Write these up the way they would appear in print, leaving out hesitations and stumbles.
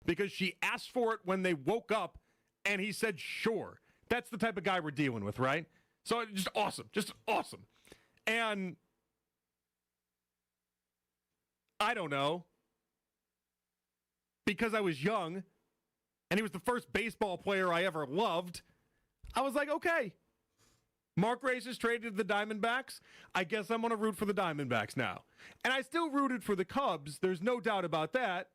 because she asked for it when they woke up, and he said, sure. That's the type of guy we're dealing with, right? So just awesome. Just awesome. And I don't know. Because I was young, and he was the first baseball player I ever loved, I was like, okay. Mark Grace is traded to the Diamondbacks. I guess I'm going to root for the Diamondbacks now. And I still rooted for the Cubs. There's no doubt about that.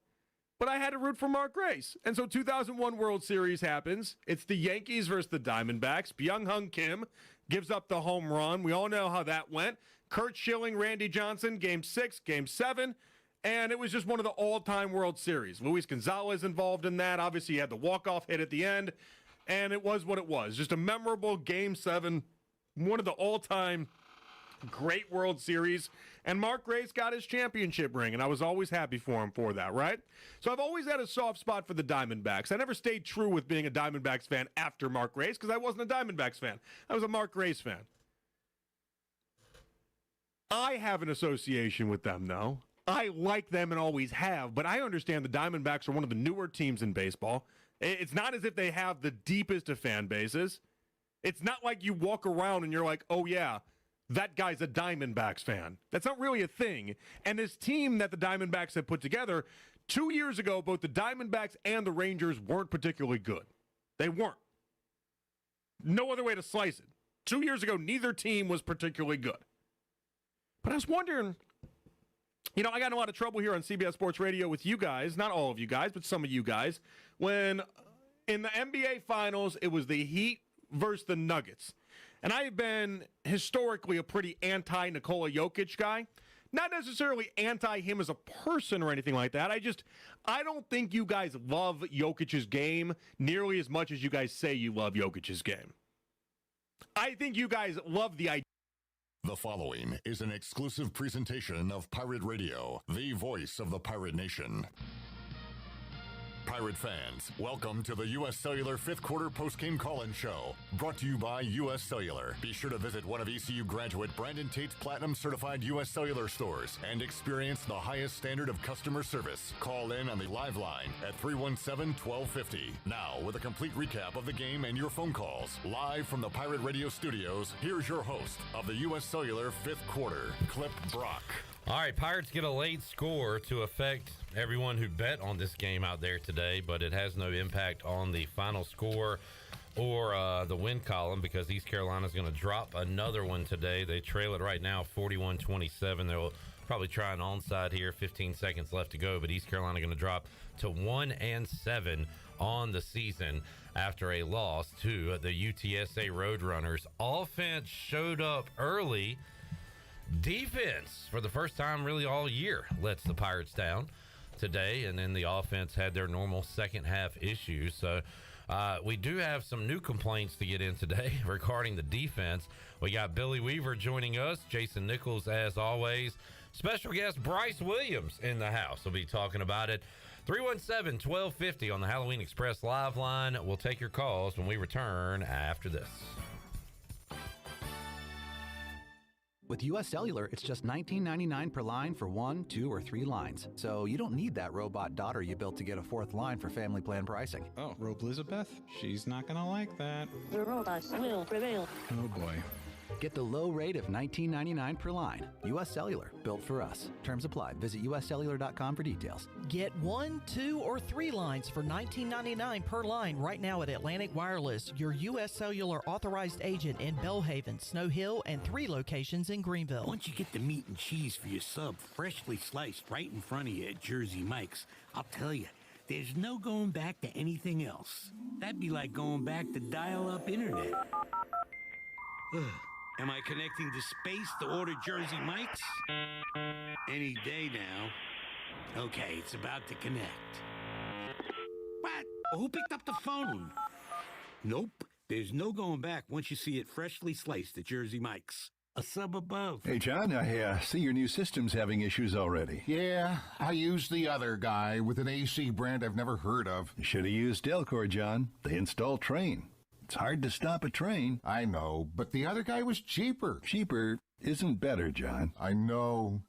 But I had to root for Mark Grace. And so 2001 World Series happens. It's the Yankees versus the Diamondbacks. Byung-Hyun Kim gives up the home run. We all know how that went. Kurt Schilling, Randy Johnson, Game 6, Game 7. And it was just one of the all-time World Series. Luis Gonzalez involved in that. Obviously, he had the walk-off hit at the end. And it was what it was. Just a memorable Game 7. One of the all-time great World Series. And Mark Grace got his championship ring, and I was always happy for him for that, right? So I've always had a soft spot for the Diamondbacks. I never stayed true with being a Diamondbacks fan after Mark Grace because I wasn't a Diamondbacks fan. I was a Mark Grace fan. I have an association with them, though. I like them and always have, but I understand the Diamondbacks are one of the newer teams in baseball. It's not as if they have the deepest of fan bases. It's not like you walk around and you're like, oh, yeah, that guy's a Diamondbacks fan. That's not really a thing. And this team that the Diamondbacks have put together, 2 years ago, both the Diamondbacks and the Rangers weren't particularly good. They weren't. No other way to slice it. 2 years ago, neither team was particularly good. But I was wondering, you know, I got in a lot of trouble here on CBS Sports Radio with you guys, not all of you guys, but some of you guys, when in the NBA Finals, it was the Heat versus the Nuggets. And I've been historically a pretty anti-Nikola Jokic guy. Not necessarily anti him as a person or anything like that. I don't think you guys love Jokic's game nearly as much as you guys say you love Jokic's game. I think you guys love the idea. The following is an exclusive presentation of Pirate Radio, the voice of the Pirate Nation. Pirate fans, welcome to the U.S. Cellular 5th Quarter Postgame Call-In Show, brought to you by U.S. Cellular. Be sure to visit one of ECU graduate Brandon Tate's Platinum-certified U.S. Cellular stores and experience the highest standard of customer service. Call in on the live line at 317-1250. Now, with a complete recap of the game and your phone calls, live from the Pirate Radio studios, here's your host of the U.S. Cellular 5th Quarter, Clip Brock. All right, Pirates get a late score to affect everyone who bet on this game out there today, but it has no impact on the final score or the win column because East Carolina's going to drop another one today. They trail it right now 41-27. They'll probably try an onside here, 15 seconds left to go, but East Carolina going to drop to 1-7 on the season after a loss to the UTSA Roadrunners. Offense showed up early. Defense, for the first time really all year, lets the Pirates down today, and then the offense had their normal second half issues. So we do have some new complaints to get in today regarding the defense. We got Billy Weaver joining us, Jason Nichols as always, special guest Bryce Williams in the house. We'll be talking about it. 317-1250 on the Halloween Express live line. We'll take your calls when we return after this. With U.S. Cellular, it's just $19.99 per line for 1, 2, or 3 lines. So you don't need that robot daughter you built to get a 4th line for family plan pricing. Oh, Rope Elizabeth? She's not gonna like that. The robots will prevail. Oh boy. Get the low rate of $19.99 per line. U.S. Cellular, built for us. Terms apply. Visit uscellular.com for details. Get 1, 2, or 3 lines for $19.99 per line right now at Atlantic Wireless, your U.S. Cellular authorized agent in Bellhaven, Snow Hill, and 3 locations in Greenville. Once you get the meat and cheese for your sub freshly sliced right in front of you at Jersey Mike's, I'll tell you, there's no going back to anything else. That'd be like going back to dial-up internet. Ugh. Am I connecting to space to order Jersey Mike's? Any day now. Okay, it's about to connect. What? Who picked up the phone? Nope, there's no going back once you see it freshly sliced at Jersey Mike's. A sub above. Hey, John, I see your new system's having issues already. Yeah, I used the other guy with an AC brand I've never heard of. You should have used Delcor, John. They install Train. It's hard to stop a train. I know, but the other guy was cheaper. Cheaper? isn't better, John. I know.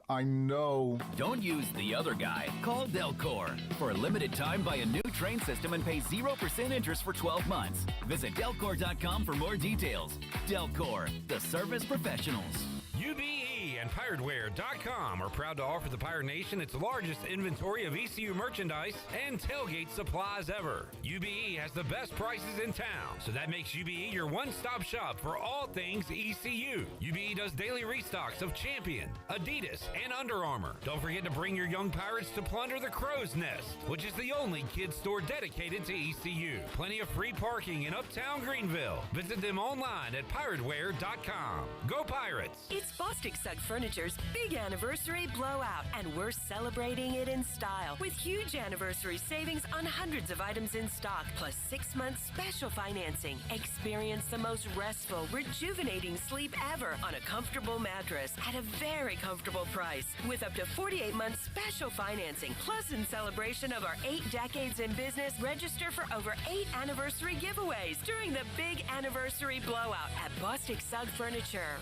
Don't use the other guy. Call Delcor. For a limited time, buy a new train system and pay 0% interest for 12 months. Visit Delcor.com for more details. Delcor, the service professionals. UBE and PirateWear.com are proud to offer the Pirate Nation its largest inventory of ECU merchandise and tailgate supplies ever. UBE has the best prices in town, so that makes UBE your one-stop shop for all things ECU. UBE does daily restocks of Champion, Adidas, and Under Armour. Don't forget to bring your young pirates to plunder the Crow's Nest, which is the only kids store dedicated to ECU. Plenty of free parking in Uptown Greenville. Visit them online at PirateWear.com. Go Pirates! It's Bostic Sugg Furniture's big anniversary blowout, and we're celebrating it in style with huge anniversary savings on hundreds of items in stock, plus 6 months special financing. Experience the most restful, rejuvenating sleep ever on a comfortable mattress at a very comfortable price with up to 48 months special financing. Plus, in celebration of our 8 decades in business, register for over 8 anniversary giveaways during the big anniversary blowout at Bostic Sugg Furniture.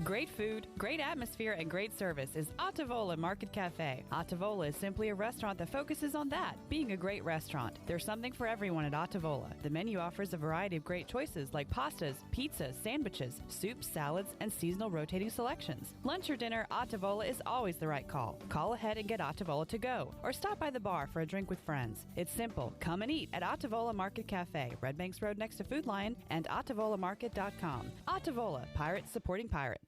Great food, great atmosphere, and great service is Ottavola Market Cafe. Ottavola is simply a restaurant that focuses on that, being a great restaurant. There's something for everyone at Ottavola. The menu offers a variety of great choices like pastas, pizzas, sandwiches, soups, salads, and seasonal rotating selections. Lunch or dinner, Ottavola is always the right call. Call ahead and get Ottavola to go, or stop by the bar for a drink with friends. It's simple. Come and eat at Ottavola Market Cafe, Red Banks Road next to Food Lion, and OttavolaMarket.com. Ottavola, pirates supporting pirates.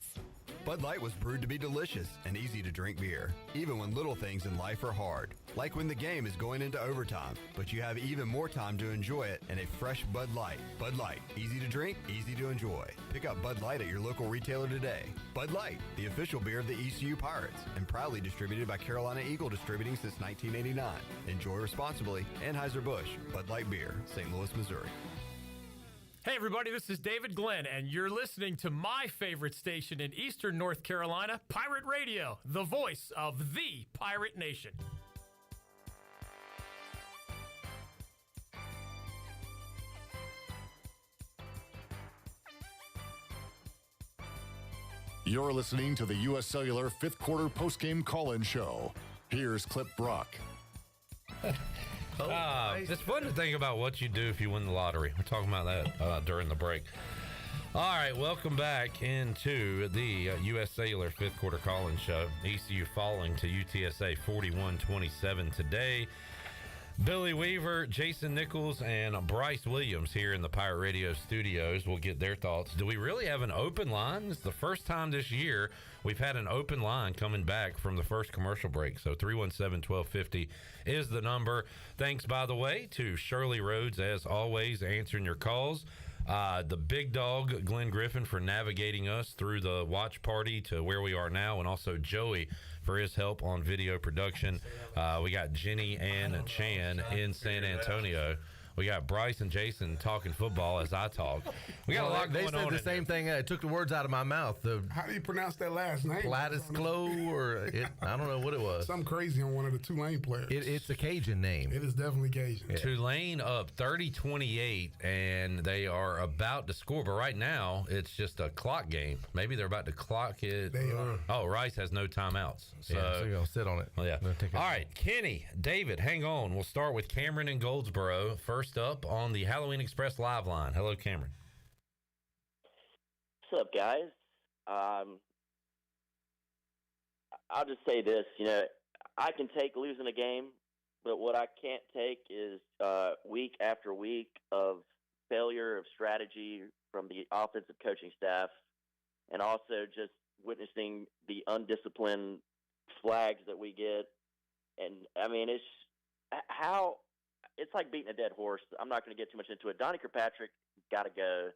Bud Light was brewed to be delicious and easy to drink beer, even when little things in life are hard. Like when the game is going into overtime, but you have even more time to enjoy it in a fresh Bud Light. Bud Light, easy to drink, easy to enjoy. Pick up Bud Light at your local retailer today. Bud Light, the official beer of the ECU Pirates, and proudly distributed by Carolina Eagle Distributing since 1989. Enjoy responsibly. Anheuser-Busch, Bud Light Beer, St. Louis, Missouri. Hey everybody, this is David Glenn, and you're listening to my favorite station in Eastern North Carolina, Pirate Radio, the voice of the Pirate Nation. You're listening to the U.S. Cellular fifth quarter postgame call-in show. Here's Clip Brock. It's fun to think about what you do if you win the lottery. We're talking about that during the break. All right, welcome back into the U.S. Cellular fifth quarter call-in show. ECU falling to UTSA 41-27 today. Billy Weaver, Jason Nichols, and Bryce Williams here in the Pirate Radio studios will get their thoughts. Do we really have an open line? It's the first time this year we've had an open line coming back from the first commercial break. So 317-1250 is the number. Thanks, by the way, to Shirley Rhodes, as always, answering your calls. The big dog, Glenn Griffin, for navigating us through the watch party to where we are now, and also Joey for his help on video production. We got Jenny and Chan in San Antonio. We got Bryce and Jason talking football as I talk. We got a lot going on. They said the same thing. It took the words out of my mouth. How do you pronounce that last name? Platisclo, or I don't know what it was. Something crazy on one of the Tulane players. It's a Cajun name. It is definitely Cajun. Yeah. Tulane up 30-28, and they are about to score. But right now, it's just a clock game. Maybe they're about to clock it. They are. Oh, Rice has no timeouts. So you're going to sit on it. Well, yeah. All right, Kenny, David, hang on. We'll start with Cameron in Goldsboro. First up on the Halloween Express live line. Hello, Cameron. What's up, guys? I'll just say this. I can take losing a game, but what I can't take is week after week of failure of strategy from the offensive coaching staff, and also just witnessing the undisciplined flags that we get. And, I mean, it's like beating a dead horse. I'm not going to get too much into it. Donnie Kirkpatrick got to go.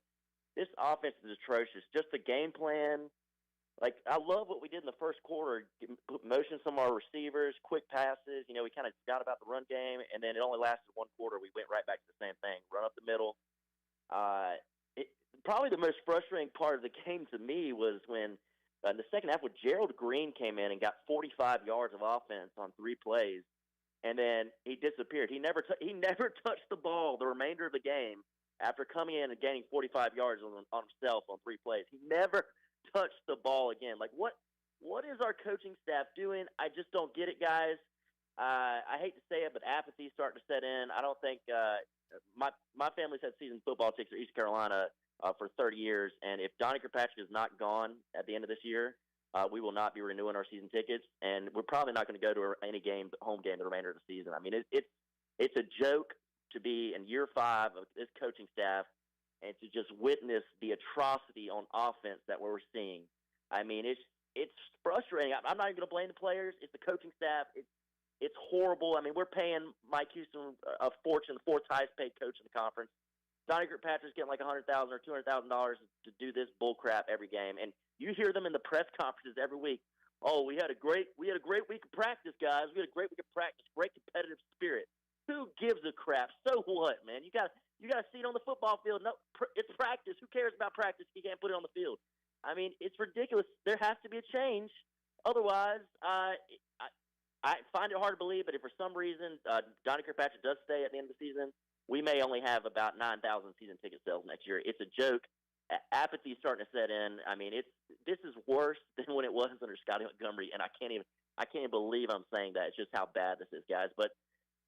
This offense is atrocious. Just the game plan. Like, I love what we did in the first quarter, motion some of our receivers, quick passes. We kind of forgot about the run game, and then it only lasted one quarter. We went right back to the same thing, run up the middle. Probably the most frustrating part of the game to me was when in the second half when Gerald Green came in and got 45 yards of offense on 3 plays. And then he disappeared. He never touched the ball the remainder of the game after coming in and gaining 45 yards on himself on 3 plays. He never touch the ball again. Like, what is our coaching staff doing? I just don't get it, guys. I hate to say it, but apathy is starting to set in. I don't think my family's had season football tickets for East Carolina for 30 years, and if Donnie Kirkpatrick is not gone at the end of this year, we will not be renewing our season tickets, and we're probably not going to go to any home game the remainder of the season. I mean, it's a joke to be in year 5 of this coaching staff and to just witness the atrocity on offense that we're seeing. I mean, it's frustrating. I'm not even going to blame the players. It's the coaching staff. It's horrible. I mean, we're paying Mike Houston a fortune, the 4th highest paid coach in the conference. Donnie Kirkpatrick's getting like $100,000 or $200,000 to do this bull crap every game, and you hear them in the press conferences every week. Oh, we had a great week of practice, guys. We had a great week of practice. Great competitive spirit. Who gives a crap? So what, man? You got to see it on the football field. No, it's practice. Who cares about practice if you can't put it on the field? I mean, it's ridiculous. There has to be a change. Otherwise, I find it hard to believe, but if for some reason Donnie Kirkpatrick does stay at the end of the season, we may only have about 9,000 season ticket sales next year. It's a joke. Apathy is starting to set in. I mean, this is worse than when it was under Scotty Montgomery, and I can't even believe I'm saying that. It's just how bad this is, guys. But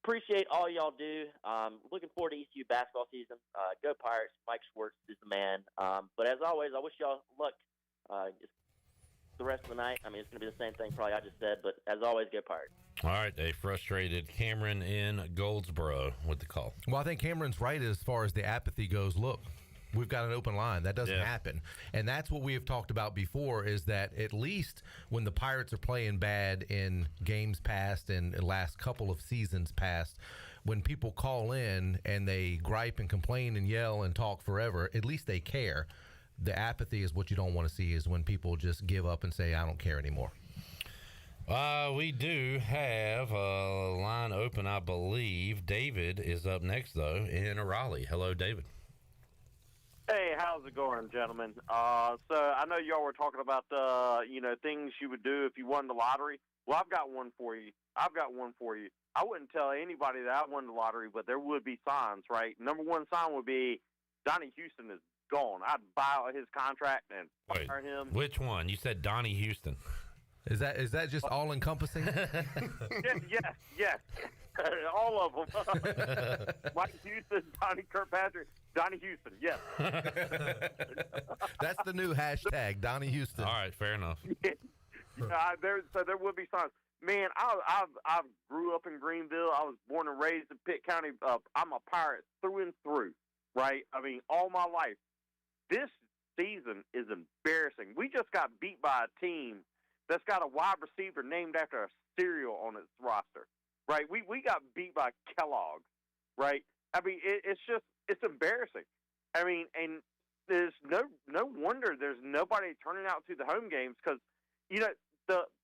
appreciate all y'all do. Looking forward to ECU basketball season. Go Pirates. Mike Schwartz is the man. But as always, I wish y'all luck the rest of the night. I mean, it's going to be the same thing probably I just said, but as always, go Pirates. All right, a frustrated Cameron in Goldsboro with the call. Well, I think Cameron's right as far as the apathy goes. Look, we've got an open line. That doesn't happen. And that's what we have talked about before, is that at least when the Pirates are playing bad in games past and the last couple of seasons past, when people call in and they gripe and complain and yell and talk forever, at least they care. The apathy is what you don't want to see, is when people just give up and say, I don't care anymore. We do have a line open, I believe. David is up next, though, in Raleigh. Hello, David. Hey, how's it going, gentlemen? So I know y'all were talking about, things you would do if you won the lottery. Well, I've got one for you. I wouldn't tell anybody that I won the lottery, but there would be signs, right? Number one sign would be Donnie Houston is gone. I'd buy out his contract and fire him. Which one? You said Donnie Houston. Is that just all encompassing? Yes. All of them. Mike Houston, Donnie Kirkpatrick, Donnie Houston. Yes. That's the new hashtag, Donnie Houston. All right, fair enough. So there would be signs. Man, I grew up in Greenville. I was born and raised in Pitt County. I'm a Pirate through and through, right? I mean, all my life. This season is embarrassing. We just got beat by a team that's got a wide receiver named after a cereal on its roster, right? We got beat by Kellogg, right? I mean, it's embarrassing. I mean, and there's no wonder there's nobody turning out to the home games because,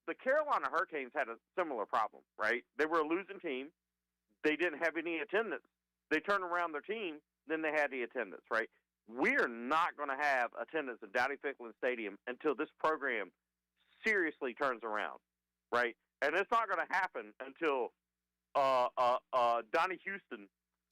the Carolina Hurricanes had a similar problem, right? They were a losing team. They didn't have any attendance. They turned around their team, then they had the attendance, right? We're not going to have attendance at Dowdy-Ficklen Stadium until this program seriously turns around, right? And it's not going to happen until Donnie Houston,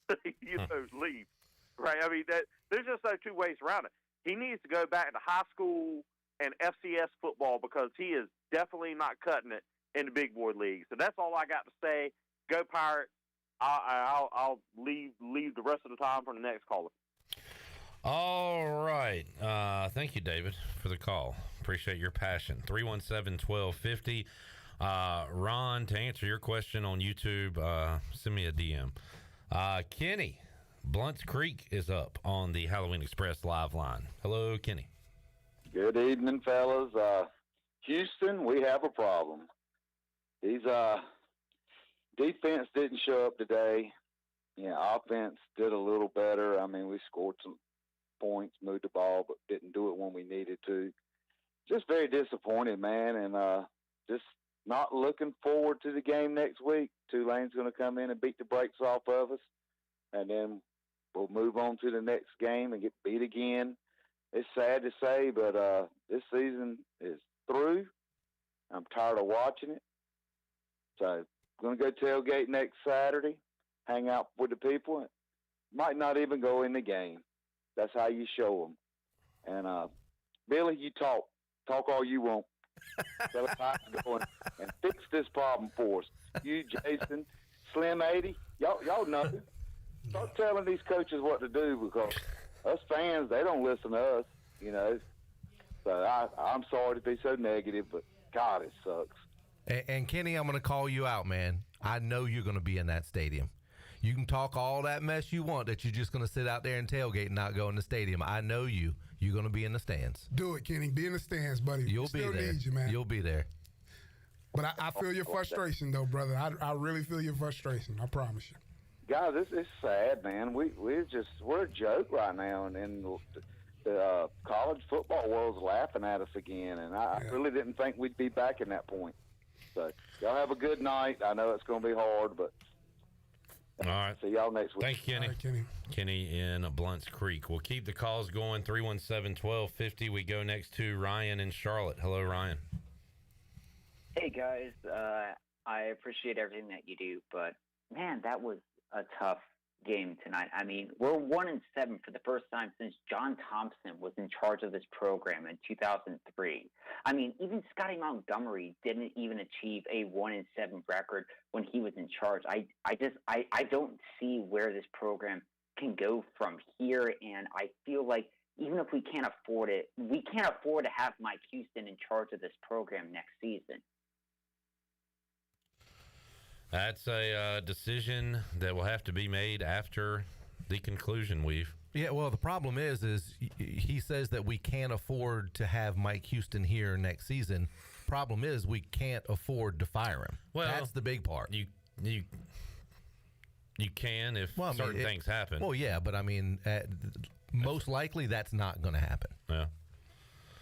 leaves, right? I mean, there's just no two ways around it. He needs to go back to high school and FCS football because he is definitely not cutting it in the big boy league. So that's all I got to say. Go Pirates. I'll leave the rest of the time for the next caller. All right. Thank you, David, for the call. Appreciate your passion. 317-1250. Ron, to answer your question on YouTube, send me a DM. Kenny, Blunt's Creek is up on the Halloween Express live line. Hello, Kenny. Good evening, fellas. Houston, we have a problem. These defense didn't show up today. Offense did a little better. I mean, we scored some points, moved the ball, but didn't do it when we needed to. Just very disappointed, man, and just not looking forward to the game next week. Tulane's going to come in and beat the brakes off of us, and then we'll move on to the next game and get beat again. It's sad to say, but this season is through. I'm tired of watching it. So I'm going to go tailgate next Saturday, hang out with the people. Might not even go in the game. That's how you show them. And, Billy, you talk Talk all you want. Tell us how it's going and fix this problem for us. You, Jason, Slim 80, y'all know. Start telling these coaches what to do, because us fans, they don't listen to us, you know. So I'm sorry to be so negative, but God, it sucks. And Kenny, I'm going to call you out, man. I know you're going to be in that stadium. You can talk all that mess you want that you're just going to sit out there and tailgate and not go in the stadium. I know you. You're going to be in the stands. Do it, Kenny. Be in the stands, buddy. You'll be there. Need you, man. You'll be there. But I feel your frustration, though, brother. I really feel your frustration. I promise you. Guys, it's sad, man. We're a joke right now, and the college football world's laughing at us again, and I really didn't think we'd be back in that point. So y'all have a good night. I know it's going to be hard, but all right. See y'all next week. Thanks, Kenny. All right, Kenny. Kenny in Blunts Creek. We'll keep the calls going. 317-1250. We go next to Ryan in Charlotte. Hello, Ryan. Hey, guys. I appreciate everything that you do, but, man, that was a tough game tonight. I mean, we're 1-7 for the first time since John Thompson was in charge of this program in 2003. I mean, even Scotty Montgomery didn't even achieve a 1-7 record when he was in charge. I don't see where this program can go from here, and I feel like even if we can't afford it, we can't afford to have Mike Houston in charge of this program next season. That's a decision that will have to be made after the conclusion, Weave. Yeah, well, the problem is he says that we can't afford to have Mike Houston here next season. Problem is we can't afford to fire him. Well, that's the big part. You can if certain things happen. Well, yeah, but I mean, most likely that's not going to happen. Yeah.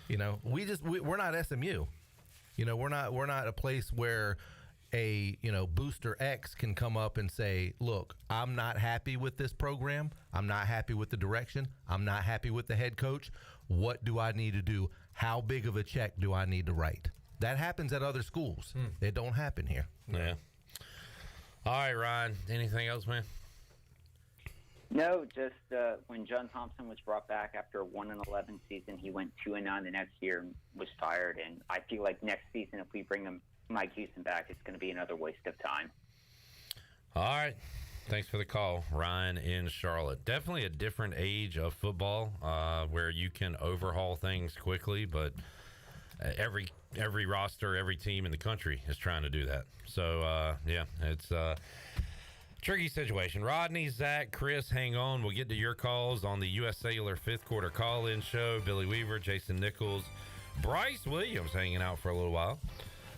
You know, we're not SMU. You know, we're not a place where a Booster X can come up and say, look, I'm not happy with this program. I'm not happy with the direction. I'm not happy with the head coach. What do I need to do? How big of a check do I need to write? That happens at other schools. It don't happen here. Yeah. All right, Ryan. Anything else, man? No, just when John Thompson was brought back after a 1-11 season, he went 2-9 the next year and was fired. And I feel like next season, if we bring Mike Houston back, it's going to be another waste of time. All right. Thanks for the call, Ryan in Charlotte. Definitely a different age of football where you can overhaul things quickly, but every roster, every team in the country is trying to do that. So, yeah, it's a tricky situation. Rodney, Zach, Chris, hang on. We'll get to your calls on the U.S. Cellular fifth quarter call-in show. Billy Weaver, Jason Nichols, Bryce Williams hanging out for a little while.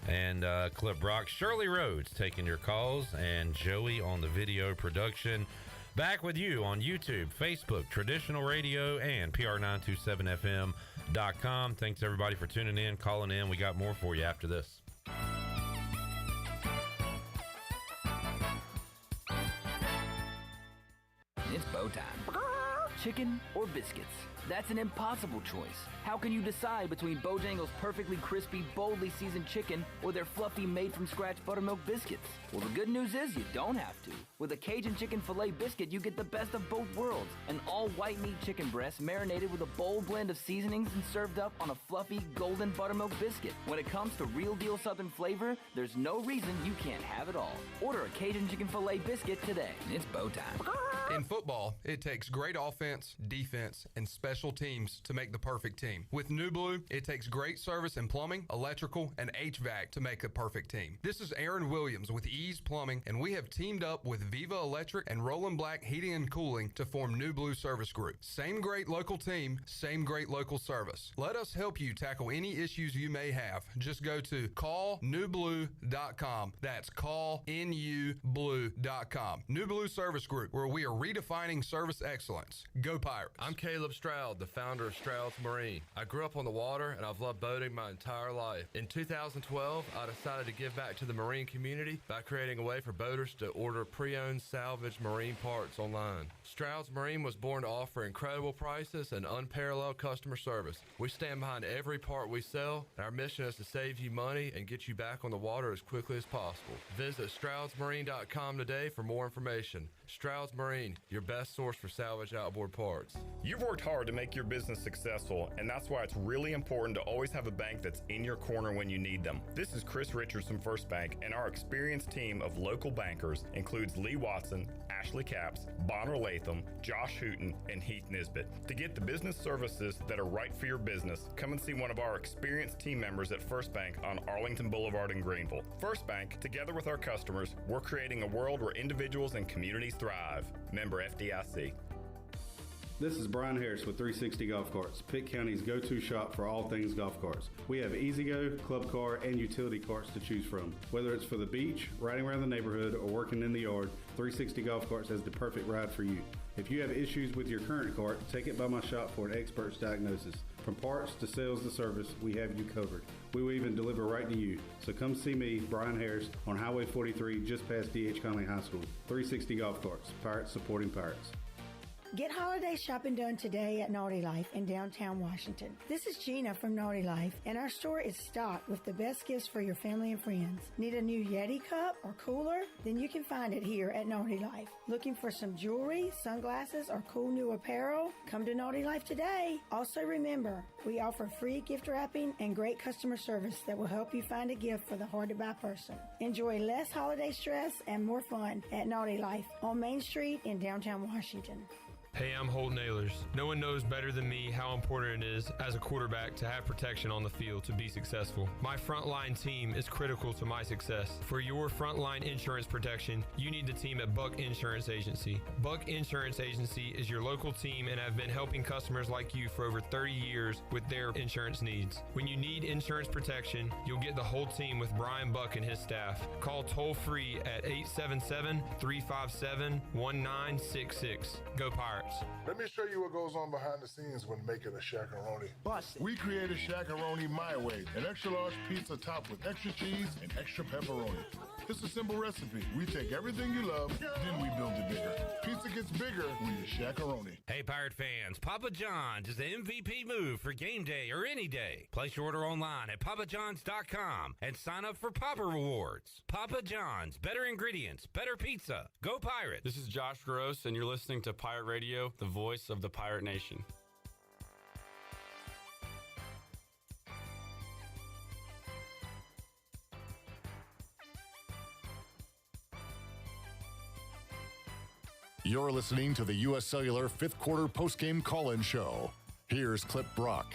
And Clip Brock, Shirley Rhodes taking your calls, and Joey on the video production. Back with you on YouTube, Facebook, Traditional Radio, and PR927FM.com. Thanks, everybody, for tuning in, calling in. We got more for you after this. It's bow time. Chicken or biscuits? That's an impossible choice. How can you decide between Bojangles' perfectly crispy, boldly seasoned chicken or their fluffy, made-from-scratch buttermilk biscuits? Well, the good news is you don't have to. With a Cajun chicken filet biscuit, you get the best of both worlds. An all-white meat chicken breast marinated with a bold blend of seasonings and served up on a fluffy, golden buttermilk biscuit. When it comes to real-deal Southern flavor, there's no reason you can't have it all. Order a Cajun chicken filet biscuit today. It's bow time. In football, it takes great offense, defense, and special teams to make the perfect team. With New Blue, it takes great service in plumbing, electrical, and HVAC to make the perfect team. This is Aaron Williams with Ease Plumbing, and we have teamed up with Viva Electric and Roland Black Heating and Cooling to form New Blue Service Group. Same great local team, same great local service. Let us help you tackle any issues you may have. Just go to callnewblue.com. That's callnublue.com. New Blue Service Group, where we are redefining service excellence. Go Pirates. I'm Caleb Stroud, the founder of Stroud's Marine. I grew up on the water and I've loved boating my entire life. In 2012, I decided to give back to the marine community by creating a way for boaters to order pre-owned salvage marine parts online. Stroud's Marine was born to offer incredible prices and unparalleled customer service. We stand behind every part we sell, and our mission is to save you money and get you back on the water as quickly as possible. Visit StroudsMarine.com today for more information. Stroud's Marine, your best source for salvage outboard parts. You've worked hard to make your business successful, and that's why it's really important to always have a bank that's in your corner when you need them. This is Chris Richards from First Bank, and our experienced team of local bankers includes Lee Watson, Ashley Capps, Bonner Latham, Josh Hooten, and Heath Nisbet. To get the business services that are right for your business, come and see one of our experienced team members at First Bank on Arlington Boulevard in Greenville. First Bank, together with our customers, we're creating a world where individuals and communities thrive. Member FDIC. This is Brian Harris with 360 Golf Carts, Pitt County's go-to shop for all things golf carts. We have E-Z-Go, club car, and utility carts to choose from. Whether it's for the beach, riding around the neighborhood, or working in the yard, 360 Golf Carts has the perfect ride for you. If you have issues with your current cart, take it by my shop for an expert's diagnosis. From parts to sales to service, we have you covered. We will even deliver right to you. So come see me, Brian Harris, on Highway 43, just past D.H. Conley High School. 360 Golf Carts, Pirates supporting Pirates. Get holiday shopping done today at Naughty Life in downtown Washington. This is Gina from Naughty Life, and our store is stocked with the best gifts for your family and friends. Need a new Yeti cup or cooler? Then you can find it here at Naughty Life. Looking for some jewelry, sunglasses, or cool new apparel? Come to Naughty Life today. Also remember, we offer free gift wrapping and great customer service that will help you find a gift for the hard-to-buy person. Enjoy less holiday stress and more fun at Naughty Life on Main Street in downtown Washington. Hey, I'm Holton Ahlers. No one knows better than me how important it is as a quarterback to have protection on the field to be successful. My frontline team is critical to my success. For your frontline insurance protection, you need the team at Buck Insurance Agency. Buck Insurance Agency is your local team and have been helping customers like you for over 30 years with their insurance needs. When you need insurance protection, you'll get the whole team with Brian Buck and his staff. Call toll-free at 877-357-1966. Go Pirates. Let me show you what goes on behind the scenes when making a shakaroni. We created shakaroni my way, an extra large pizza topped with extra cheese and extra pepperoni. It's a simple recipe. We take everything you love, then we build it bigger. Pizza gets bigger when you shakaroni. Hey, Pirate fans, Papa John's is the MVP move for game day or any day. Place your order online at papajohns.com and sign up for Papa Rewards. Papa John's, better ingredients, better pizza. Go Pirates! This is Josh Gross, and you're listening to Pirate Radio, the voice of the Pirate Nation. You're listening to the U.S. Cellular fifth quarter postgame call-in show. Here's Clip Brock.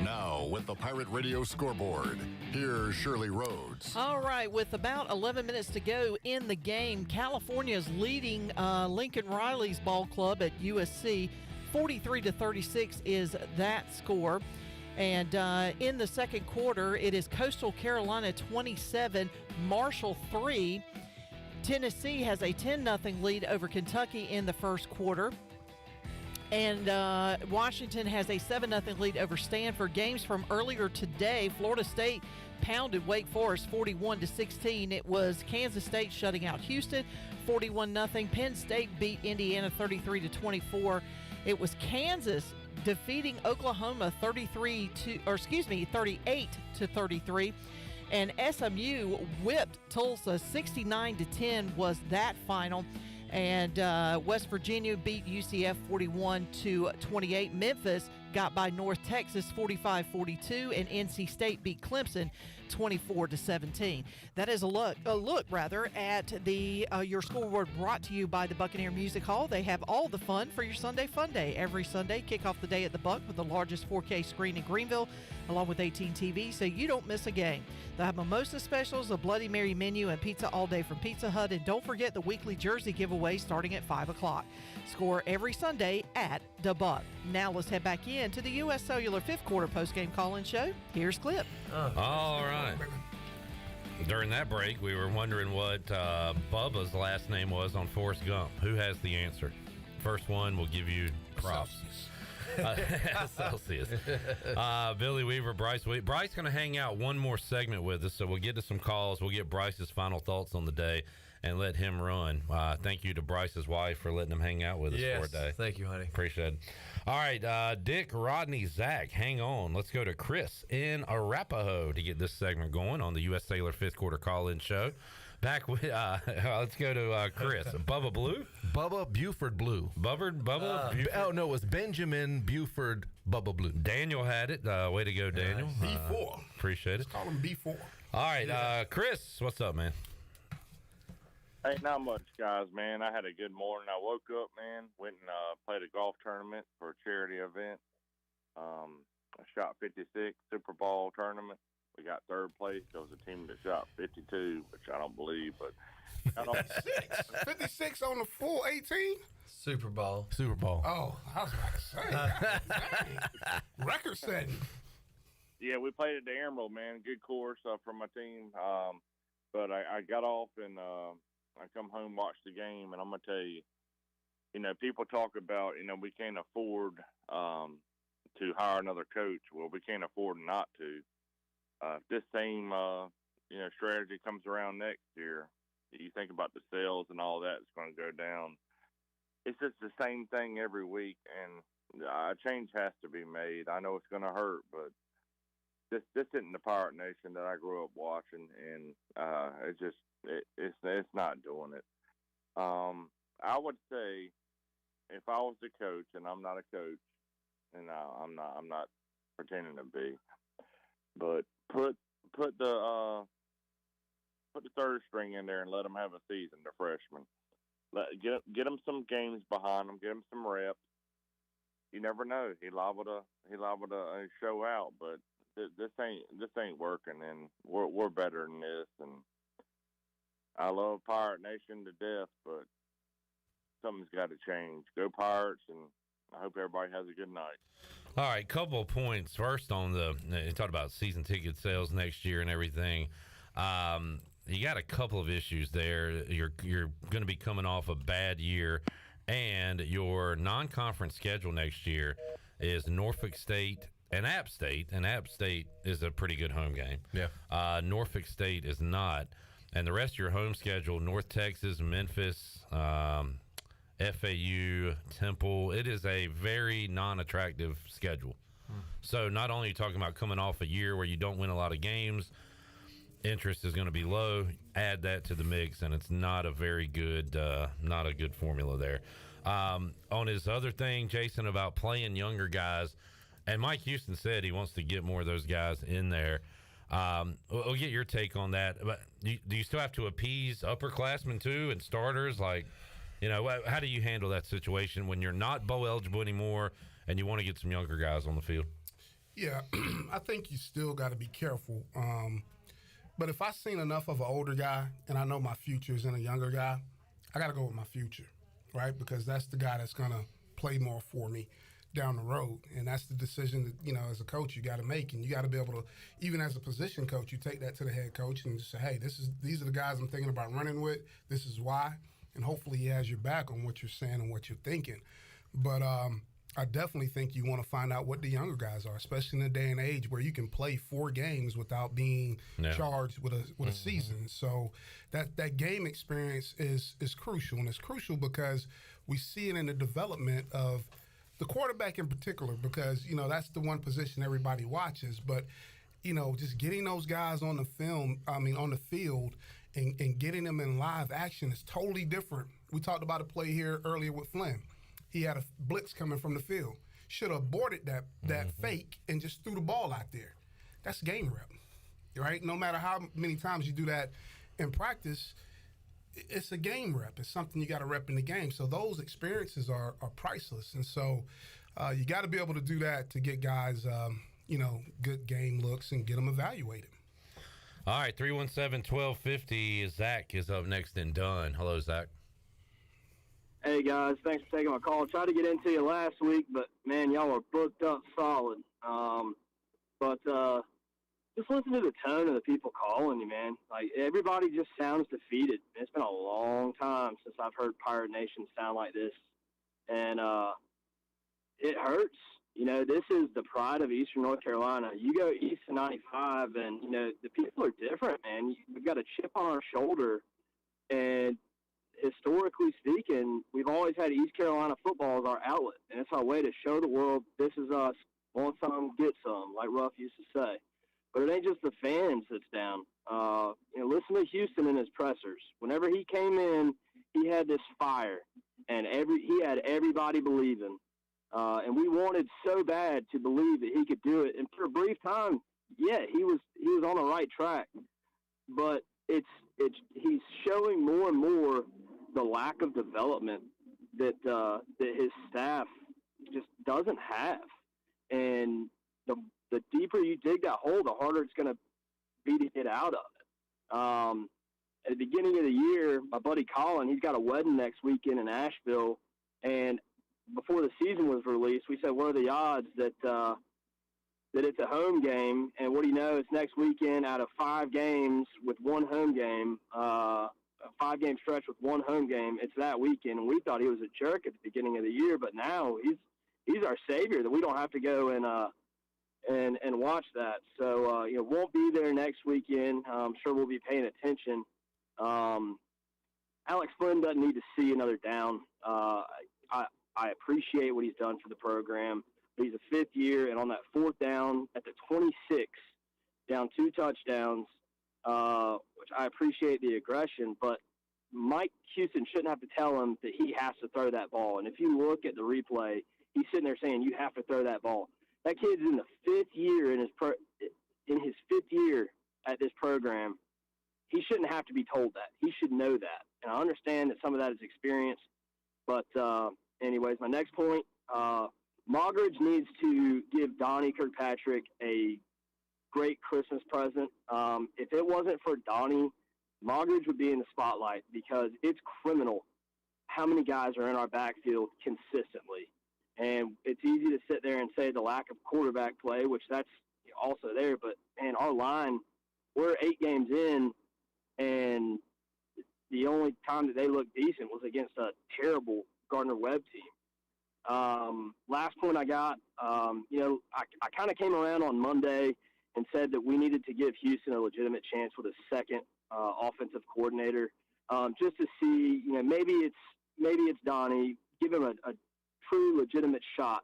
Now, with the Pirate Radio scoreboard, here's Shirley Rhodes. All right, with about 11 minutes to go in the game, California is leading Lincoln Riley's ball club at USC. 43-36 is that score. And in the second quarter, it is Coastal Carolina 27, Marshall 3. Tennessee has a 10-0 lead over Kentucky in the first quarter. And Washington has a 7-0 lead over Stanford. Games from earlier today, Florida State pounded Wake Forest 41-16. It was Kansas State shutting out Houston 41-0. Penn State beat Indiana 33-24. It was Kansas defeating Oklahoma 38-33. And SMU whipped Tulsa 69-10 was that final. And West Virginia beat UCF 41-28. Memphis got by North Texas 45-42, and NC State beat Clemson 24-17. That is a look at the your scoreboard brought to you by the Buccaneer Music Hall. They have all the fun for your Sunday fun day. Every Sunday, kick off the day at the Buck with the largest 4K screen in Greenville, along with 18 TV, so you don't miss a game. They'll have mimosa specials, a Bloody Mary menu, and pizza all day from Pizza Hut. And don't forget the weekly jersey giveaway starting at 5 o'clock. Score every Sunday at the Buck. Now let's head back in to the U.S. Cellular fifth quarter postgame call-in show. Here's Clip. All right. During that break, we were wondering what Bubba's last name was on Forrest Gump. Who has the answer? First one will give you props. Celsius. Billy Weaver, Bryce. Bryce going to hang out one more segment with us, so we'll get to some calls. We'll get Bryce's final thoughts on the day and let him run. Thank you to Bryce's wife for letting him hang out with us for a day. Thank you, honey. Appreciate it. All right, Dick, Rodney, Zach, hang on. Let's go to Chris in Arapahoe to get this segment going on the U.S. Cellular fifth quarter call-in show. Back with, let's go to Chris. Bubba Blue? Bubba Buford Blue. Buford? Bubba? Oh, no, it was Benjamin Buford Bubba Blue. Daniel had it. Way to go, Daniel. B4. Appreciate it. Let's call him B4. All right, Chris, what's up, man? Ain't not much, guys, man. I had a good morning. I woke up, man, went and played a golf tournament for a charity event. I shot 56, Super Bowl tournament. We got third place. There was a team that shot 52, which I don't believe, but I don't. 56 on the full 18? Super Bowl. Oh, I was about to say. Record setting. Yeah, we played at the Emerald, man. Good course for my team. But I got off and I come home, watched the game, and I'm going to tell you, people talk about, we can't afford to hire another coach. Well, we can't afford not to. If this same, strategy comes around next year, you think about the sales and all that, it's going to go down. It's just the same thing every week, and a change has to be made. I know it's going to hurt, but this isn't the Pirate Nation that I grew up watching, and it's not doing it. I would say if I was the coach, and I'm not a coach, and I'm not pretending to be, but put the third string in there and let them have a season. The freshmen, get them some games behind them, get them some reps. You never know. He liable to show out, but this ain't working, and we're better than this. And I love Pirate Nation to death, but something's got to change. Go Pirates, and I hope everybody has a good night. All right, couple of points. First, on you talked about season ticket sales next year and everything. You got a couple of issues there. You're going to be coming off a bad year, and your non-conference schedule next year is Norfolk State and App State. And App State is a pretty good home game. Yeah. Norfolk State is not. And the rest of your home schedule, North Texas, Memphis, FAU, Temple, it is a very non-attractive schedule. So not only are you talking about coming off a year where you don't win a lot of games, interest is going to be low. Add that to the mix, and it's not a very good, not a good formula there. On his other thing, Jason, about playing younger guys, and Mike Houston said he wants to get more of those guys in there. We'll get your take on that. But do you still have to appease upperclassmen too and starters? Like, how do you handle that situation when you're not bowl eligible anymore and you want to get some younger guys on the field? Yeah, I think you still got to be careful. But if I've seen enough of an older guy and I know my future is in a younger guy, I got to go with my future, right? Because that's the guy that's going to play more for me down the road. And that's the decision that, as a coach, you got to make. And you got to be able to, even as a position coach, you take that to the head coach and just say, hey, these are the guys I'm thinking about running with. This is why. And hopefully he has your back on what you're saying and what you're thinking. But I definitely think you want to find out what the younger guys are, especially in a day and age where you can play 4 games without being charged with a season. So that game experience is crucial, and it's crucial because we see it in the development of the quarterback in particular, because that's the one position everybody watches. But just getting those guys on the field and getting them in live action is totally different. We talked about a play here earlier with Flynn. He had a blitz coming from the field. Should have aborted that fake and just threw the ball out there. That's game rep, right? No matter how many times you do that in practice, it's a game rep. It's something you got to rep in the game. So those experiences are priceless. And so you got to be able to do that to get guys, good game looks and get them evaluated. All right, 317-1250. Zach is up next in Dunn. Hello, Zach. Hey, guys. Thanks for taking my call. Tried to get into you last week, but, man, y'all are booked up solid. But just listen to the tone of the people calling you, man. Like, everybody just sounds defeated. It's been a long time since I've heard Pirate Nation sound like this. And it hurts. This is the pride of Eastern North Carolina. You go east of 95, and, the people are different, man. We've got a chip on our shoulder, and historically speaking, we've always had East Carolina football as our outlet, and it's our way to show the world this is us. Want some, get some, like Ruff used to say. But it ain't just the fans that's down. Listen to Houston in his pressers. Whenever he came in, he had this fire, and he had everybody believing. And we wanted so bad to believe that he could do it. And for a brief time, yeah, he was on the right track. But he's showing more and more the lack of development that his staff just doesn't have. And the deeper you dig that hole, the harder it's going to be to get out of it. At the beginning of the year, my buddy Colin, he's got a wedding next weekend in Asheville, and before the season was released, we said, what are the odds that it's a home game? And what do you know, it's next weekend out of 5 games with one home game, a 5-game stretch with one home game. It's that weekend, and we thought he was a jerk at the beginning of the year, but now he's our savior, that we don't have to go and watch that. So, won't be there next weekend. I'm sure we'll be paying attention. Alex Flynn doesn't need to see another down. I appreciate what he's done for the program. But he's a 5th year, and on that 4th down at the 26, down 2 touchdowns, which I appreciate the aggression, but Mike Houston shouldn't have to tell him that he has to throw that ball. And if you look at the replay, he's sitting there saying, you have to throw that ball. That kid's in the 5th year in his 5th year at this program. He shouldn't have to be told that. He should know that. And I understand that some of that is experience. But anyways, my next point, Moggridge needs to give Donnie Kirkpatrick a great Christmas present. If it wasn't for Donnie, Moggridge would be in the spotlight, because it's criminal how many guys are in our backfield consistently. And it's easy to sit there and say the lack of quarterback play, which that's also there. But, man, our line, we're 8 games in, and the only time that they looked decent was against a terrible Gardner-Webb team. Last point I got, I kind of came around on Monday and said that we needed to give Houston a legitimate chance with a second offensive coordinator, just to see, maybe it's Donnie, give him a true legitimate shot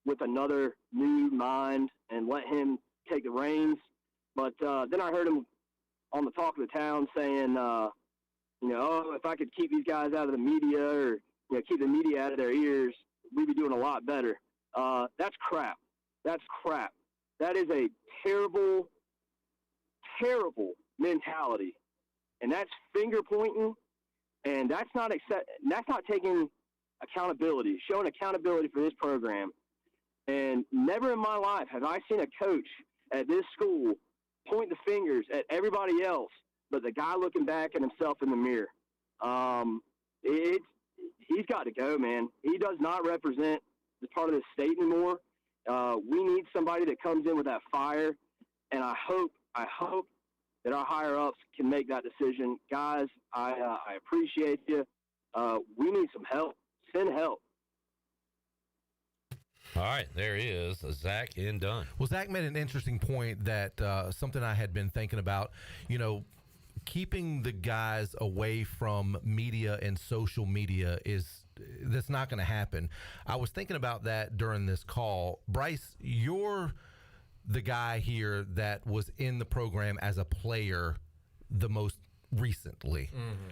with another new mind and let him take the reins. But then I heard him on the talk of the town saying, if I could keep these guys out of the media, or keep the media out of their ears, we'd be doing a lot better. That's crap. That's crap. That is a terrible, terrible mentality, and that's finger pointing, and that's not taking accountability, showing accountability for this program. And never in my life have I seen a coach at this school point the fingers at everybody else but the guy looking back at himself in the mirror. He's got to go, man. He does not represent the part of the state anymore. We need somebody that comes in with that fire, and I hope that our higher-ups can make that decision. Guys, I appreciate you. We need some help. Send help. All right, there he is, Zach in Dunn. Well, Zach made an interesting point that something I had been thinking about, keeping the guys away from media and social media that's not going to happen. I was thinking about that during this call. Bryce, you're the guy here that was in the program as a player the most recently. Mm-hmm.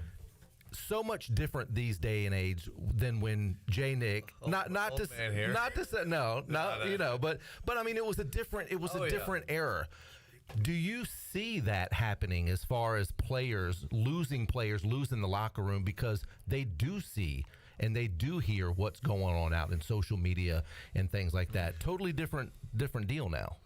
So much different these day and age than when Jay Nick, but I mean, it was a different era. Do you see that happening as far as players losing the locker room because they do see and they do hear what's going on out in social media and things like that? Totally different deal now.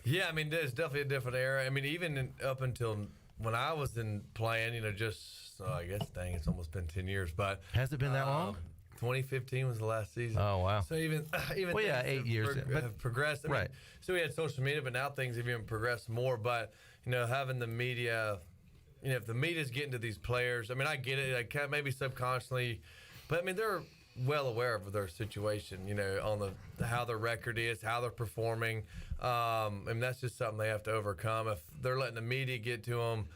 Yeah, I mean, there's definitely a different era. I mean, even up until when I was playing, I guess, it's almost been 10 years. But has it been that long? 2015 was the last season. Oh, wow. So even 8 years have progressed. I mean, so we had social media, but now things have even progressed more. But having the media, if the media's getting to these players, I mean, I get it. I can't, maybe subconsciously, but I mean, they're well aware of their situation. On how their record is, how they're performing. And that's just something they have to overcome. If they're letting the media get to them,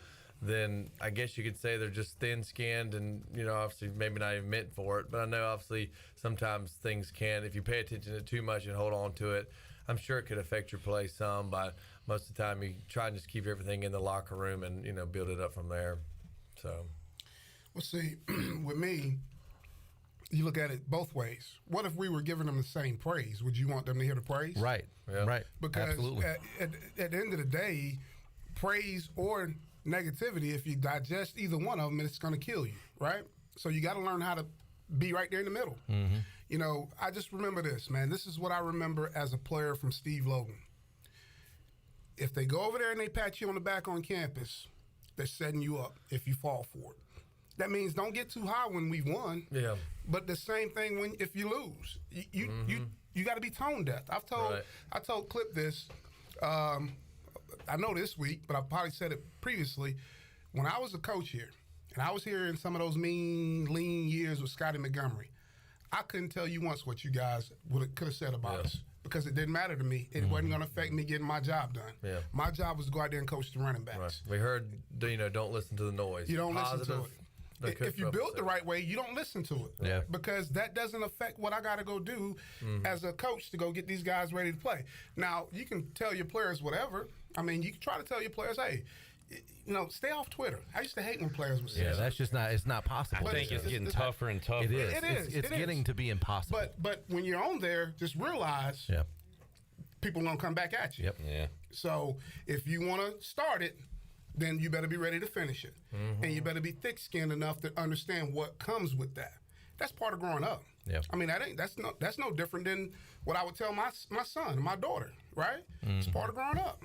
then I guess you could say they're just thin-skinned and, obviously maybe not even meant for it. But I know, obviously, sometimes things can, if you pay attention to it too much and hold on to it, I'm sure it could affect your play some. But most of the time you try and just keep everything in the locker room and, build it up from there. So. Well, see, with me, you look at it both ways. What if we were giving them the same praise? Would you want them to hear the praise? Right. Yeah. Right. Because Absolutely. At the end of the day, praise or negativity, if you digest either one of them, it's going to kill you, right? So you got to learn how to be right there in the middle. Mm-hmm. I just remember this, man. This is what I remember as a player from Steve Logan. If they go over there and they pat you on the back on campus, they're setting you up if you fall for it. That means don't get too high when we won. Yeah. But the same thing if you lose. You got to be tone deaf. I told Clip this. I know this week, but I probably said it previously. When I was a coach here, and I was here in some of those mean, lean years with Scotty Montgomery, I couldn't tell you once what you guys could have said about us because it didn't matter to me. It wasn't going to affect me getting my job done. Yeah. My job was to go out there and coach the running backs. Right. We heard, don't listen to the noise. You don't Positive, listen to it. If you build the right way, you don't listen to it. Yeah. Because that doesn't affect what I got to go do as a coach to go get these guys ready to play. Now, you can tell your players whatever. I mean, you can try to tell your players, hey, stay off Twitter. I used to hate when players would say that. That's just not. It's not possible. I think it's getting tougher and tougher. It is. It's getting to be impossible. But when you're on there, just realize people gonna come back at you. Yep. Yeah. So if you want to start it, then you better be ready to finish it, and you better be thick-skinned enough to understand what comes with that. That's part of growing up. Yeah. I mean, that's no different than what I would tell my son and my daughter. Right? It's part of growing up.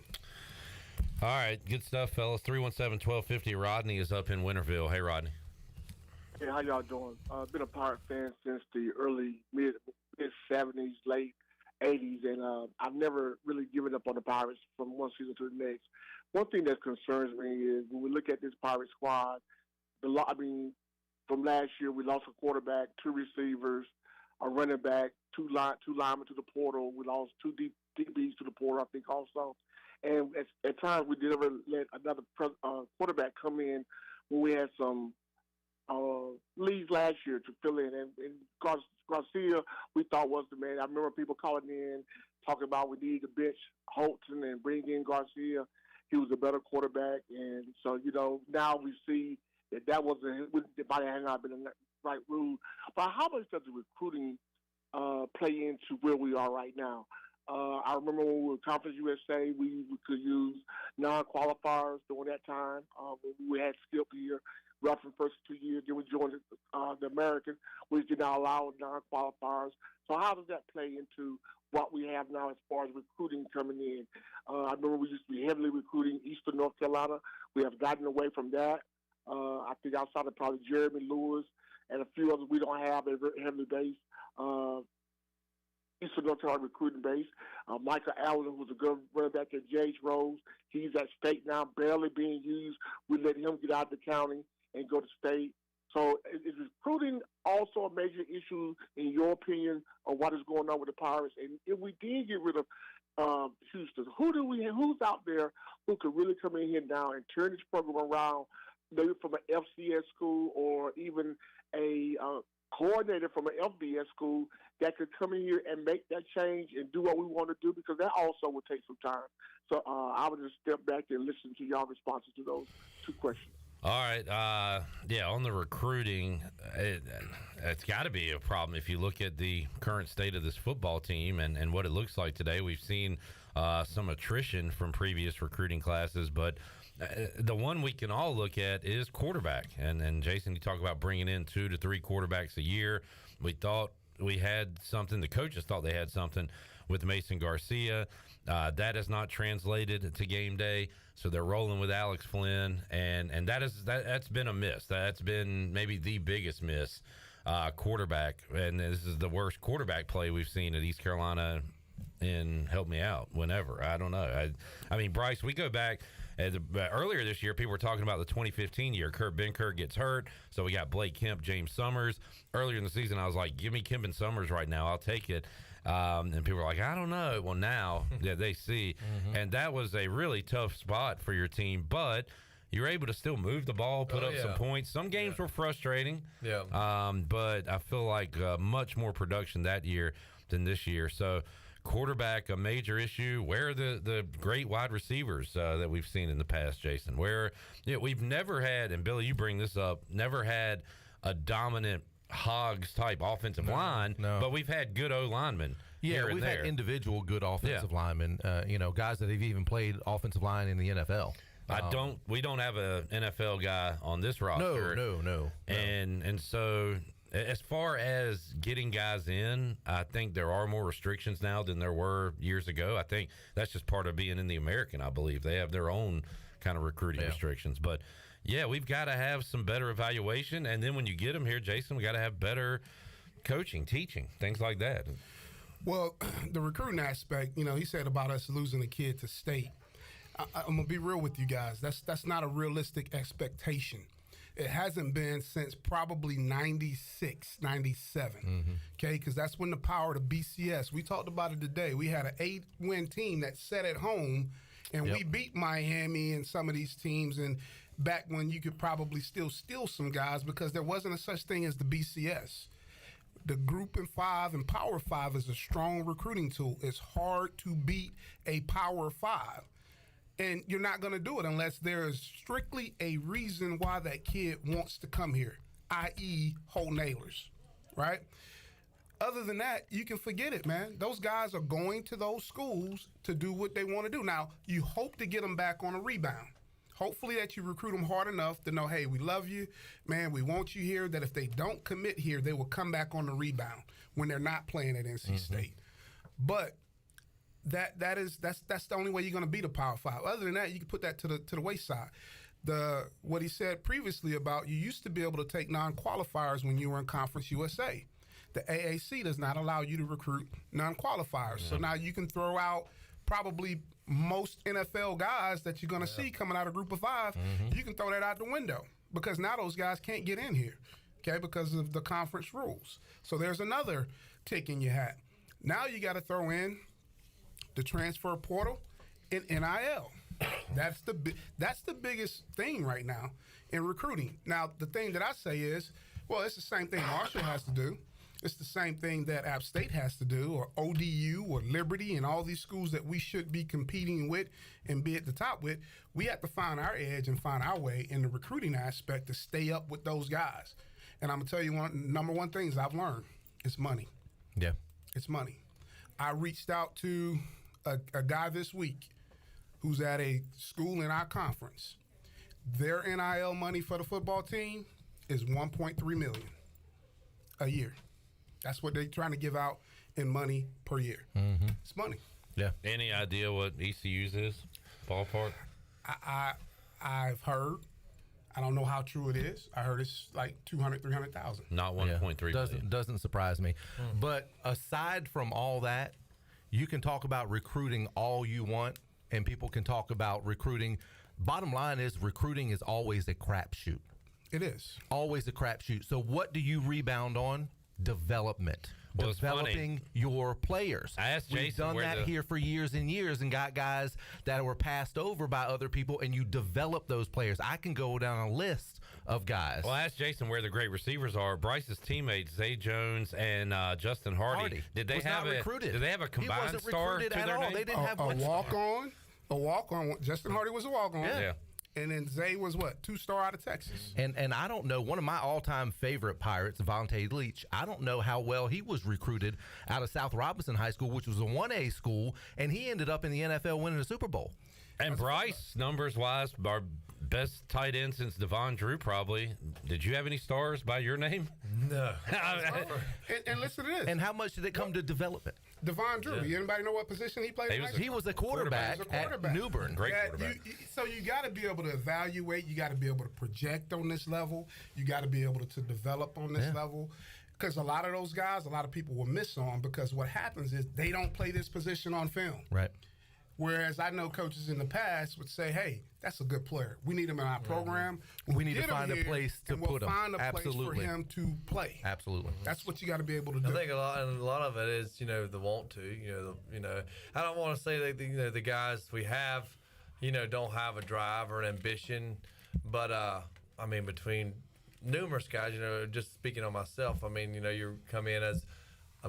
All right, good stuff, fellas. 317-1250. Rodney is up in Winterville. Hey, Rodney. Hey, how y'all doing? I've been a Pirate fan since the early mid-70s, late 80s, and I've never really given up on the Pirates from one season to the next. One thing that concerns me is when we look at this Pirate squad, from last year we lost a quarterback, 2 receivers, a running back, two linemen to the portal. We lost 2 DBs to the portal, I think, also. And at times we never let another quarterback come in when we had some leads last year to fill in. And Garcia, we thought was the man. I remember people calling in, talking about we need to bench Holton and bring in Garcia. He was a better quarterback. And so, now we see that wasn't, it might have not been the right rule. But how much does the recruiting play into where we are right now? I remember when we were Conference USA, we could use non-qualifiers during that time. When we had Skip here, roughly first 2 years, then we joined the American, which did not allow non-qualifiers. So how does that play into what we have now as far as recruiting coming in? I remember we used to be heavily recruiting Eastern North Carolina. We have gotten away from that. I think outside of probably Jeremy Lewis and a few others, we don't have a very heavily based Eastern North Carolina recruiting base. Michael Allen, who's a good running back at J.H. Rose, he's at state now, barely being used. We let him get out of the county and go to state. So is recruiting also a major issue, in your opinion, of what is going on with the Pirates? And if we did get rid of Houston, who's out there who could really come in here now and turn this program around, maybe from an FCS school or even a coordinator from an FBS school that could come in here and make that change and do what we want to do, because that also would take some time. So I would just step back and listen to y'all responses to those 2 questions. All right. On the recruiting, it's got to be a problem. If you look at the current state of this football team and what it looks like today, we've seen some attrition from previous recruiting classes, but the one we can all look at is quarterback. And Jason, you talk about bringing in 2 to 3 quarterbacks a year. We thought we had something. The coaches thought they had something with Mason Garcia. That has not translated to game day, so they're rolling with Alex Flynn, and that's been a miss. That's been maybe the biggest miss, quarterback, and this is the worst quarterback play we've seen at East Carolina in, help me out, whenever. I don't know. I mean, Bryce, we go back earlier this year, people were talking about the 2015 year. Kurt Benkert gets hurt, so we got Blake Kemp, James Summers. Earlier in the season, I was like, give me Kemp and Summers right now. I'll take it. And people were like, I don't know. Well, now they see. And that was a really tough spot for your team, but you're able to still move the ball, put up some points. Some games were frustrating, but I feel like much more production that year than this year. So quarterback a major issue? Where are the great wide receivers that we've seen in the past, Jason? Where we've never had, and Billy, you bring this up, never had a dominant Hogs type offensive line, but we've had good O linemen. Yeah, we've had individual good offensive linemen. Guys that have even played offensive line in the NFL. We don't have an NFL guy on this roster. No. And so as far as getting guys in, I think there are more restrictions now than there were years ago. I think that's just part of being in the American, I believe. They have their own kind of recruiting restrictions. But, yeah, we've got to have some better evaluation. And then when you get them here, Jason, we got to have better coaching, teaching, things like that. Well, the recruiting aspect, he said about us losing a kid to state. I'm going to be real with you guys. That's not a realistic expectation. It hasn't been since probably 96, 97, okay? Because that's when the power of the BCS, we talked about it today. We had an 8-win team that sat at home, and we beat Miami and some of these teams, and back when you could probably still steal some guys because there wasn't a such thing as the BCS. The Group and 5 and Power 5 is a strong recruiting tool. It's hard to beat a Power 5. And you're not going to do it unless there is strictly a reason why that kid wants to come here, i.e. whole nailers, right? Other than that, you can forget it, man. Those guys are going to those schools to do what they want to do. Now, you hope to get them back on a rebound. Hopefully that you recruit them hard enough to know, hey, we love you, man, we want you here, that if they don't commit here, they will come back on the rebound when they're not playing at NC State. But that's the only way you're going to beat a Power 5. Other than that, you can put that to the wayside. What he said previously about you used to be able to take non-qualifiers when you were in Conference USA. The AAC does not allow you to recruit non-qualifiers. So now you can throw out probably most NFL guys that you're going to see coming out of Group of 5. You can throw that out the window because now those guys can't get in here, okay, because of the conference rules. So there's another tick in your hat. Now you got to throw in the transfer portal and NIL. That's the biggest thing right now in recruiting. Now, the thing that I say is, well, it's the same thing Marshall has to do. It's the same thing that App State has to do, or ODU, or Liberty, and all these schools that we should be competing with and be at the top with. We have to find our edge and find our way in the recruiting aspect to stay up with those guys. And I'm going to tell you number one things I've learned is money. Yeah. It's money. I reached out to a guy this week who's at a school in our conference. Their NIL money for the football team is $1.3 million a year. That's what they're trying to give out in money per year. It's money. Yeah. Any idea what ECU's is? Ballpark? I've heard. I don't know how true it is. I heard it's like 200, 300,000. Not 1.3 million. Doesn't surprise me. But aside from all that, you can talk about recruiting all you want, and people can talk about recruiting. Bottom line is recruiting is always a crapshoot. It is. Always a crapshoot. So what do you rebound on? Development. Well, developing your players. I asked Jason. We've done that here for years and years and got guys that were passed over by other people, and you develop those players. I can go down a list of guys. Well, I asked Jason where the great receivers are. Bryce's teammates, Zay Jones and Justin Hardy. Did they have a combined star to their name? They didn't have a walk-on. A walk-on. Justin Hardy was a walk-on. Yeah. And then Zay was what? 2-star out of Texas. And I don't know, one of my all-time favorite Pirates, Vontae Leach, I don't know how well he was recruited out of South Robinson High School, which was a 1A school, and he ended up in the NFL winning a Super Bowl. And Bryce, numbers-wise, our best tight end since Devon Drew, probably. Did you have any stars by your name? No. and listen to this. And how much did it come to development? Devon Drew. Yeah. Anybody know what position he played? He was a quarterback at New Bern. Great quarterback. So you got to be able to evaluate. You got to be able to project on this level. You got to be able to develop on this level. Because a lot of those guys, a lot of people will miss on because what happens is they don't play this position on film. Right. Whereas I know coaches in the past would say, hey, that's a good player. We need him in our program. We need to find a place to put him. Find a place for him to play. Absolutely. That's what you got to be able to do. I think a lot of it is, the want to. I don't want to say that the guys we have, don't have a drive or an ambition, but I mean between numerous guys, just speaking on myself, I mean, you come in as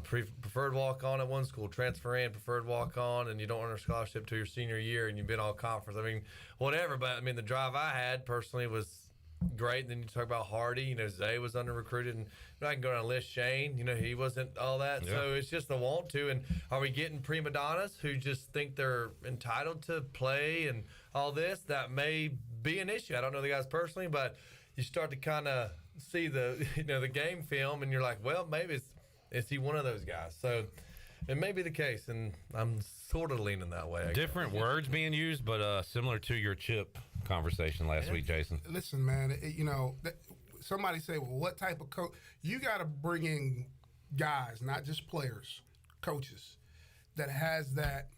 preferred walk-on at one school, transfer in, preferred walk-on, and you don't earn a scholarship till your senior year, and you've been all conference. I mean, whatever. But I mean, the drive I had personally was great. And then you talk about Hardy. You know, Zay was under recruited, and I can go down and list Shane. You know, he wasn't all that. Yeah. So it's just the want to. And are we getting prima donnas who just think they're entitled to play and all this? That may be an issue. I don't know the guys personally, but you start to kind of see the the game film, and you're like, well, maybe is he one of those guys? So it may be the case, and I'm sort of leaning that way. Different words being used, but similar to your chip conversation last week, Jason. Listen, man, somebody say, well, what type of coach? You got to bring in guys, not just players, coaches, that has that,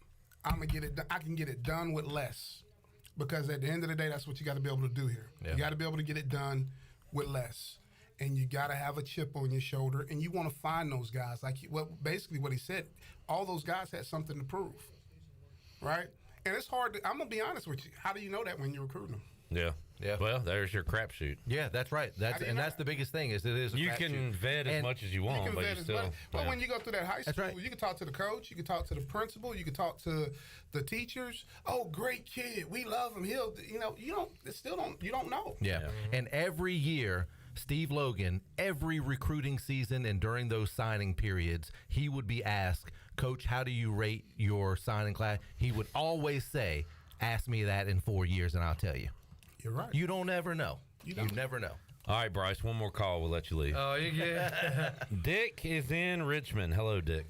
I can get it done with less. Because at the end of the day, that's what you got to be able to do here. Yeah. You got to be able to get it done with less. And you got to have a chip on your shoulder, and you want to find those guys. Basically what he said, all those guys had something to prove, right? And it's hard I'm going to be honest with you. How do you know that when you're recruiting them? Yeah. Yeah. Well, there's your crapshoot. Yeah, that's right. That's the biggest thing is it is a you can vet as much as you want, but you still. But when you go through that high school, you can talk to the coach, you can talk to the principal, you can talk to the teachers. Oh, great kid, we love him. You don't know. Yeah. And every year, Steve Logan, every recruiting season and during those signing periods, he would be asked, Coach, how do you rate your signing class? He would always say, ask me that in 4 years and I'll tell you. You're right. You don't ever know. You never know. All right, Bryce, one more call. We'll let you leave. Oh, you get Dick is in Richmond. Hello, Dick.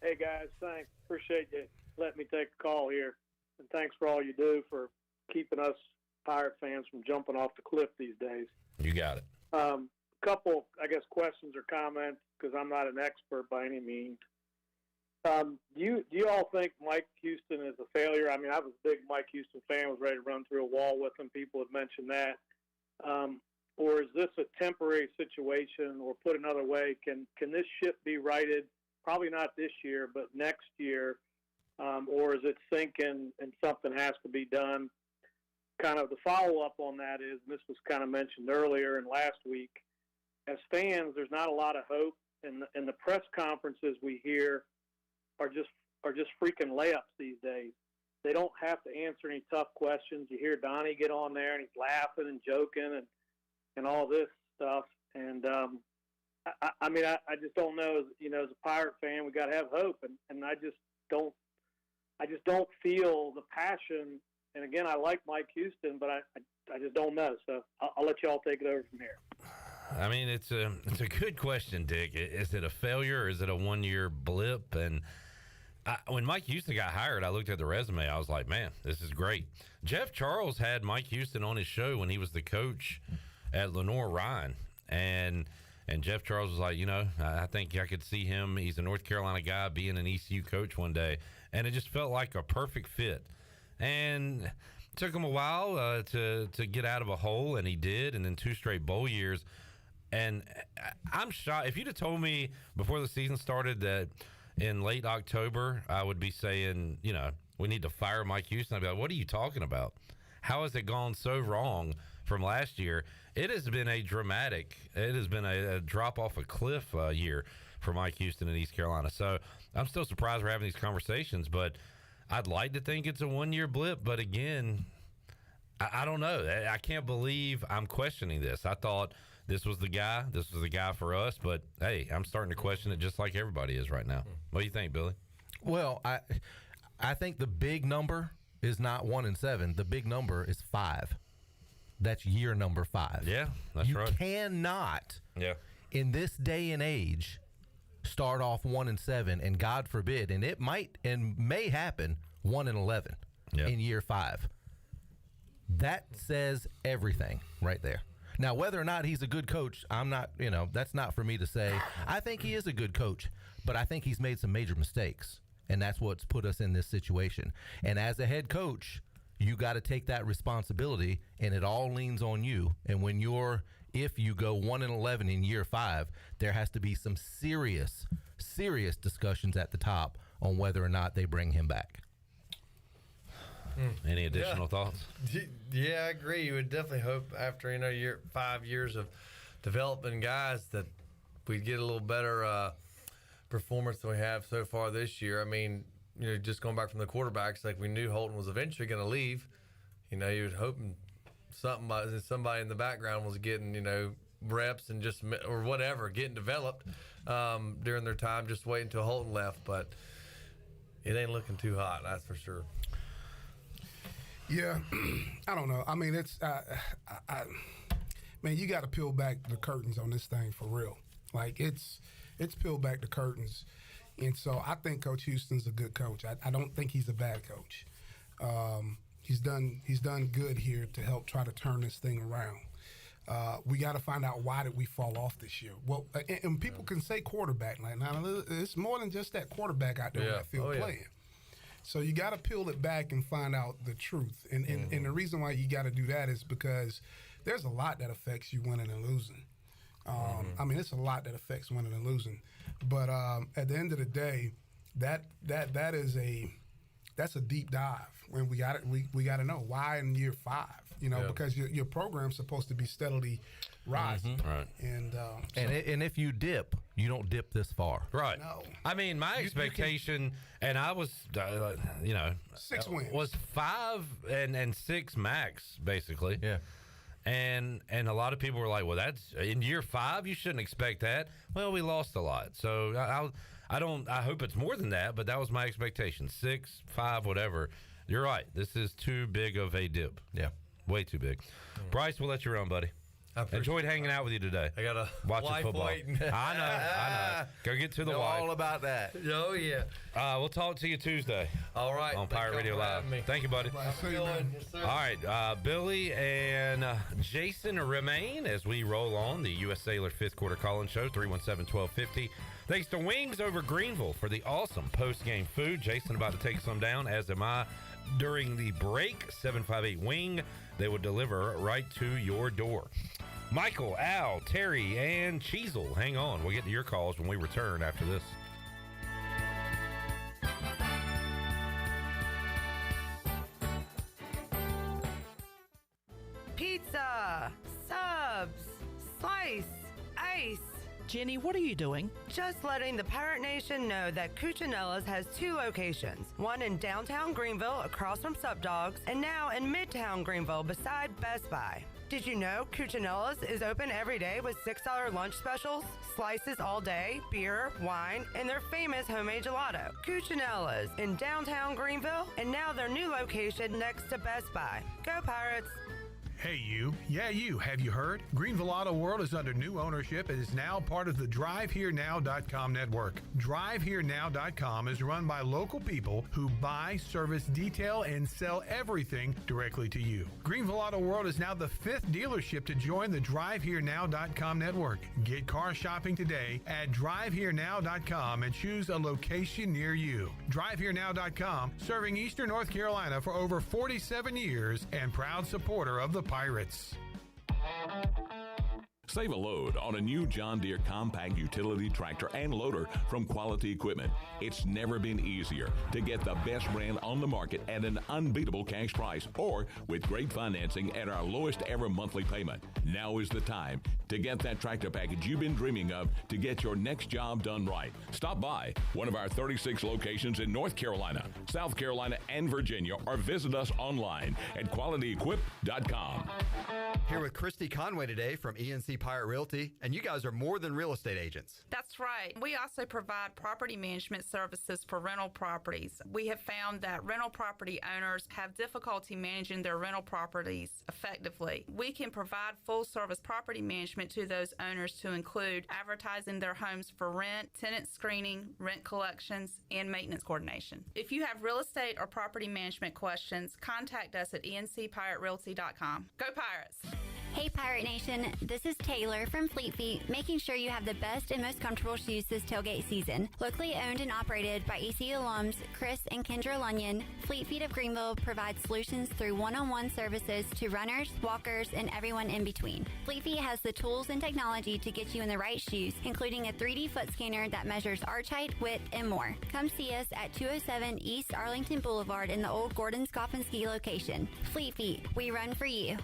Hey, guys. Thanks. Appreciate you letting me take a call here. And thanks for all you do for keeping us Pirate fans from jumping off the cliff these days. You got it. Couple, I guess, questions or comments, because I'm not an expert by any means. Do you all think Mike Houston is a failure? I mean, I was a big Mike Houston fan, was ready to run through a wall with him. People have mentioned that. Or is this a temporary situation? Or put another way, can this ship be righted? Probably not this year, but next year. Or is it sinking and something has to be done? Kind of the follow-up on that is, and this was kind of mentioned earlier and last week, as fans, there's not a lot of hope. And the press conferences we hear are just freaking layups these days. They don't have to answer any tough questions. You hear Donnie get on there, and he's laughing and joking and all this stuff. And I mean, I just don't know. As a Pirate fan, we got to have hope, and I just don't feel the passion. And again, I like Mike Houston, but I just don't know. So I'll let y'all take it over from here. I mean, it's a good question, Dick. Is it a failure or is it a 1 year blip? And when Mike Houston got hired, I looked at the resume. I was like, man, this is great. Jeff Charles had Mike Houston on his show when he was the coach at Lenore-Ryan. And Jeff Charles was like, I think I could see him. He's a North Carolina guy being an ECU coach one day. And it just felt like a perfect fit. And it took him a while to get out of a hole, and he did. And then 2 straight bowl years. And I'm shocked. If you'd have told me before the season started that in late October I would be saying, we need to fire Mike Houston, I'd be like, what are you talking about? How has it gone so wrong from last year? It has been a drop off a cliff year for Mike Houston in East Carolina. So I'm still surprised we're having these conversations, but I'd like to think it's a 1 year blip. But again, I don't know. I can't believe I'm questioning this. I thought this was the guy. This was the guy for us. But, hey, I'm starting to question it just like everybody is right now. What do you think, Billy? Well, I think the big number is not 1-7. The big number is 5. That's year number 5. Yeah, that's right. You cannot, in this day and age, start off 1-7, and God forbid, and it might and may happen 1-11 in year 5. That says everything right there. Now, whether or not he's a good coach, I'm not, that's not for me to say. I think he is a good coach, but I think he's made some major mistakes, and that's what's put us in this situation. And as a head coach, you got to take that responsibility, and it all leans on you. And if you go 1-11 in year 5, there has to be some serious discussions at the top on whether or not they bring him back. Any additional thoughts? Yeah, I agree. You would definitely hope after 5 years of developing guys that we'd get a little better performance that we have so far this year. I mean, just going back from the quarterbacks, like we knew Holton was eventually going to leave. You was hoping somebody in the background was getting, reps and or whatever, getting developed during their time, just waiting until Holton left. But it ain't looking too hot, that's for sure. Yeah, I don't know. I mean, it's man, you got to peel back the curtains on this thing for real. Like it's peeled back the curtains, and so I think Coach Houston's a good coach. I don't think he's a bad coach. He's done good here to help try to turn this thing around. We got to find out why did we fall off this year. Well, and people can say quarterback. Like, now it's more than just that quarterback out there on that field playing. So you got to peel it back and find out the truth. And the reason why you got to do that is because there's a lot that affects you winning and losing. I mean, it's a lot that affects winning and losing. But at the end of the day, that's a deep dive. When we got to know why in year 5. Because your program's supposed to be steadily rising. Right. And if you dip, you don't dip this far. Right. No. I mean, my expectation, and I was, 6 wins. Was 5 and 6 max, basically. Yeah. And a lot of people were like, well, that's in year 5, you shouldn't expect that. Well, we lost a lot. So I hope it's more than that, but that was my expectation. 6, 5, whatever. You're right. This is too big of a dip. Yeah. Way too big. Bryce, we'll let you run, buddy. Enjoyed hanging out with you today. I got a watching wife football. waiting. I know. Go get to the wife. All about that. Oh, yeah. We'll talk to you Tuesday. All right. On Pirate Radio Live. Thank you, buddy. All right. Billy and Jason remain as we roll on the U.S. Cellular 5th Quarter Call-In Show, 317-1250. Thanks to Wings over Greenville for the awesome post-game food. Jason about to take some down, as am I. During the break, 758 Wing, they will deliver right to your door. Michael, Al, Terry, and Cheezel, hang on. We'll get to your calls when we return after this. Pizza, subs, slice, ice. Jenny, what are you doing? Just letting the Pirate Nation know that Cuccinella's has 2 locations. One in downtown Greenville across from Sup Dogs, and now in Midtown Greenville beside Best Buy. Did you know Cuccinella's is open every day with $6 lunch specials, slices all day, beer, wine, and their famous homemade gelato? Cuccinella's in downtown Greenville, and now their new location next to Best Buy. Go Pirates! Hey you. Yeah, you. Have you heard? Greenville Auto World is under new ownership and is now part of the DriveHereNow.com network. DriveHereNow.com is run by local people who buy, service, detail, and sell everything directly to you. Greenville Auto World is now the 5th dealership to join the DriveHereNow.com network. Get car shopping today at DriveHereNow.com and choose a location near you. DriveHereNow.com, serving Eastern North Carolina for over 47 years and proud supporter of the Pirates. Save a load on a new John Deere compact utility tractor and loader from Quality Equipment. It's never been easier to get the best brand on the market at an unbeatable cash price or with great financing at our lowest ever monthly payment. Now is the time to get that tractor package you've been dreaming of to get your next job done right. Stop by one of our 36 locations in North Carolina, South Carolina, and Virginia, or visit us online at QualityEquip.com. Here with Christy Conway today from ENC Pirate Realty, and you guys are more than real estate agents. That's right. We also provide property management services for rental properties. We have found that rental property owners have difficulty managing their rental properties effectively. We can provide full-service property management to those owners to include advertising their homes for rent, tenant screening, rent collections, and maintenance coordination. If you have real estate or property management questions, contact us at encpiraterealty.com. Go Pirates! Hey Pirate Nation, this is Taylor from Fleet Feet, making sure you have the best and most comfortable shoes this tailgate season. Locally owned and operated by ECU alums Chris and Kendra Lunyon, Fleet Feet of Greenville provides solutions through one-on-one services to runners, walkers, and everyone in between. Fleet Feet has the tools and technology to get you in the right shoes, including a 3D foot scanner that measures arch height, width, and more. Come see us at 207 East Arlington Boulevard in the old Gordon's Golf and Ski location. Fleet Feet, we run for you.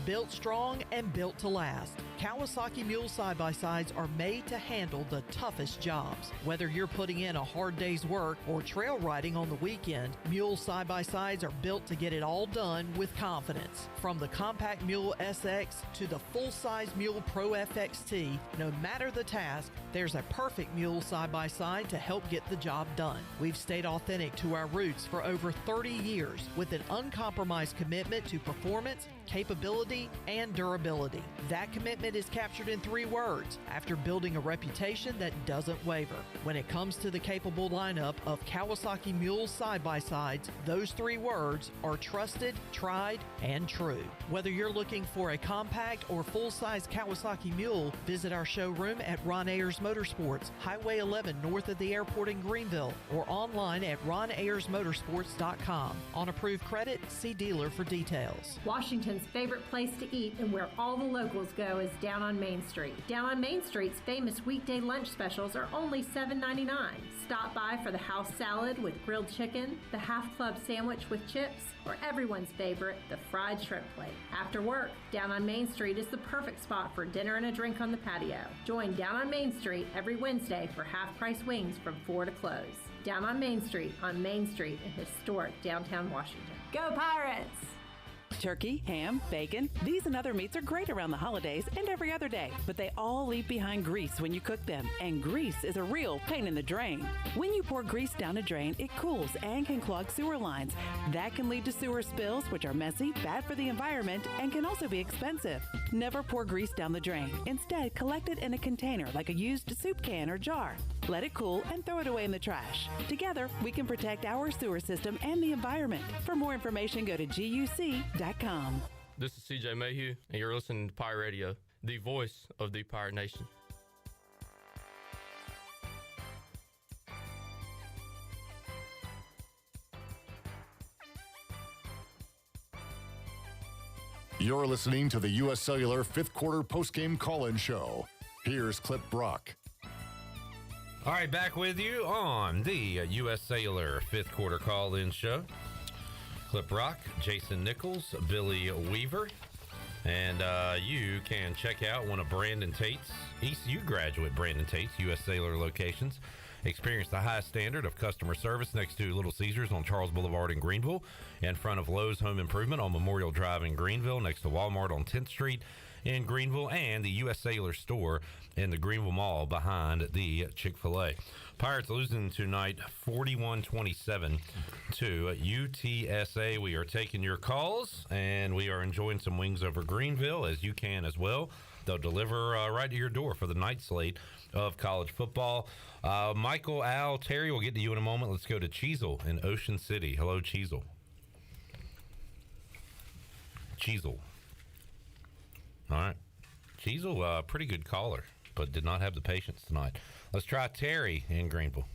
built strong and built to last. Kawasaki Mule side-by-sides are made to handle the toughest jobs. Whether you're putting in a hard day's work or trail riding on the weekend, Mule side-by-sides are built to get it all done with confidence. From the compact Mule SX to the full-size Mule Pro FXT, no matter the task, there's a perfect Mule side-by-side to help get the job done. We've stayed authentic to our roots for over 30 years with an uncompromised commitment to performance, capability, and durability. That commitment is captured in 3 words after building a reputation that doesn't waver. When it comes to the capable lineup of Kawasaki Mule side-by-sides, those 3 words are trusted, tried, and true. Whether you're looking for a compact or full-size Kawasaki Mule, visit our showroom at Ron Ayers Motorsports, Highway 11 north of the airport in Greenville, or online at ronayersmotorsports.com. On approved credit, see dealer for details. Washington's favorite place to eat and where all the locals go is down on Main Street. Down on Main Street's famous weekday lunch specials are only $7.99. Stop by for the house salad with grilled chicken, the half club sandwich with chips, or everyone's favorite, the fried shrimp plate. After work, Down on Main Street is the perfect spot for dinner and a drink on the patio. Join Down on Main Street every Wednesday for half-price wings from 4 to close. Down on Main Street in historic downtown Washington. Go Pirates! Turkey, ham, bacon, these and other meats are great around the holidays and every other day, but they all leave behind grease when you cook them, and grease is a real pain in the drain. When you pour grease down a drain, it cools and can clog sewer lines. That can lead to sewer spills, which are messy, bad for the environment, and can also be expensive. Never pour grease down the drain. Instead, collect it in a container like a used soup can or jar. Let it cool and throw it away in the trash. Together, we can protect our sewer system and the environment. For more information, go to GUC.com. This is CJ Mayhew, and you're listening to Pirate Radio, the voice of the Pirate Nation. You're listening to the U.S. Cellular 5th Quarter Postgame Call-In Show. Here's Clip Brock. All right, back with you on the U.S. Cellular 5th Quarter Call-In Show. Clip Brock, Jason Nichols, Billy Weaver, and you can check out one of Brandon Tate's, ECU graduate Brandon Tate's U.S. Cellular locations. Experience the highest standard of customer service next to Little Caesars on Charles Boulevard in Greenville, in front of Lowe's Home Improvement on Memorial Drive in Greenville, next to Walmart on 10th Street in Greenville, and the U.S. Cellular store in the Greenville Mall behind the Chick-fil-A. Pirates losing tonight 41-27 to UTSA. We are taking your calls, and we are enjoying some wings over Greenville, as you can as well. They'll deliver right to your door for the night slate of college football. Michael, Al, Terry, we'll get to you in a moment. Let's go to Cheezel in Ocean City. Hello, Cheezel. Cheezel. All right. Cheezel, pretty good caller, but did not have the patience tonight. Let's try Terry in Greenville.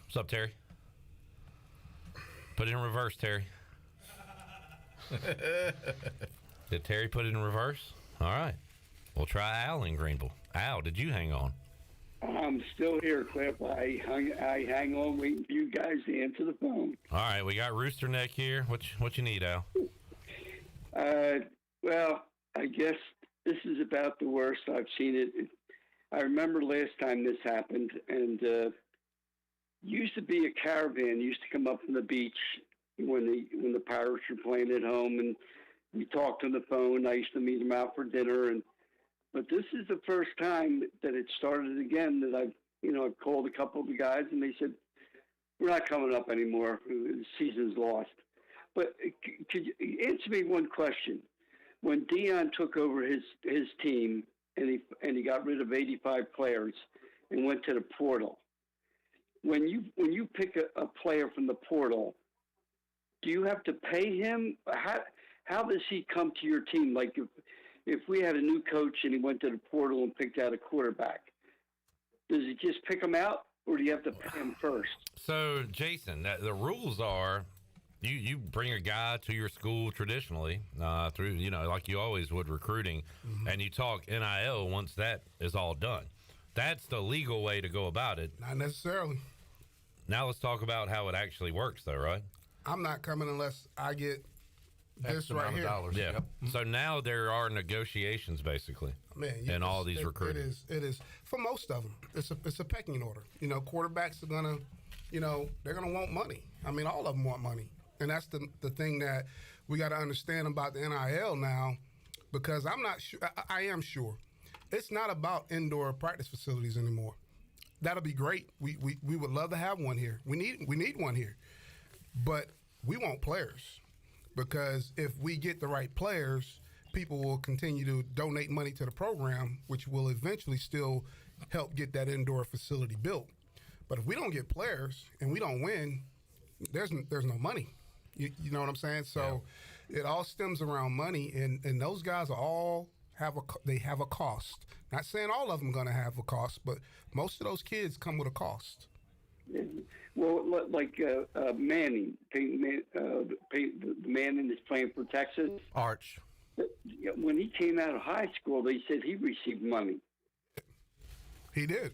What's up, Terry? Put it in reverse, Terry. Did Terry put it in reverse? All right. We'll try Al in Greenville. Al, did you hang on? I'm still here, Clip. I hang on waiting for you guys to answer the phone. All right, we got Rooster Neck here. What you need, Al? Well, I guess this is about the worst I've seen it. I remember last time this happened, and used to be a caravan used to come up from the beach when the Pirates were playing at home, and we talked on the phone. I used to meet them out for dinner, but this is the first time that it started again. That I've called a couple of the guys, and they said we're not coming up anymore. The season's lost. But could you answer me one question? When Dion took over his team and he got rid of 85 players and went to the portal, when you pick a player from the portal, do you have to pay him? How does he come to your team? Like if we had a new coach and he went to the portal and picked out a quarterback, does he just pick him out, or do you have to pay him first? So, Jason, the rules are you bring a guy to your school traditionally through, like you always would recruiting, and you talk NIL once that is all done. That's the legal way to go about it. Not necessarily. Now let's talk about how it actually works, though, right? I'm not coming unless I get this right here. Yeah. Yep. So now there are negotiations basically. Man, in all these recruiting. It is for most of them. It's a pecking order. You know, quarterbacks are gonna, they're gonna want money. I mean, all of them want money, and that's the thing that we got to understand about the NIL now, because I'm not sure. I am sure it's not about indoor practice facilities anymore. That'll be great. We would love to have one here. We need one here, but we want players, because if we get the right players, people will continue to donate money to the program, which will eventually still help get that indoor facility built. But if we don't get players and we don't win, there's no money. You know what I'm saying? So it all stems around money, and those guys have a cost. Not saying all of them going to have a cost, but most of those kids come with a cost. Well, like Manning, the Manning is playing for Texas. Arch. When he came out of high school, they said he received money. He did.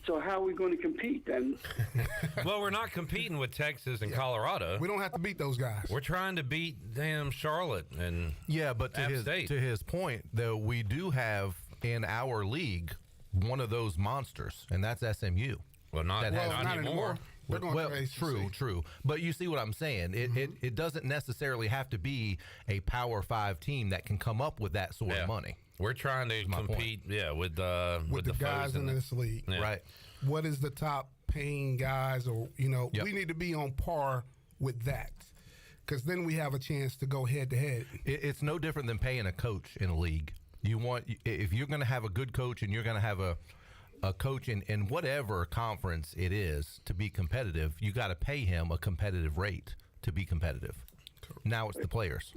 So how are we going to compete then? Well, we're not competing with Texas and Colorado. We don't have to beat those guys. We're trying to beat damn Charlotte and but to his point, though, we do have in our league one of those monsters, and that's SMU. Well, not anymore. They're going to ACC. True. But you see what I'm saying? It doesn't necessarily have to be a Power 5 team that can come up with that sort of money. We're trying to compete, with the guys in this league, right? What is the top paying guys, or we need to be on par with that, because then we have a chance to go head to head. It's no different than paying a coach in a league. If you're going to have a good coach and you're going to have a coach in whatever conference it is to be competitive, you got to pay him a competitive rate to be competitive. Now it's the players.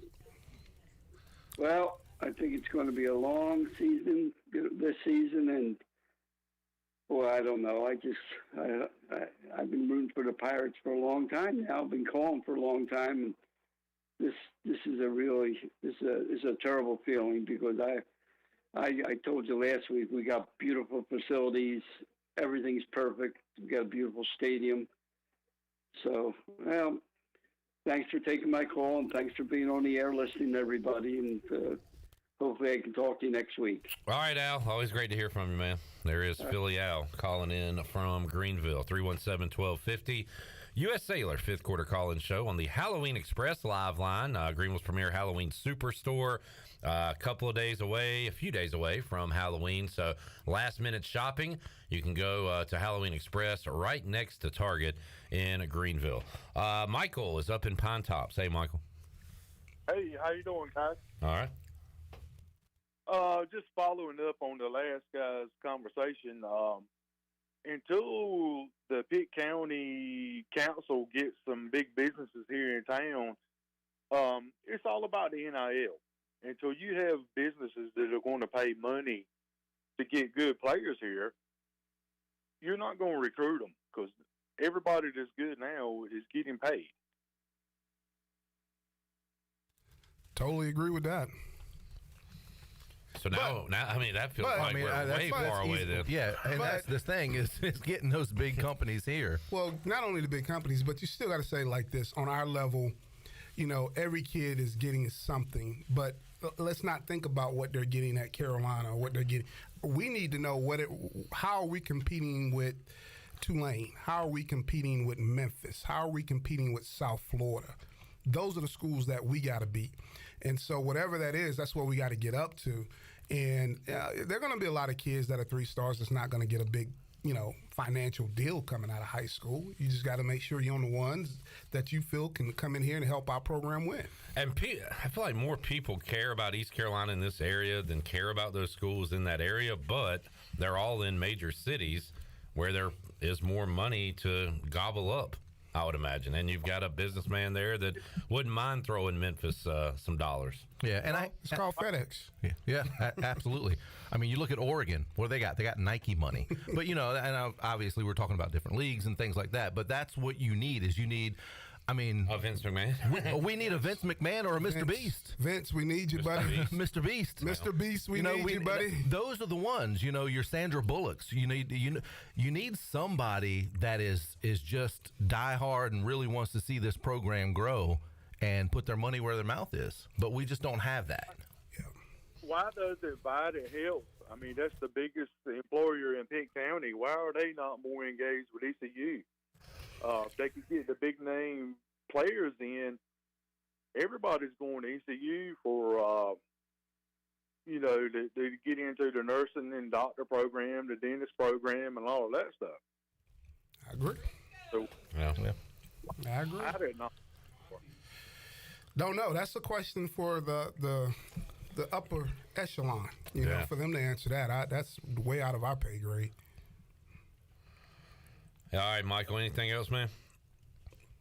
Well, I think it's going to be a long season this season, and I don't know. I've been rooting for the Pirates for a long time now. I've been calling for a long time, and this is a terrible feeling, because I told you last week, we got beautiful facilities. Everything's perfect. We got a beautiful stadium. So, thanks for taking my call, and thanks for being on the air listening to everybody. And hopefully I can talk to you next week. All right, Al. Always great to hear from you, man. There is Philly Al calling in from Greenville, 317-1250. U.S. Cellular fifth quarter call-in show on the Halloween Express live line. Greenville's premier Halloween superstore. A few days away from Halloween. So last minute shopping, you can go to Halloween Express right next to Target in Greenville. Michael is up in Pine Tops. Hey, Michael. Hey, how you doing, guys? All right. Just following up on the last guy's conversation. Until the Pitt County Council gets some big businesses here in town, it's all about the NIL. Until you have businesses that are going to pay money to get good players here, you're not going to recruit them, because everybody that's good now is getting paid. Totally agree with that. So now, that feels like we're way far away then. Yeah, and that's the thing is getting those big companies here. Well, not only the big companies, but you still got to say like this, on our level, every kid is getting something, but let's not think about what they're getting at Carolina or what they're getting. We need to know how are we competing with Tulane? How are we competing with Memphis? How are we competing with South Florida? Those are the schools that we got to beat. And so whatever that is, that's what we got to get up to. And there are going to be a lot of kids that are 3 stars that's not going to get a big, financial deal coming out of high school. You just got to make sure you're on the ones that you feel can come in here and help our program win. And I feel like more people care about East Carolina in this area than care about those schools in that area, but they're all in major cities where there is more money to gobble up, I would imagine. And you've got a businessman there that wouldn't mind throwing Memphis some dollars. Yeah, and it's called FedEx. Yeah, absolutely. I mean, you look at Oregon. What do they got? They got Nike money. But, and obviously we're talking about different leagues and things like that. But that's what you need is a Vince McMahon. we need a Vince McMahon or a Mr. Beast. Vince, we need you, buddy. Mr. Beast. Mr. Beast, we need you, buddy. Those are the ones, your Sandra Bullocks. You need somebody that is just diehard and really wants to see this program grow. and put their money where their mouth is. But we just don't have that. Why does Vita Health? I mean, that's the biggest employer in Pitt County. Why are they not more engaged with ECU? If they could get the big name players in, everybody's going to ECU for, to get into the nursing and doctor program, the dentist program, and all of that stuff. I agree. So, I agree. I did not. Don't know. That's a question for the upper echelon, for them to answer that. That's way out of our pay grade. All right, Michael, anything else, man?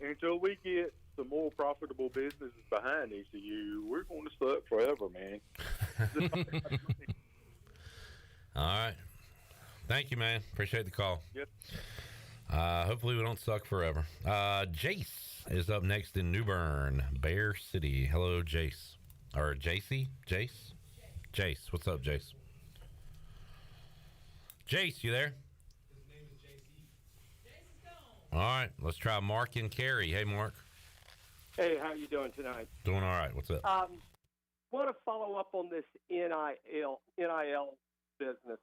Until we get some more profitable businesses behind ECU, we're going to suck forever, man. All right. Thank you, man. Appreciate the call. Yep. Hopefully we don't suck forever. Jace is up next in New Bern, Bear City. Hello, Jace. Or JC? Jace? Jace. What's up, Jace? Jace, you there? All right, let's try Mark and Carrie. Hey, Mark. Hey, how you doing tonight? Doing all right. What's up? Want to follow up on this NIL business.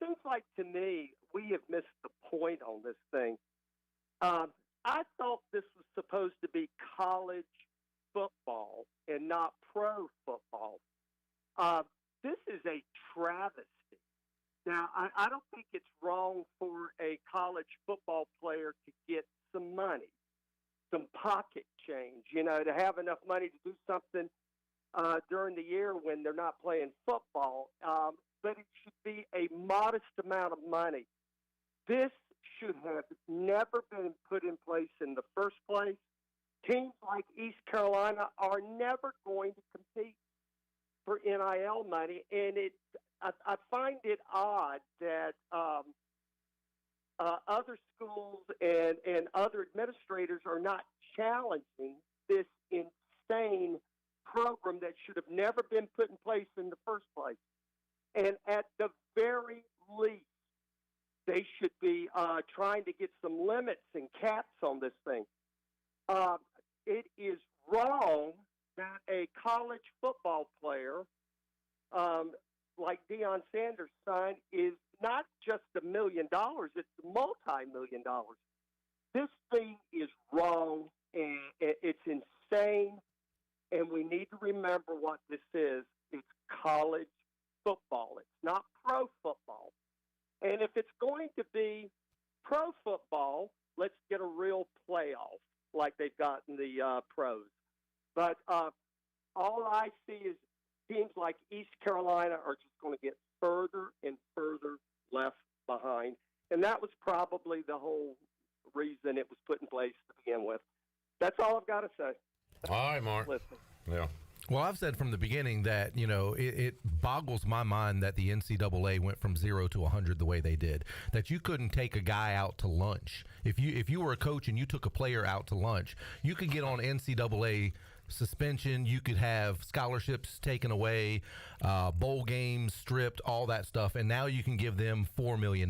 Seems like to me we have missed the point on this thing. I thought this was supposed to be college football and not pro football. This is a travesty. Now, I don't think it's wrong for a college football player to get some money, some pocket change, to have enough money to do something during the year when they're not playing football. But it should be a modest amount of money. This should have never been put in place in the first place. Teams like East Carolina are never going to compete for NIL money, and I find it odd that other schools and other administrators are not challenging this insane program that should have never been put in place in the first place. And at the very least, they should be trying to get some limits and caps on this thing. It is wrong that a college football player like Deion Sanders' son is not just $1 million, it's multi-million dollars. This thing is wrong, and it's insane, and we need to remember what this is. It's college football. It's not pro football. And if it's going to be pro football, let's get a real playoff like they've got in the pros. But all I see is teams like East Carolina are just going to get further and further left behind. And that was probably the whole reason it was put in place to begin with. That's all I've got to say. All right, Mark. Listen. Yeah. Well, I've said from the beginning that, it boggles my mind that the NCAA went from 0 to 100 the way they did, that you couldn't take a guy out to lunch. If you were a coach and you took a player out to lunch, you could get on NCAA suspension, you could have scholarships taken away, bowl games stripped, all that stuff, and now you can give them $4 million.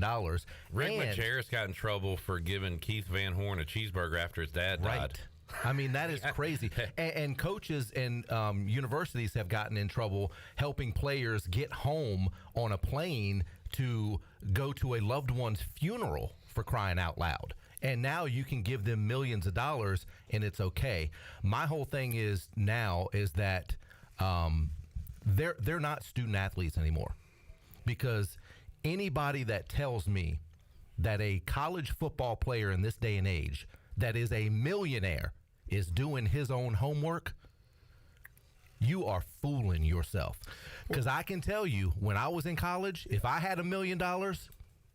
Rick Majerus got in trouble for giving Keith Van Horn a cheeseburger after his dad died. Right. I mean, that is crazy. And coaches and universities have gotten in trouble helping players get home on a plane to go to a loved one's funeral, for crying out loud. And now you can give them millions of dollars and it's okay. My whole thing is that they're not student athletes anymore, because anybody that tells me that a college football player in this day and age that is a millionaire is doing his own homework, you are fooling yourself. Because I can tell you, when I was in college, if I had $1 million,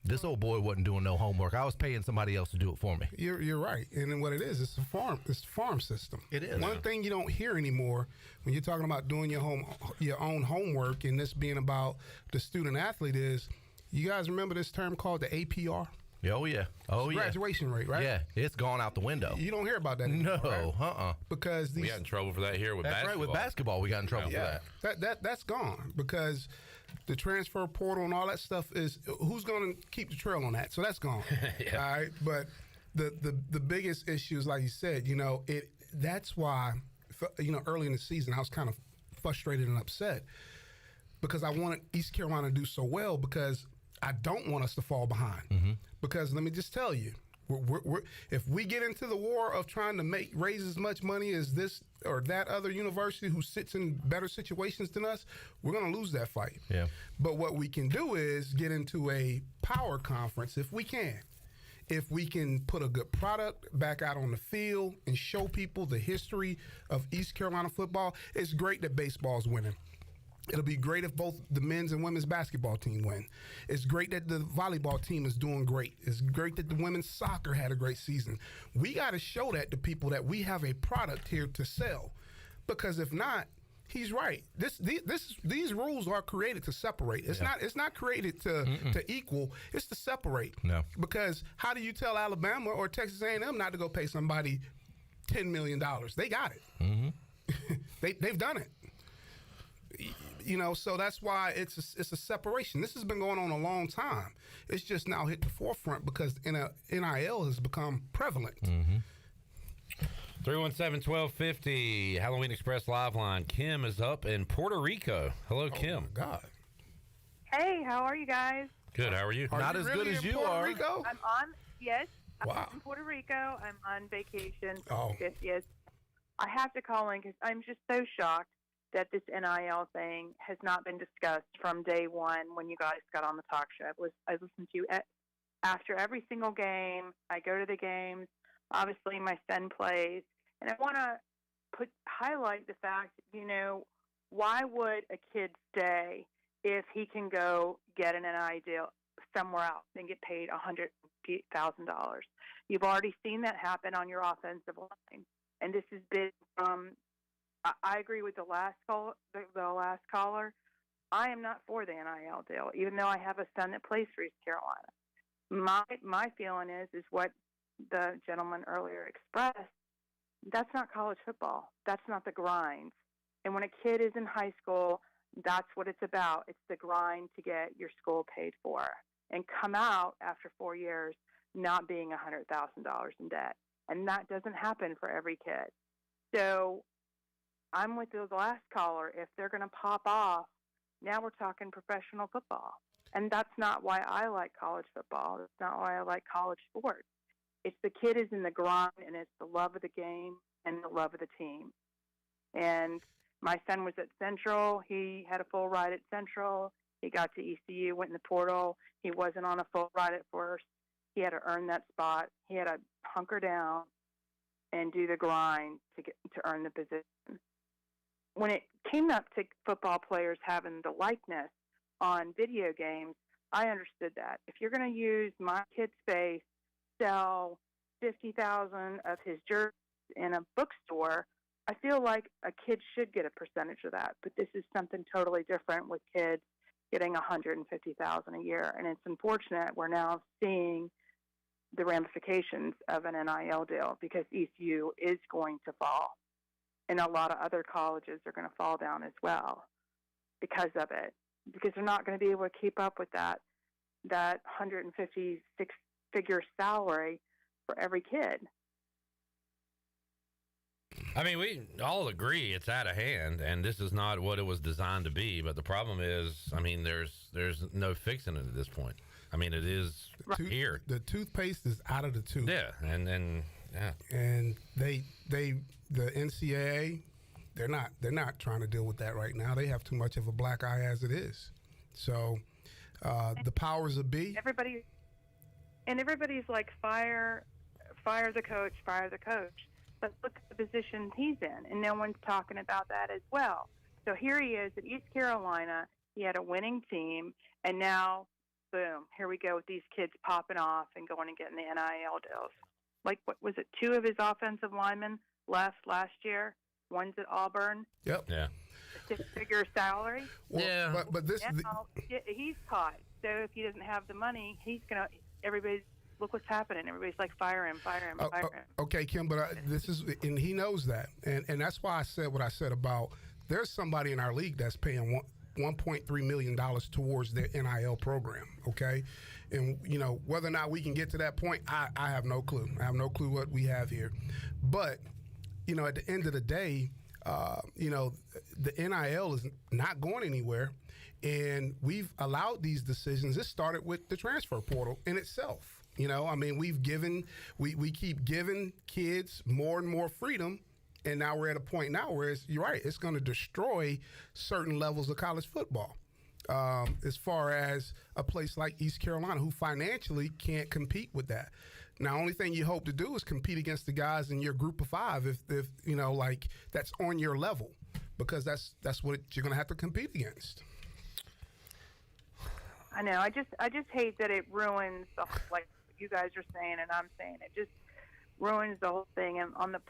this old boy wasn't doing no homework. I was paying somebody else to do it for me. You're right. And then what it is, it's a farm system. It is. One thing you don't hear anymore when you're talking about doing your own homework and this being about the student athlete is, you guys remember this term called the APR? Oh, yeah. Oh, yeah. Graduation rate, right? Yeah, it's gone out the window. You don't hear about that anymore, No, right? Because we got in trouble for that here with basketball. That's right, with basketball we got in trouble for that. That's gone, because the transfer portal and all that stuff is, who's going to keep the trail on that? So that's gone. Yeah. All right, but the biggest issue is, like you said, that's why, early in the season, I was kind of frustrated and upset because I wanted East Carolina to do so well because I don't want us to fall behind. Mm-hmm. Because let me just tell you, if we get into the war of trying to raise as much money as this or that other university who sits in better situations than us, we're going to lose that fight. Yeah. But what we can do is get into a power conference if we can. If we can put a good product back out on the field and show people the history of East Carolina football, it's great that baseball's winning. It'll be great if both the men's and women's basketball team win. It's great that the volleyball team is doing great. It's great that the women's soccer had a great season. We got to show that to people that we have a product here to sell. Because if not, he's right. These rules are created to separate. It's not created to equal. It's to separate. No. Because how do you tell Alabama or Texas A&M not to go pay somebody $10 million? They got it. Mm-hmm. They've done it. So that's why it's a separation. This has been going on a long time. It's just now hit the forefront because NIL has become prevalent. Mm-hmm. 317-1250, Halloween Express Live Line. Kim is up in Puerto Rico. Hello, Kim. Oh, my God. Hey, how are you guys? Good, how are you? Not as good as you are. I'm on, yes. Wow. I'm in Puerto Rico. I'm on vacation. Oh. Yes. I have to call in because I'm just so shocked that this NIL thing has not been discussed from day one when you guys got on the talk show. I listened to you after every single game. I go to the games. Obviously, my son plays. And I want to highlight the fact, why would a kid stay if he can go get an NIL deal somewhere else and get paid $100,000? You've already seen that happen on your offensive line. And this has been I agree with the last caller. I am not for the NIL deal, even though I have a son that plays for East Carolina. My feeling is what the gentleman earlier expressed. That's not college football. That's not the grind. And when a kid is in high school, that's what it's about. It's the grind to get your school paid for and come out after 4 years not being $100,000 in debt. And that doesn't happen for every kid. So I'm with the last caller. If they're going to pop off, now we're talking professional football. And that's not why I like college football. That's not why I like college sports. It's the kid is in the grind, and it's the love of the game and the love of the team. And my son was at Central. He had a full ride at Central. He got to ECU, went in the portal. He wasn't on a full ride at first. He had to earn that spot. He had to hunker down and do the grind to earn the position. When it came up to football players having the likeness on video games, I understood that. If you're going to use my kid's face, sell 50,000 of his jerseys in a bookstore, I feel like a kid should get a percentage of that. But this is something totally different with kids getting 150,000 a year, and it's unfortunate we're now seeing the ramifications of an NIL deal because ECU is going to fall, and a lot of other colleges are going to fall down as well because of it, because they're not going to be able to keep up with that 156-figure salary for every kid. I mean, we all agree it's out of hand, and this is not what it was designed to be. But the problem is, I mean, there's no fixing it at this point. I mean, it is here. The toothpaste is out of the tube. Yeah, and the NCAA, they're not trying to deal with that right now. They have too much of a black eye as it is. So the powers that be. Everybody's like fire the coach, fire the coach. But look at the position he's in, and no one's talking about that as well. So here he is at East Carolina. He had a winning team, and now, boom, here we go with these kids popping off and going and getting the NIL deals. Like, what was it, 2 of his offensive linemen left last year? One's at Auburn. Yep. Yeah. A 6-figure salary. Well, yeah. But this he's caught. So if he doesn't have the money, everybody's, look what's happening. Everybody's like, fire him. Okay, Kim, but and he knows that. And that's why I said what I said about there's somebody in our league that's paying $1.3 million towards their NIL program, okay? And, whether or not we can get to that point, I have no clue. I have no clue what we have here. But at the end of the day, the NIL is not going anywhere, and we've allowed these decisions. This started with the transfer portal in itself. We keep giving kids more and more freedom, and now we're at a point now where you're right, it's going to destroy certain levels of college football. As far as a place like East Carolina, who financially can't compete with that. Now, only thing you hope to do is compete against the guys in your group of five, if that's on your level, because that's what you're going to have to compete against. I know. I just hate that it ruins like you guys are saying, and I'm saying it just ruins the whole thing. And on the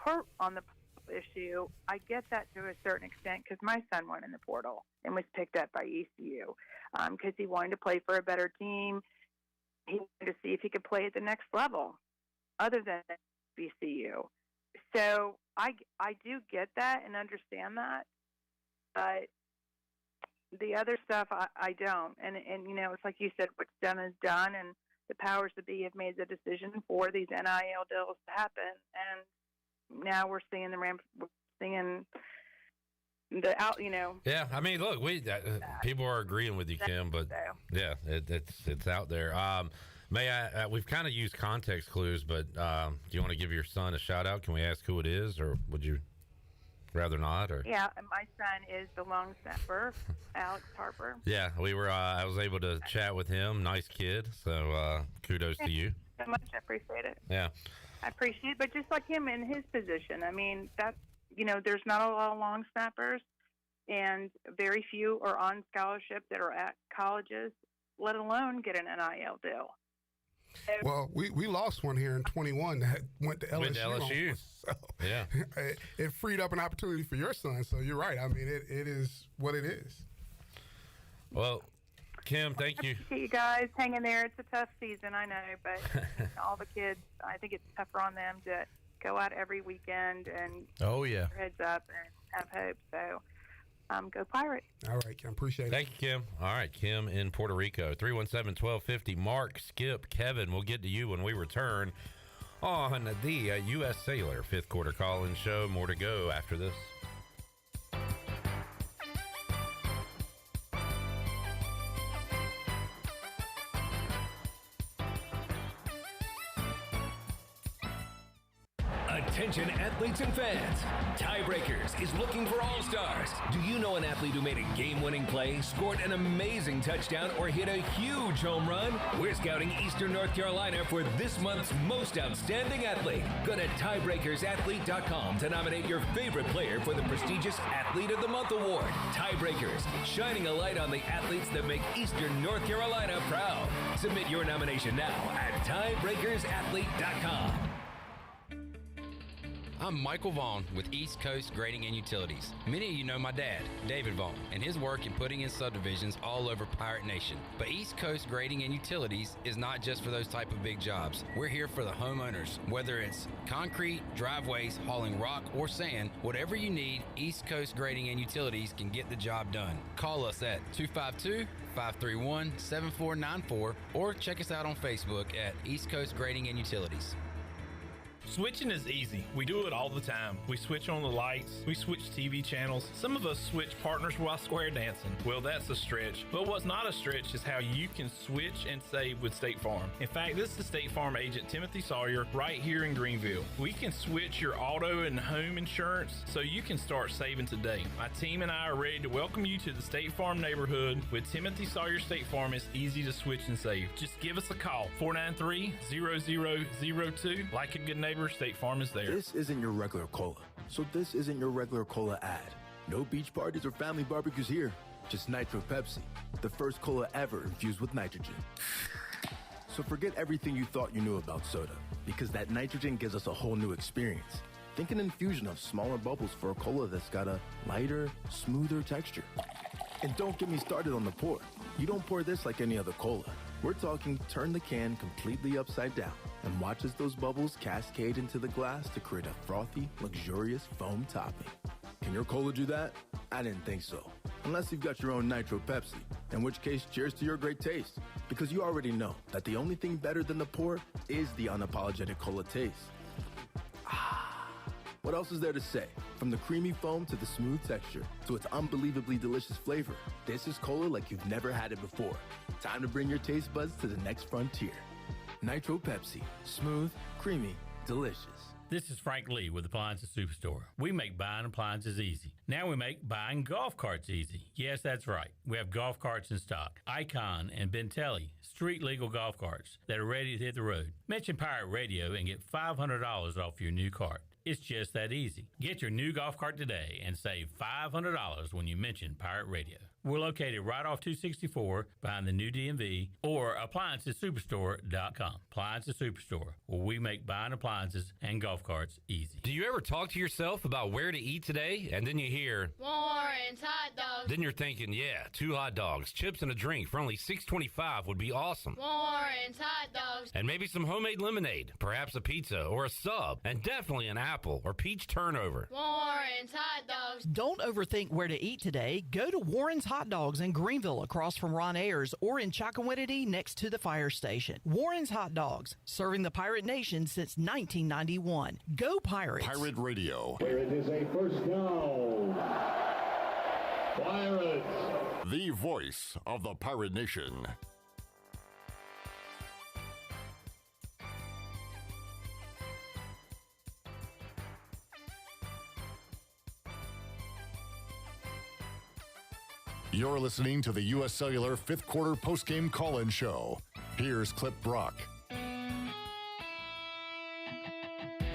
issue, I get that to a certain extent because my son went in the portal and was picked up by ECU because he wanted to play for a better team. He wanted to see if he could play at the next level other than ECU. So I do get that and understand that, but the other stuff I don't. And it's like you said, what's done is done, and the powers that be have made the decision for these NIL deals to happen, and now we're seeing the out. Yeah, I mean, look, people are agreeing with you, Kim, but yeah, it's out there. We've kind of used context clues, but do you want to give your son a shout out? Can we ask who it is, or would you rather not? Or yeah, my son is the long snapper, Alex Harper. Yeah, I was able to chat with him. Nice kid. So kudos to you. So much, I appreciate it. Yeah, I appreciate it. But just like him in his position, I mean, that's there's not a lot of long snappers, and very few are on scholarship that are at colleges, let alone get an NIL deal. Well, we lost one here in 21 that went to LSU. Went to LSU. So yeah. It freed up an opportunity for your son. So you're right. I mean, it is what it is. Well, Kim, thank you. I appreciate you guys hanging there. It's a tough season, I know, but all the kids, I think it's tougher on them to go out every weekend and keep their heads up and have hope. So go Pirates. All right, Kim. Appreciate it. Thank you, Kim. All right, Kim in Puerto Rico. 317-1250. Mark, Skip, Kevin, we'll get to you when we return on the U.S. Cellular fifth quarter call-in show. More to go after this. Attention athletes and fans. Tiebreakers is looking for all-stars. Do you know an athlete who made a game-winning play, scored an amazing touchdown, or hit a huge home run? We're scouting Eastern North Carolina for this month's most outstanding athlete. Go to tiebreakersathlete.com to nominate your favorite player for the prestigious Athlete of the Month award. Tiebreakers, shining a light on the athletes that make Eastern North Carolina proud. Submit your nomination now at tiebreakersathlete.com. I'm Michael Vaughn with East Coast Grading and Utilities. Many of you know my dad, David Vaughn, and his work in putting in subdivisions all over Pirate Nation. But East Coast Grading and Utilities is not just for those type of big jobs. We're here for the homeowners. Whether it's concrete, driveways, hauling rock, or sand, whatever you need, East Coast Grading and Utilities can get the job done. Call us at 252-531-7494 or check us out on Facebook at East Coast Grading and Utilities. Switching is easy. We do it all the time. We switch on the lights. We switch TV channels. Some of us switch partners while square dancing. Well, that's a stretch. But what's not a stretch is how you can switch and save with State Farm. In fact, this is State Farm agent Timothy Sawyer right here in Greenville. We can switch your auto and home insurance so you can start saving today. My team and I are ready to welcome you to the State Farm neighborhood. With Timothy Sawyer State Farm, it's easy to switch and save. Just give us a call, 493-0002. Like a good neighbor, State Farm is there. This isn't your regular cola, so this isn't your regular cola ad. No beach parties or family barbecues here, just Nitro Pepsi, the first cola ever infused with nitrogen. So forget everything you thought you knew about soda, because that nitrogen gives us a whole new experience. Think an infusion of smaller bubbles for a cola that's got a lighter, smoother texture. And don't get me started on the pour. You don't pour this like any other cola. We're talking turn the can completely upside down and watch as those bubbles cascade into the glass to create a frothy, luxurious foam topping. Can your cola do that? I didn't think so. Unless you've got your own Nitro Pepsi, in which case cheers to your great taste. Because you already know that the only thing better than the pour is the unapologetic cola taste. What else is there to say? From the creamy foam to the smooth texture to its unbelievably delicious flavor, this is cola like you've never had it before. Time to bring your taste buds to the next frontier. Nitro Pepsi. Smooth, creamy, delicious. This is Frank Lee with Appliances Superstore. We make buying appliances easy. Now we make buying golf carts easy. Yes, that's right. We have golf carts in stock. Icon and Bentelli, street legal golf carts that are ready to hit the road. Mention Pirate Radio and get $500 off your new cart. It's just that easy. Get your new golf cart today and save $500 when you mention Pirate Radio. We're located right off 264 behind the new DMV or AppliancesSuperstore.com. Appliances Superstore, where we make buying appliances and golf carts easy. Do you ever talk to yourself about where to eat today? And then you hear, Warren's Hot Dogs. Then you're thinking, yeah, 2 hot dogs, chips, and a drink for only $6.25 would be awesome. Warren's Hot Dogs. And maybe some homemade lemonade, perhaps a pizza or a sub, and definitely an apple or peach turnover. Warren's Hot Dogs. Don't overthink where to eat today. Go to Warren's Hot Dogs in Greenville across from Ron Ayers or in Chocowinity next to the fire station. Warren's Hot Dogs, serving the Pirate Nation since 1991. Go Pirates! Pirate Radio. Here it is a first down. Pirates. The voice of the Pirate Nation. You're listening to the U.S. Cellular fifth quarter postgame call-in show. Here's Clip Brock.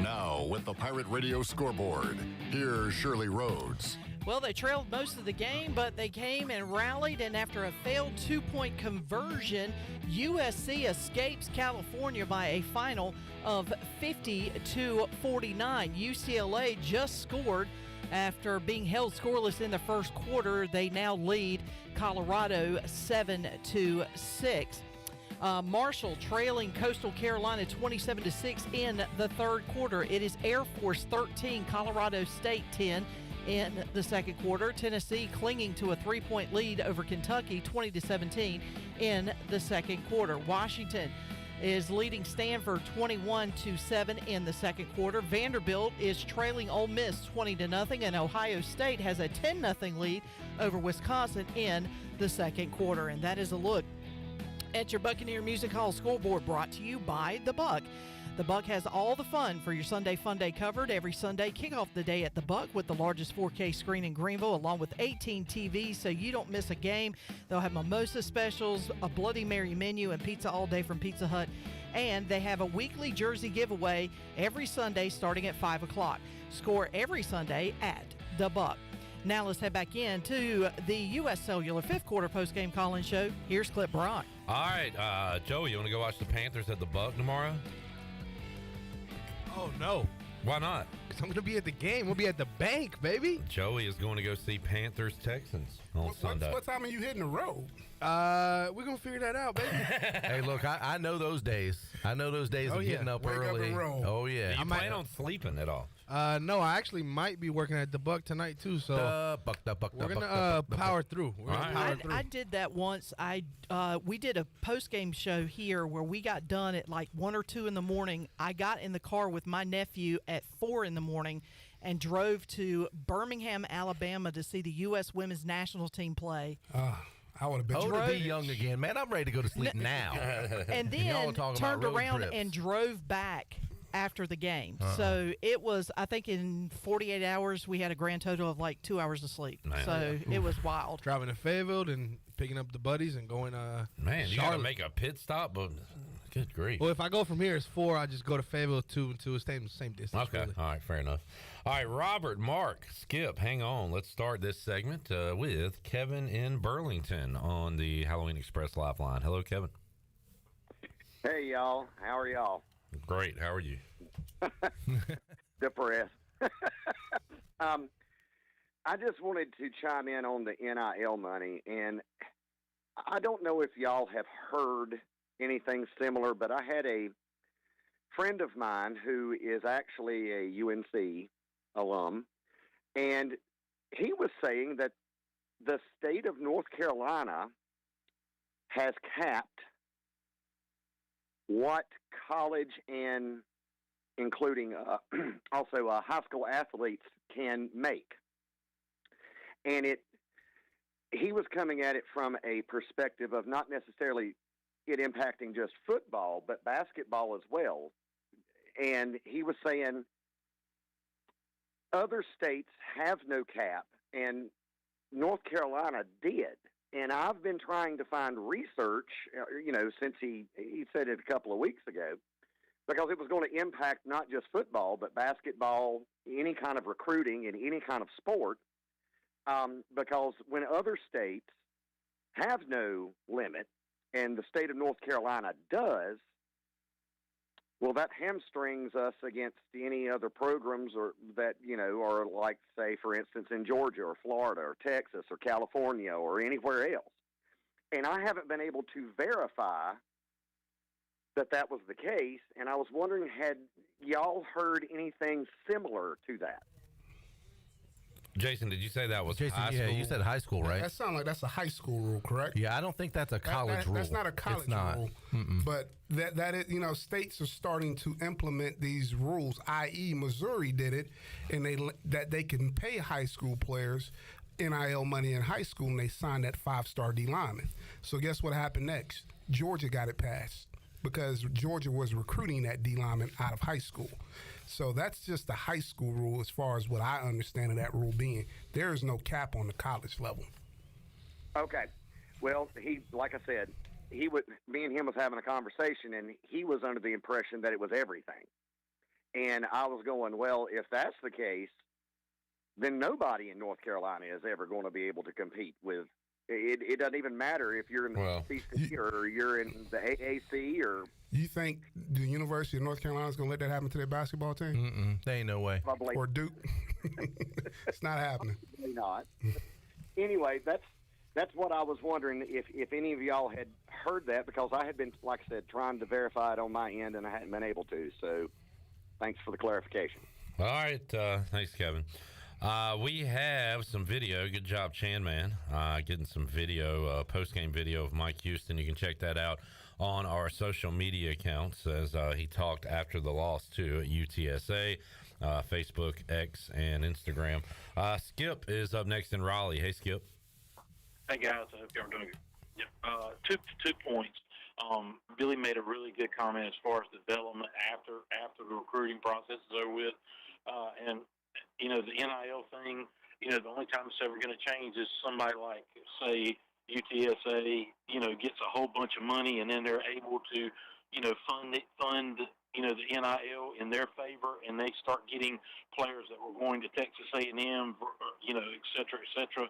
Now, with the Pirate Radio scoreboard, here's Shirley Rhodes. Well, they trailed most of the game, but they came and rallied, and after a failed two-point conversion, USC escapes California by a final of 50-49. UCLA just scored after being held scoreless in the first quarter. They now lead Colorado 7-6. Marshall trailing Coastal Carolina 27-6 in the third quarter. It is Air Force 13, Colorado State 10 in the second quarter. Tennessee clinging to a 3-point lead over Kentucky 20-17 in the second quarter. Washington is leading Stanford 21-7 in the second quarter. Vanderbilt is trailing Ole Miss 20-0, and Ohio State has a 10-0 lead over Wisconsin in the second quarter. And that is a look at your Buccaneer Music Hall scoreboard, brought to you by The Buck. The Buck has all the fun for your Sunday Fun Day covered. Every Sunday, kick off the day at The Buck with the largest 4K screen in Greenville, along with 18 TVs, so you don't miss a game. They'll have mimosa specials, a Bloody Mary menu, and pizza all day from Pizza Hut. And they have a weekly jersey giveaway every Sunday starting at 5 o'clock. Score every Sunday at The Buck. Now let's head back into the U.S. Cellular fifth quarter postgame call-in show. Here's Clip Brock. All right, Joey, you want to go watch the Panthers at the Buck tomorrow? Oh, no. Why not? Because I'm going to be at the game. We'll be at the bank, baby. Joey is going to go see Panthers-Texans on Sunday. What time are you hitting the road? We're going to figure that out, baby. Hey, look, I know those days. I know those days of getting up Wake early. Up and roll. Oh, yeah. Do you plan on sleeping at all? No, I actually might be working at the Buck tonight, too. So we're going to power through. We're gonna power through. I did that once. We did a post-game show here where we got done at like 1 or 2 in the morning. I got in the car with my nephew at 4 in the morning and drove to Birmingham, Alabama to see the U.S. women's national team play. I would have been to be young again, man. I'm ready to go to sleep now. And then turned around and drove back after the game. So it was, I think in 48 hours, we had a grand total of like 2 hours of sleep. Man. So it was wild. Driving to Fayetteville and picking up the buddies and going Man, you got to make a pit stop, but good grief. Well, if I go from here, it's 4. I just go to Fayetteville 2 and 2. It's same distance. Okay. Really. All right. Fair enough. All right, Robert, Mark, Skip, hang on. Let's start this segment with Kevin in Burlington on the Halloween Express Lifeline. Hello, Kevin. Hey, y'all. How are y'all? Great. How are you? Depressed. I just wanted to chime in on the NIL money, and I don't know if y'all have heard anything similar, but I had a friend of mine who is actually a UNC alum, and he was saying that the state of North Carolina has capped what college and including also high school athletes, can make. And he was coming at it from a perspective of not necessarily it impacting just football, but basketball as well. And he was saying other states have no cap, and North Carolina did. And I've been trying to find research, since he said it a couple of weeks ago, because it was going to impact not just football, but basketball, any kind of recruiting in any kind of sport. Because when other states have no limit and the state of North Carolina does, well, that hamstrings us against any other programs that are like, say, for instance, in Georgia or Florida or Texas or California or anywhere else. And I haven't been able to verify that was the case, and I was wondering, had y'all heard anything similar to that? Jason, did you say that was Jason, high yeah, school? you said high school, right? That sounds like that's a high school rule, correct? Yeah, I don't think that's a college rule. That's not a college rule. But that is, states are starting to implement these rules, i.e. Missouri did it, and they can pay high school players NIL money in high school, and they signed that 5-star D lineman. So guess what happened next? Georgia got it passed because Georgia was recruiting that D lineman out of high school. So that's just the high school rule as far as what I understand of that rule being. There is no cap on the college level. Okay. Well, like I said, me and him was having a conversation, and he was under the impression that it was everything. And I was going, well, if that's the case, then nobody in North Carolina is ever going to be able to compete with. It doesn't even matter if you're in the SEC or you're in the AAC or. You think the University of North Carolina is going to let that happen to their basketball team? There ain't no way. Probably. Or Duke? It's not happening. Probably not. Anyway, that's what I was wondering if any of y'all had heard that, because I had been, like I said, trying to verify it on my end, and I hadn't been able to. So thanks for the clarification. All right. Thanks, Kevin. We have some video. Good job, Chan Man, getting some video, post-game video of Mike Houston. You can check that out on our social media accounts as he talked after the loss to UTSA, Facebook, X, and Instagram. Skip is up next in Raleigh. Hey, Skip. Hey, guys. I hope y'all doing good. Yeah. Two points. Billy made a really good comment as far as development after the recruiting process is over with. And the NIL thing, the only time it's ever going to change is somebody like, say, UTSA, gets a whole bunch of money, and then they're able to, fund the NIL in their favor, and they start getting players that were going to Texas A&M, et cetera,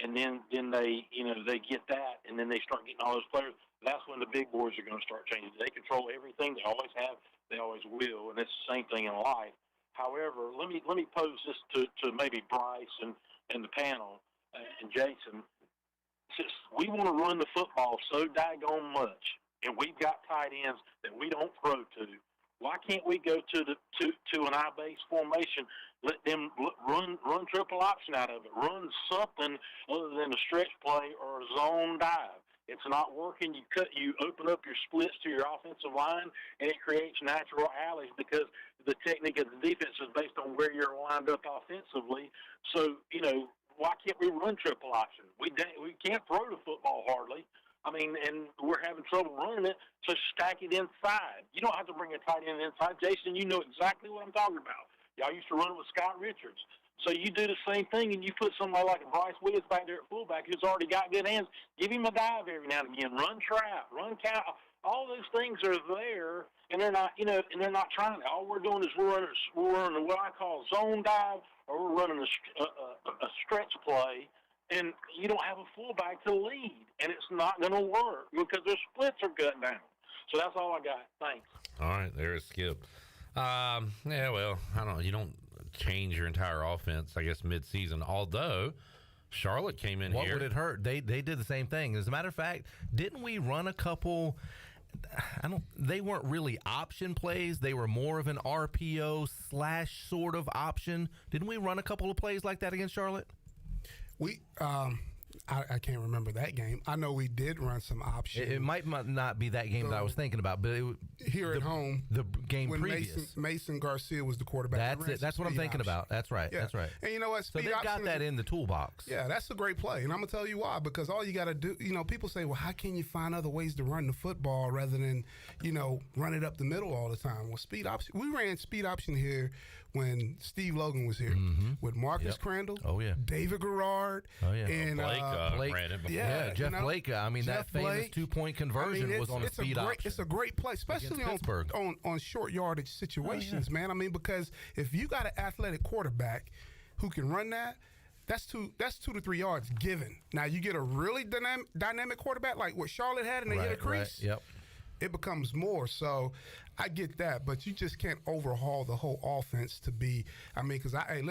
and then they, they get that, and then they start getting all those players. That's when the big boys are going to start changing. They control everything. They always have. They always will, and it's the same thing in life. However, let me pose this to maybe Bryce and the panel and Jason. Since we want to run the football so daggone much, and we've got tight ends that we don't throw to, why can't we go to an I-base formation? Let them run triple option out of it. Run something other than a stretch play or a zone dive. It's not working. You open up your splits to your offensive line, and it creates natural alleys because the technique of the defense is based on where you're lined up offensively. So, why can't we run triple option? We can't throw the football hardly. I mean, and we're having trouble running it, so stack it inside. You don't have to bring a tight end inside. Jason, you know exactly what I'm talking about. Y'all used to run it with Scott Richards. So you do the same thing, and you put somebody like Bryce Williams back there at fullback who's already got good hands. Give him a dive every now and again. Run trap, run count. All those things are there, and they're not, and they're not trying it. All we're doing is we're running what I call zone dive, or we're running a stretch play, and you don't have a fullback to lead, and it's not going to work because their splits are cut down. So that's all I got. Thanks. All right, there's Skip. Yeah, well, I don't know. You don't change your entire offense, I guess, mid-season, although Charlotte came in here. What would it hurt? They did the same thing. As a matter of fact, didn't we run a couple? They weren't really option plays. They were more of an RPO / sort of option. Didn't we run a couple of plays like that against Charlotte? We I can't remember that game. I know we did run some options. It might not be that game that I was thinking about, but here at home, the game when previous. Mason Garcia was the quarterback. That's it. That's what I'm thinking about. That's right. Yeah. That's right. And you know what? So they've got that in the toolbox. Yeah, that's a great play, and I'm gonna tell you why. Because all you got to do, people say, well, how can you find other ways to run the football rather than, run it up the middle all the time? Well, speed option. We ran speed option here when Steve Logan was here with Marcus Crandall. Oh yeah. David Garrard. Oh yeah. And Blake ran it before. Yeah, Jeff Blake. I mean, that famous 2-point conversion was on a speed option. It's a great play, especially on short yardage situations, man. I mean, because if you got an athletic quarterback who can run that, that's 2 to 3 yards given. Now you get a really dynamic quarterback like what Charlotte had, and they hit a crease. Yep. It becomes more. So I get that, but you just can't overhaul the whole offense to be. I mean, because I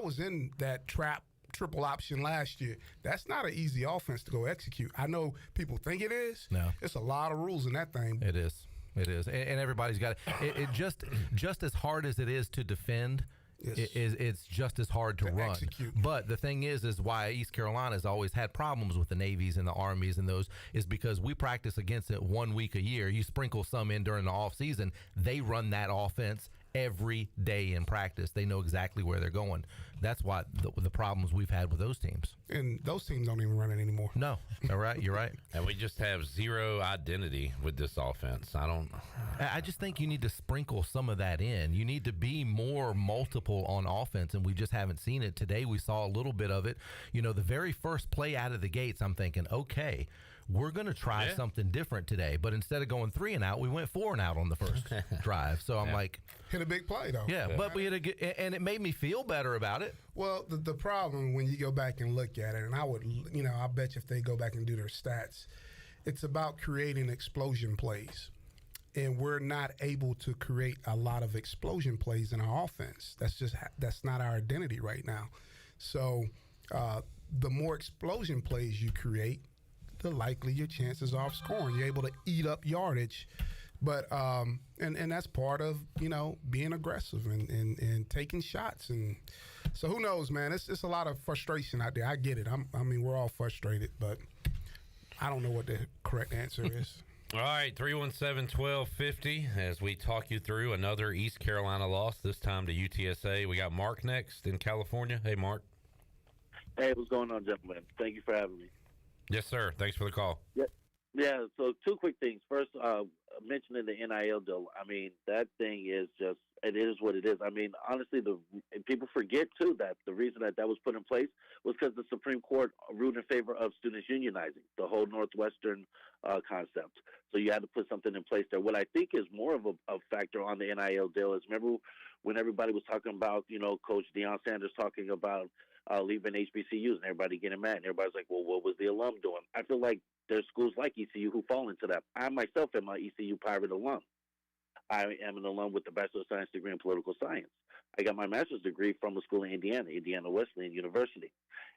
was in that trap triple option last year. That's not an easy offense to go execute. I know people think it is. No, it's a lot of rules in that thing. It is. It is, and everybody's got it. It just as hard as it is to defend. Yes. It's just as hard to run. Execute. But the thing is why East Carolina has always had problems with the Navies and the Armies and those is because we practice against it 1 week a year. You sprinkle some in during the off season. They run that offense every day in practice. They know exactly where they're going. That's why the problems we've had with those teams. And those teams don't even run it anymore. No, all right, you're right. And we just have zero identity with this offense. I just think you need to sprinkle some of that in. You need to be more multiple on offense, and we just haven't seen it. Today we saw a little bit of it. The very first play out of the gates, I'm thinking, okay, we're going to try something different today. But instead of going 3 and out, we went 4 and out on the first drive. So I'm like, hit a big play though. Yeah, but we had and it made me feel better about it. Well, the problem when you go back and look at it, and I bet you if they go back and do their stats, it's about creating explosion plays. And we're not able to create a lot of explosion plays in our offense. That's not our identity right now. So the more explosion plays you create, the likely your chances are of scoring. You're able to eat up yardage. But and that's part of being aggressive and taking shots, and so who knows, man? It's a lot of frustration out there. I get it. I mean, we're all frustrated, but I don't know what the correct answer is. All right, 317-1250 as we talk you through another East Carolina loss, this time to UTSA. We got Mark next in California. Hey, Mark. Hey, what's going on, gentlemen? Thank you for having me. Yes, sir. Thanks for the call. Yeah, so 2 quick things. First, mentioning the NIL deal, I mean, that thing is just, it is what it is. I mean, honestly, people forget, too, that the reason that was put in place was because the Supreme Court ruled in favor of students unionizing, the whole Northwestern concept. So you had to put something in place there. What I think is more of a factor on the NIL deal is, remember when everybody was talking about, Coach Deion Sanders talking about leaving HBCUs and everybody getting mad. And everybody's like, well, what was the alum doing? I feel like there's schools like ECU who fall into that. I myself am an ECU Pirate alum. I am an alum with a Bachelor of Science degree in Political Science. I got my master's degree from a school in Indiana Wesleyan University.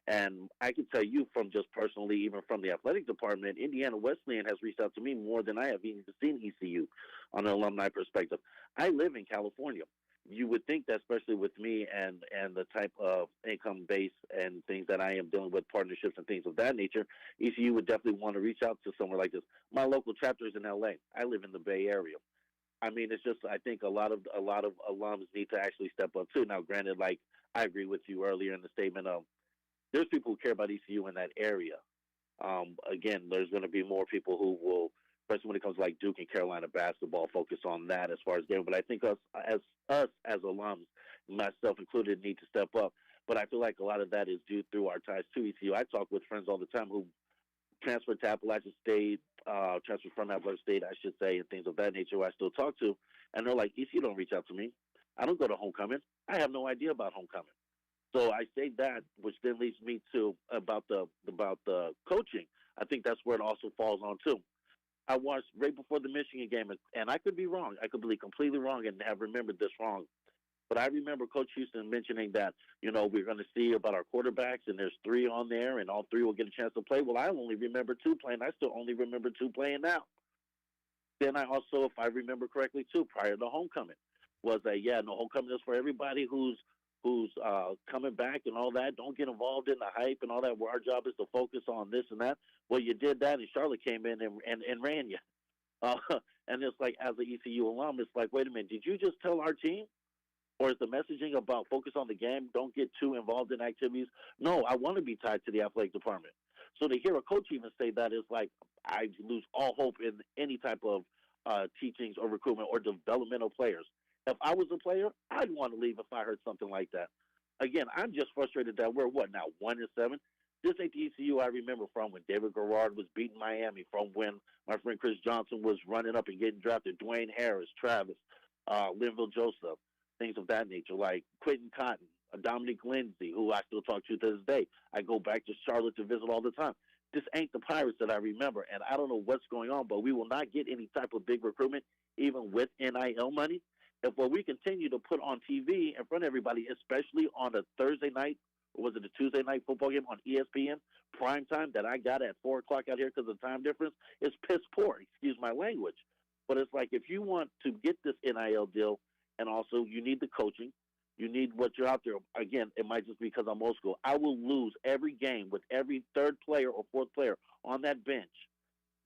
And I can tell you from just personally, even from the athletic department, Indiana Wesleyan has reached out to me more than I have even seen ECU on an alumni perspective. I live in California. You would think that, especially with me and the type of income base and things that I am dealing with, partnerships and things of that nature, ECU would definitely want to reach out to somewhere like this. My local chapter is in LA. I live in the Bay Area. I mean, it's just, I think a lot of alums need to actually step up too. Now, granted, like I agree with you earlier in the statement of there's people who care about ECU in that area. Again, there's going to be more people who will, especially when it comes to like Duke and Carolina basketball, focus on that as far as game. But I think us as alums, myself included, need to step up. But I feel like a lot of that is due through our ties to ECU. I talk with friends all the time who transferred to Appalachian State, transferred from Appalachian State, I should say, and things of that nature who I still talk to. And they're like, ECU don't reach out to me. I don't go to homecoming. I have no idea about homecoming. So I say that, which then leads me to about the coaching. I think that's where it also falls on too. I watched right before the Michigan game, and I could be wrong. I could be completely wrong and have remembered this wrong. But I remember Coach Houston mentioning that, we're going to see about our quarterbacks, and there's 3 on there, and all 3 will get a chance to play. Well, I only remember 2 playing. I still only remember 2 playing now. Then I also, if I remember correctly, too, prior to homecoming, was that, homecoming is for everybody who's who's coming back and all that. Don't get involved in the hype and all that, where our job is to focus on this and that. Well, you did that, and Charlotte came in and ran you. And it's like, as an ECU alum, it's like, wait a minute, did you just tell our team? Or is the messaging about focus on the game, don't get too involved in activities? No, I want to be tied to the athletic department. So to hear a coach even say that is like, I lose all hope in any type of teachings or recruitment or developmental players. If I was a player, I'd want to leave if I heard something like that. Again, I'm just frustrated that we're, 1-7? This ain't the ECU I remember from when David Garrard was beating Miami, from when my friend Chris Johnson was running up and getting drafted, Dwayne Harris, Travis, Linville Joseph, things of that nature, like Quentin Cotton, Dominic Lindsay, who I still talk to this day. I go back to Charlotte to visit all the time. This ain't the Pirates that I remember, and I don't know what's going on, but we will not get any type of big recruitment, even with NIL money. If what we continue to put on TV in front of everybody, especially on a Thursday night, or was it a Tuesday night football game on ESPN, prime time, that I got at 4 o'clock out here because of the time difference, is piss poor, excuse my language. But it's like, if you want to get this NIL deal, and also you need the coaching, you need what you're out there. Again, it might just be because I'm old school. I will lose every game with every third player or fourth player on that bench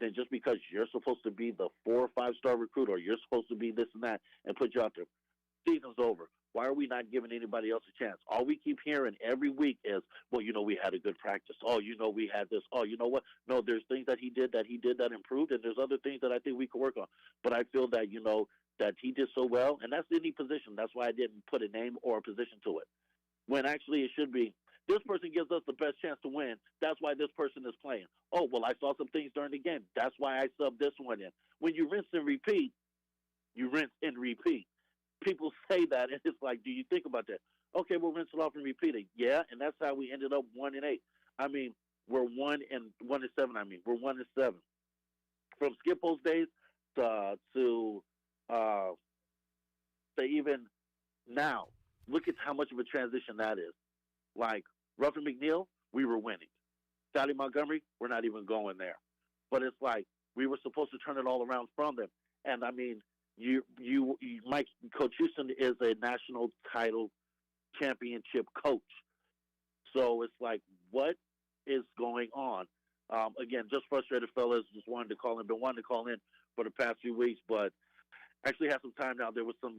than just because you're supposed to be the 4 or 5 star recruit, or you're supposed to be this and that, and put you out there. Season's over. Why are we not giving anybody else a chance? All we keep hearing every week is, well, we had a good practice. Oh, we had this. Oh, you know what? No, there's things that he did that improved, and there's other things that I think we could work on. But I feel that, that he did so well, and that's any position. That's why I didn't put a name or a position to it. When actually it should be, this person gives us the best chance to win. That's why this person is playing. Oh, well, I saw some things during the game. That's why I subbed this one in. When you rinse and repeat, you rinse and repeat. People say that, and it's like, do you think about that? Okay, we'll rinse it off and repeat it. Yeah, and that's how we ended up 1-8. I mean, we're 1-7. We're 1-7. From Skip those days to even now, look at how much of a transition that is. Like Ruffin McNeil, we were winning. Sally Montgomery, we're not even going there. But it's like we were supposed to turn it all around from them. And I mean, Coach Houston is a national title championship coach. So it's like, what is going on? Again, just frustrated fellas. Just wanted to call in. Been wanting to call in for the past few weeks, but actually had some time now. There was some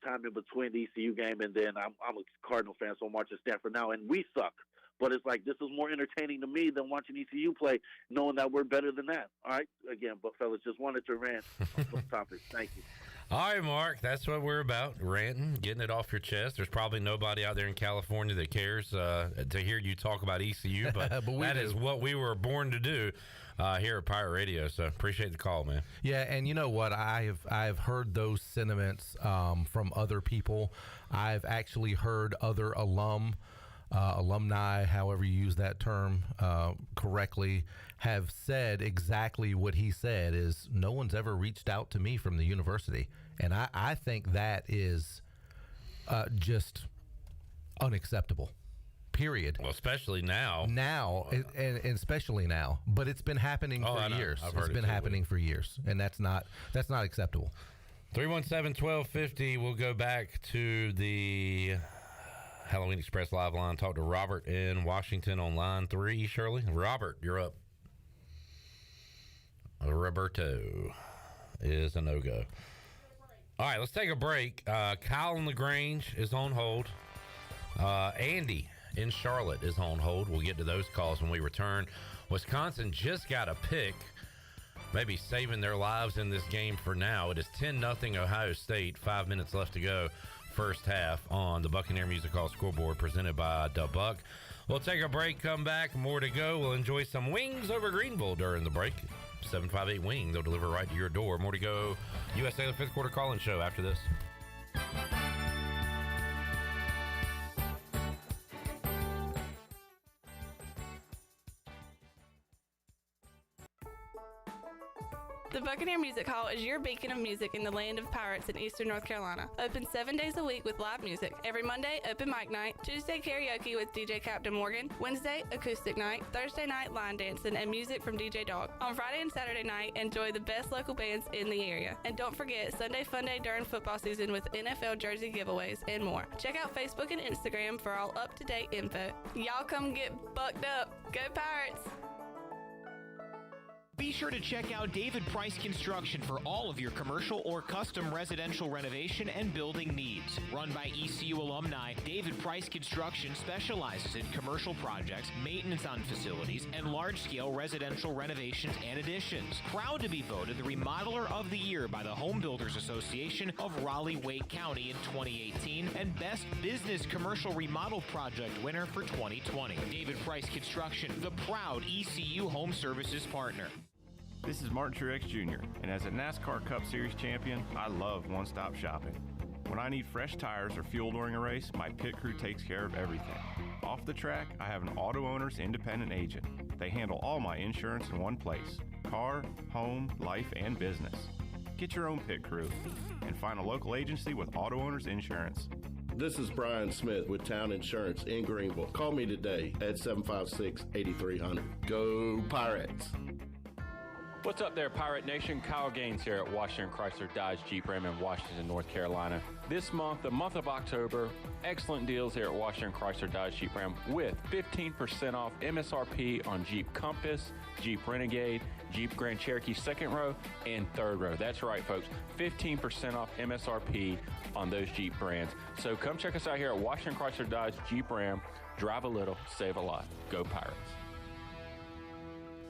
time in between the ECU game, and then I'm a Cardinal fan, so I'm watching Stanford now, and we suck. But it's like, this is more entertaining to me than watching ECU play, knowing that we're better than that. All right? Again, but fellas, just wanted to rant on those topics. Thank you. All right, Mark, that's what we're about, ranting, getting it off your chest. There's probably nobody out there in California that cares to hear you talk about ECU, but, but that is what we were born to do here at Pirate Radio, so appreciate the call, man. Yeah, and you know what? I've heard those sentiments from other people. I've actually heard other alumni, however you use that term correctly, have said exactly what he said, is no one's ever reached out to me from the university. And I think that is just unacceptable, period. Well, especially now. And especially now. But it's been happening for years. It's been happening for years, and that's not acceptable. 317-1250, we'll go back to the Halloween Express live line. Talk to Robert in Washington on line 3, Shirley. Robert, you're up. Roberto is a no-go. All right, let's take a break. Kyle in LaGrange is on hold. Andy in Charlotte is on hold. We'll get to those calls when we return. Wisconsin just got a pick, maybe saving their lives in this game for now. It is 10-0 Ohio State, 5 minutes left to go. First half on the Buccaneer Music Hall scoreboard presented by Da Buck. We'll take a break, come back, more to go. We'll enjoy some wings over Greenville during the break. 758 Wing, they'll deliver right to your door. More to go. USA the fifth quarter call-in show after this. The Buccaneer Music Hall is your beacon of music in the land of pirates in eastern North Carolina. Open 7 days a week with live music. Every Monday, open mic night. Tuesday, karaoke with DJ Captain Morgan. Wednesday, acoustic night. Thursday night, line dancing and music from DJ Dog. On Friday and Saturday night, enjoy the best local bands in the area. And don't forget, Sunday Fun Day during football season with NFL jersey giveaways and more. Check out Facebook and Instagram for all up-to-date info. Y'all come get bucked up. Go Pirates! Be sure to check out David Price Construction for all of your commercial or custom residential renovation and building needs. Run by ECU alumni, David Price Construction specializes in commercial projects, maintenance on facilities, and large-scale residential renovations and additions. Proud to be voted the Remodeler of the Year by the Home Builders Association of Raleigh-Wake County in 2018 and Best Business Commercial Remodel Project winner for 2020. David Price Construction, the proud ECU Home Services partner. This is Martin Truex Jr., and as a NASCAR Cup Series champion, I love one-stop shopping. When I need fresh tires or fuel during a race, my pit crew takes care of everything. Off the track, I have an Auto Owners independent agent. They handle all my insurance in one place: car, home, life, and business. Get your own pit crew and find a local agency with Auto Owners Insurance. This is Brian Smith with Town Insurance in Greenville. Call me today at 756-8300. Go Pirates! What's up there, Pirate Nation? Kyle Gaines here at Washington Chrysler Dodge Jeep Ram in Washington, North Carolina. This month, the month of October, excellent deals here at Washington Chrysler Dodge Jeep Ram with 15% off MSRP on Jeep Compass, Jeep Renegade, Jeep Grand Cherokee second row, and third row. That's right, folks. 15% off MSRP on those Jeep brands. So come check us out here at Washington Chrysler Dodge Jeep Ram. Drive a little, save a lot. Go Pirates.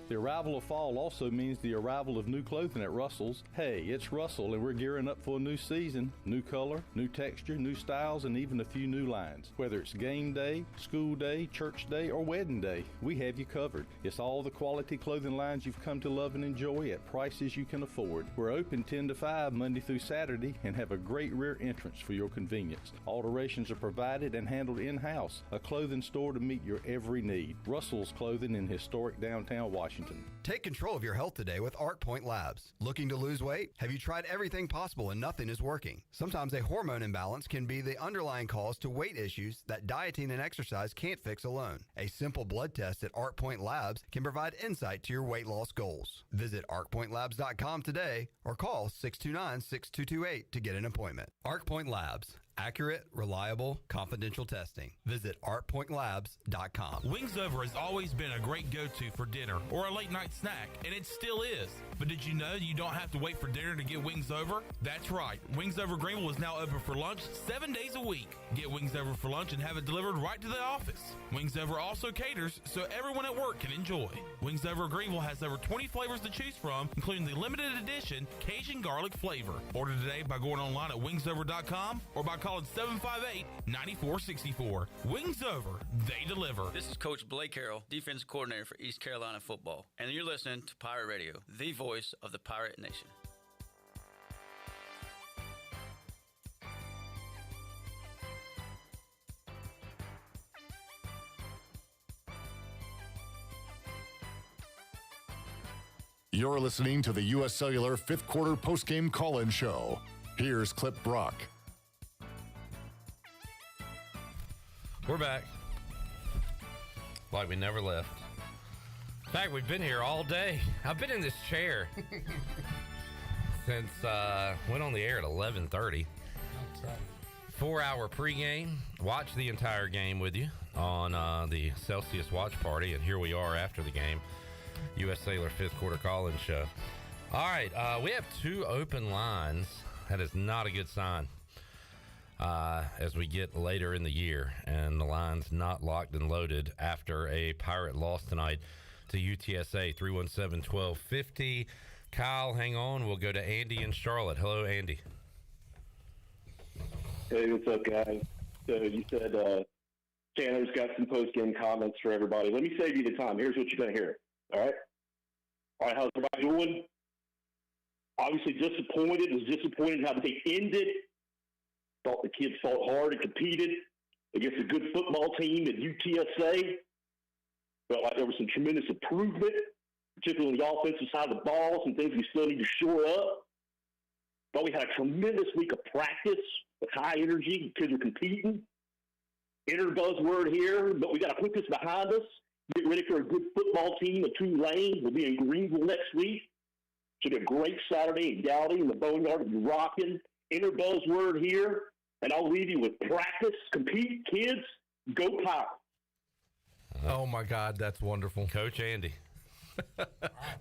The arrival of fall also means the arrival of new clothing at Russell's. Hey, it's Russell, and we're gearing up for a new season. New color, new texture, new styles, and even a few new lines. Whether it's game day, school day, church day, or wedding day, we have you covered. It's all the quality clothing lines you've come to love and enjoy at prices you can afford. We're open 10 to 5 Monday through Saturday and have a great rear entrance for your convenience. Alterations are provided and handled in-house. A clothing store to meet your every need. Russell's Clothing in historic downtown Washington. Take control of your health today with ArcPoint Labs. Looking to lose weight? Have you tried everything possible and nothing is working? Sometimes a hormone imbalance can be the underlying cause to weight issues that dieting and exercise can't fix alone. A simple blood test at ArcPoint Labs can provide insight to your weight loss goals. Visit arcpointlabs.com today or call 629-6228 to get an appointment. ArcPoint Labs. Accurate, reliable, confidential testing. Visit artpointlabs.com. Wings Over has always been a great go-to for dinner or a late-night snack, and it still is. But did you know you don't have to wait for dinner to get Wings Over? That's right. Wings Over Greenville is now open for lunch 7 days a week. Get Wings Over for lunch and have it delivered right to the office. Wings Over also caters so everyone at work can enjoy. Wings Over Greenville has over 20 flavors to choose from, including the limited edition Cajun garlic flavor. Order today by going online at wingsover.com or by calling 758-9464. Wings Over, they deliver. This is Coach Blake Harrell, defense coordinator for East Carolina football, and you're listening to Pirate Radio, the voice of the Pirate Nation. You're listening to the U.S. Cellular fifth quarter postgame call-in show. Here's Clip Brock. We're back. Like we never left. In fact, we've been here all day. I've been in this chair since went on the air at 11:30. 4-hour pregame. Watched the entire game with you on the Celsius watch party, and here we are after the game. U.S. Cellular fifth quarter call-in show. All right, we have 2 open lines. That is not a good sign as we get later in the year, and the line's not locked and loaded after a Pirate loss tonight to UTSA, 317-1250. Kyle, hang on. We'll go to Andy in Charlotte. Hello, Andy. Hey, what's up, guys? So you said Chandler's got some post-game comments for everybody. Let me save you the time. Here's what you're going to hear. All right? All right, how's everybody doing? Obviously disappointed. Was disappointed how they ended. Thought the kids fought hard and competed against a good football team at UTSA. Felt like there was some tremendous improvement. particularly on the offensive side of the ball, some things we still need to shore up. But we had a tremendous week of practice with high energy. Kids are competing. Enter buzzword here, but we got to put this behind us. Get ready for a good football team, a Tulane. We'll be in Greenville next week. Should be a great Saturday in Gowdy, and the Boneyard will be rocking. Enter buzzword here, and I'll leave you with practice, compete, kids, go Pirates. Oh, my God, that's wonderful. Coach Andy.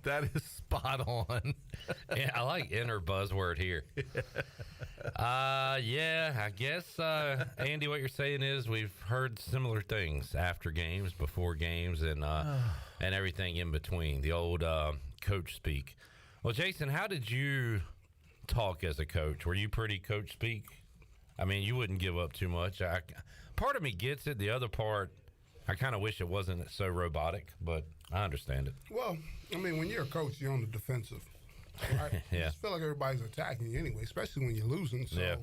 That is spot on. Yeah, I like enter buzzword here. Yeah, I guess, Andy, what you're saying is we've heard similar things after games, before games, and everything in between. The old coach speak. Well, Jason, how did you talk as a coach? Were you pretty coach speak? I mean, you wouldn't give up too much. Part of me gets it. The other part, I kind of wish it wasn't so robotic, but I understand it. Well, I mean, when you're a coach, you're on the defensive. Right? Yeah. You just feel like everybody's attacking you anyway, especially when you're losing. So,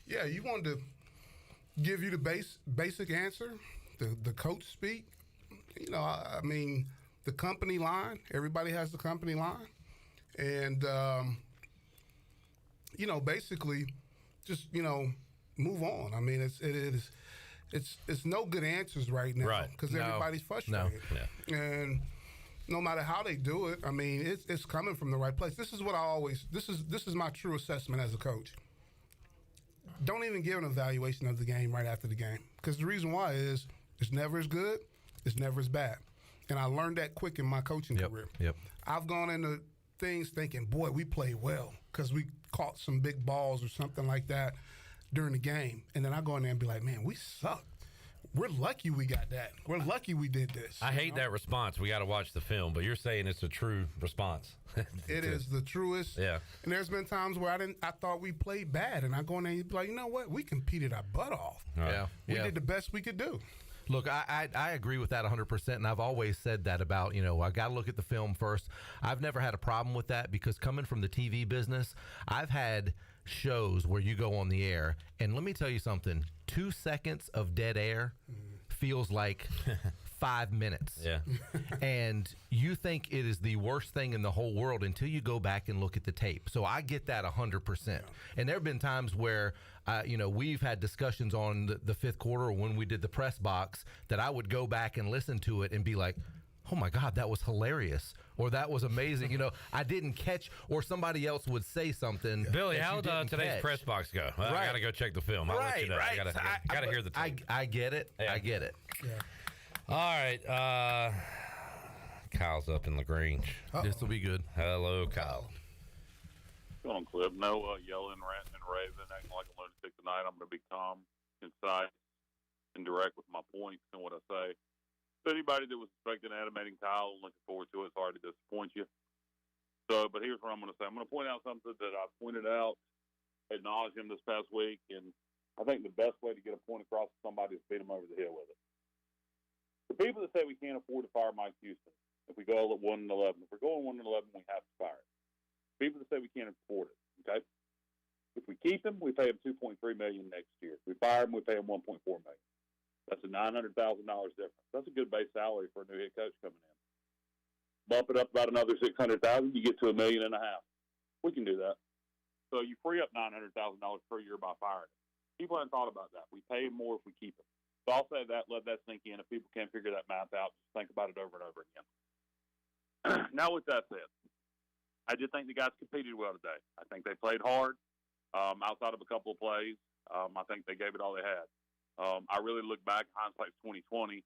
yeah, you wanted to give you the basic answer, the coach speak. You know, I mean, the company line. Everybody has the company line. And, you know, basically just, you know, move on. I mean, it's no good answers right now. Right. Because everybody's frustrated. No. And no matter how they do it, I mean, it's coming from the right place. This is what this is my true assessment as a coach. Don't even give an evaluation of the game right after the game. Because the reason why is it's never as good, it's never as bad. And I learned that quick in my coaching career. Yep. I've gone into things thinking, boy, we played well because we caught some big balls or something like that during the game. And then I go in there and be like, man, we suck. We're lucky we got that. We're lucky we did this. I hate that response. We got to watch the film, but you're saying it's a true response. It is the truest. Yeah. And there's been times where I thought we played bad, and I go in there and be like, you know what? We competed our butt off. Yeah. We did the best we could do. Look, I agree with that 100%, and I've always said that about, you know, I got to look at the film first. I've never had a problem with that because coming from the TV business, I've had shows where you go on the air, and let me tell you something, 2 seconds of dead air feels like 5 minutes. Yeah. And you think it is the worst thing in the whole world until you go back and look at the tape. So I get that 100%. Yeah. And there have been times where, you know, we've had discussions on the fifth quarter or when we did the press box that I would go back and listen to it and be like, oh my God, that was hilarious. Or that was amazing. You know, I didn't catch, or somebody else would say something. Billy, how did today's press box go? Well, I got to go check the film. I'll let you know. Right. I got to hear the tape. I get it. Yeah. I get it. Yeah. All right. Kyle's up in LaGrange. This will be good. Hello, Kyle. Going on, Cliff. No yelling, ranting, and raving, acting like a lunatic tonight. I'm going to be calm, concise, and direct with my points and what I say. So anybody that was expecting animating Kyle, looking forward to it. Sorry to disappoint you. So, but here's what I'm going to say. I'm going to point out something that I pointed out, acknowledge him this past week, and I think the best way to get a point across to somebody is beat him over the head with it. The people that say we can't afford to fire Mike Houston, if we go at 1-11, if we're going 1-11, we have to fire him. People that say we can't afford it, okay? If we keep him, we pay him $2.3 million next year. If we fire him, we pay him $1.4 million. That's a $900,000 difference. That's a good base salary for a new head coach coming in. Bump it up about another $600,000, you get to $1.5 million. We can do that. So you free up $900,000 per year by firing him. People haven't thought about that. We pay him more if we keep him. So I'll say that, let that sink in. If people can't figure that math out, just think about it over and over again. Now, with that said, I did think the guys competed well today. I think they played hard outside of a couple of plays. I think they gave it all they had. I really look back, hindsight's 2020.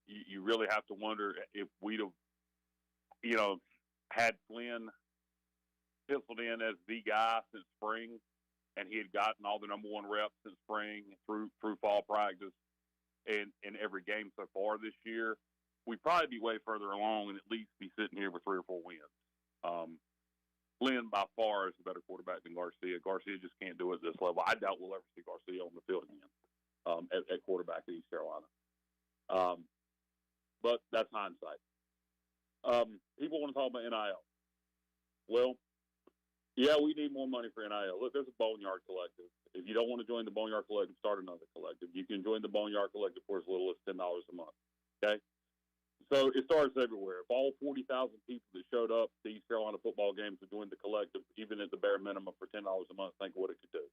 You really have to wonder if we'd have, you know, had Flynn penciled in as the guy since spring, and he had gotten all the number one reps since spring through fall practice and in every game so far this year, we'd probably be way further along and at least be sitting here with 3 or 4 wins. Flynn, by far, is a better quarterback than Garcia. Garcia just can't do it at this level. I doubt we'll ever see Garcia on the field again at quarterback at East Carolina. But that's hindsight. People want to talk about NIL. Well, yeah, we need more money for NIL. Look, there's a Boneyard Collective. If you don't want to join the Boneyard Collective, start another collective. You can join the Boneyard Collective for as little as $10 a month. Okay? So it starts everywhere. If all 40,000 people that showed up to East Carolina football games are doing the collective, even at the bare minimum for $10 a month, think what it could do.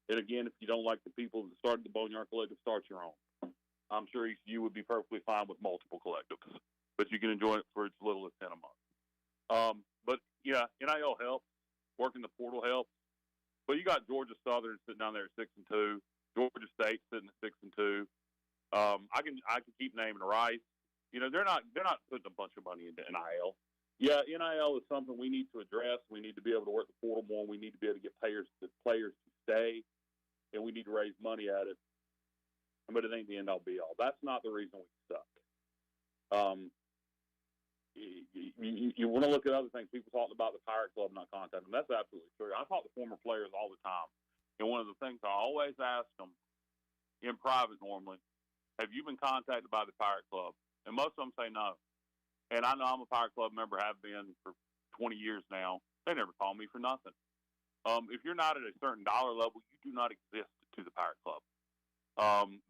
And again, if you don't like the people that started the Boneyard Collective, start your own. I'm sure ECU would be perfectly fine with multiple collectives, but you can enjoy it for as little as 10 a month. But yeah, NIL helps. Working the portal helps. But you got Georgia Southern sitting down there at 6-2. Georgia State sitting at 6-2. I can keep naming Rice. You know, they're not putting a bunch of money into NIL. Yeah, NIL is something we need to address. We need to be able to work the portal more. We need to be able to get players to stay, and we need to raise money at it. But it ain't the end-all, be-all. That's not the reason we suck. You want to look at other things. People talking about the Pirate Club not contacting them. That's absolutely true. I talk to former players all the time, and one of the things I always ask them in private normally, have you been contacted by the Pirate Club? And most of them say no. And I know I'm a Pirate Club member, have been for 20 years now. They never call me for nothing. If you're not at a certain dollar level, you do not exist to the Pirate Club.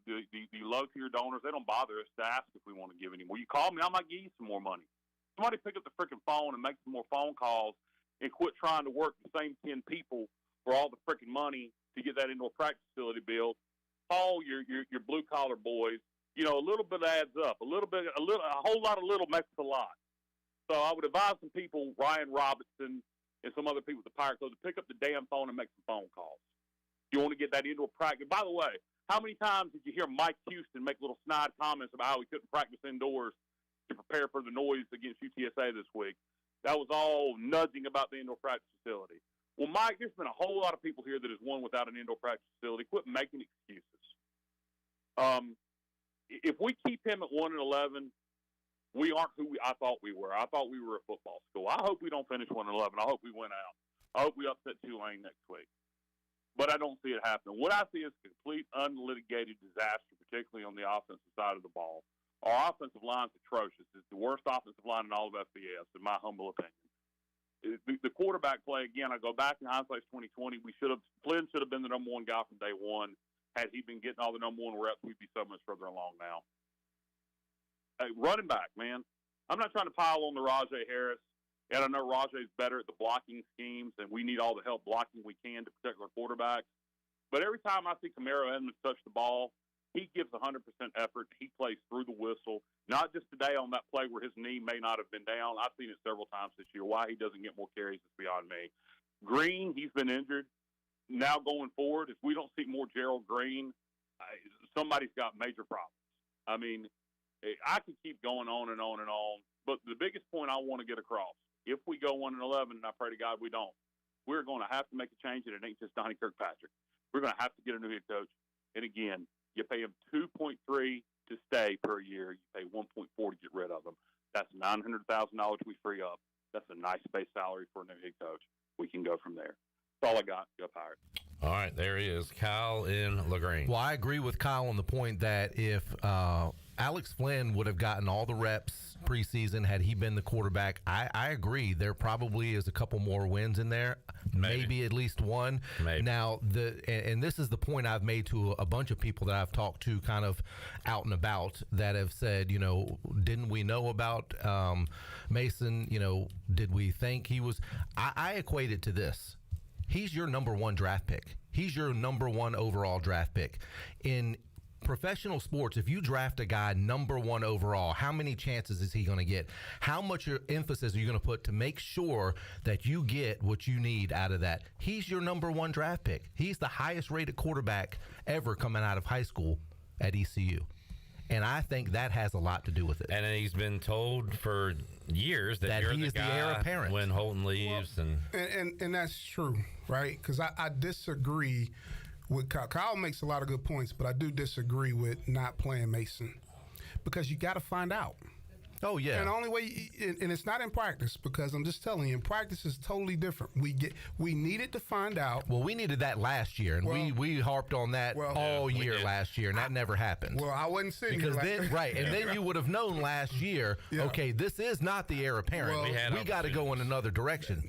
The low-tier donors, they don't bother us to ask if we want to give any more. You call me, I might give you some more money. Somebody pick up the freaking phone and make some more phone calls and quit trying to work the same 10 people for all the freaking money to get that indoor practice facility built. Call your blue-collar boys. You know, a little bit adds up. A whole lot of little makes a lot. So I would advise some people, Ryan Robinson and some other people at the Pirate Club, to pick up the damn phone and make some phone calls. You want to get that indoor practice. By the way, how many times did you hear Mike Houston make little snide comments about how he couldn't practice indoors to prepare for the noise against UTSA this week? That was all nudging about the indoor practice facility. Well, Mike, there's been a whole lot of people here that has won without an indoor practice facility. Quit making excuses. If we keep him at 1-11, we aren't who I thought we were. I thought we were a football school. I hope we don't finish 1-11. I hope we win out. I hope we upset Tulane next week. But I don't see it happening. What I see is a complete unlitigated disaster, particularly on the offensive side of the ball. Our offensive line's atrocious. It's the worst offensive line in all of FBS, in my humble opinion. The quarterback play, again, I go back in hindsight's 2020. Flynn should have been the number one guy from day one. Had he been getting all the number one reps, we'd be so much further along now. Hey, running back, man. I'm not trying to pile on the Rajay Harris, and I know Rajay's better at the blocking schemes, and we need all the help blocking we can to protect our quarterbacks. But every time I see Camaro Edmonds touch the ball, he gives 100% effort. He plays through the whistle. Not just today on that play where his knee may not have been down. I've seen it several times this year. Why he doesn't get more carries is beyond me. Green, he's been injured. Now going forward, if we don't see more Gerald Green, somebody's got major problems. I mean, I could keep going on and on and on, but the biggest point I want to get across, if we go 1-11, and I pray to God we don't, we're going to have to make a change, and it ain't just Donnie Kirkpatrick. We're going to have to get a new head coach. And again, you pay him $2.3 to stay per year. You pay $1.4 to get rid of him. That's $900,000 we free up. That's a nice base salary for a new head coach. We can go from there. That's all I got. Go Pirates. All right, there he is, Kyle in LaGrange. Well, I agree with Kyle on the point that if Alex Flynn would have gotten all the reps preseason had he been the quarterback, I agree. There probably is a couple more wins in there, maybe at least one. Maybe. Now, and this is the point I've made to a bunch of people that I've talked to kind of out and about that have said, you know, didn't we know about Mason? You know, did we think he was? I equate it to this. He's your number one draft pick. He's your number one overall draft pick. In professional sports, if you draft a guy number one overall, how many chances is he going to get? How much emphasis are you going to put to make sure that you get what you need out of that? He's your number one draft pick. He's the highest rated quarterback ever coming out of high school at ECU. And I think that has a lot to do with it. And he's been told for years that you're the guy heir apparent when Holton leaves. Well, and that's true, right? Because I disagree with Kyle. Kyle makes a lot of good points, but I do disagree with not playing Mason because you got to find out. Oh, yeah. And the only way, and it's not in practice, because I'm just telling you, in practice is totally different. We needed to find out. Well, we needed that last year, and we harped on that all year last year, and that never happened. Well, I wasn't sitting because here. Then, right, and then you would have known last year, okay, this is not the heir apparent. Well, we got to go in another direction.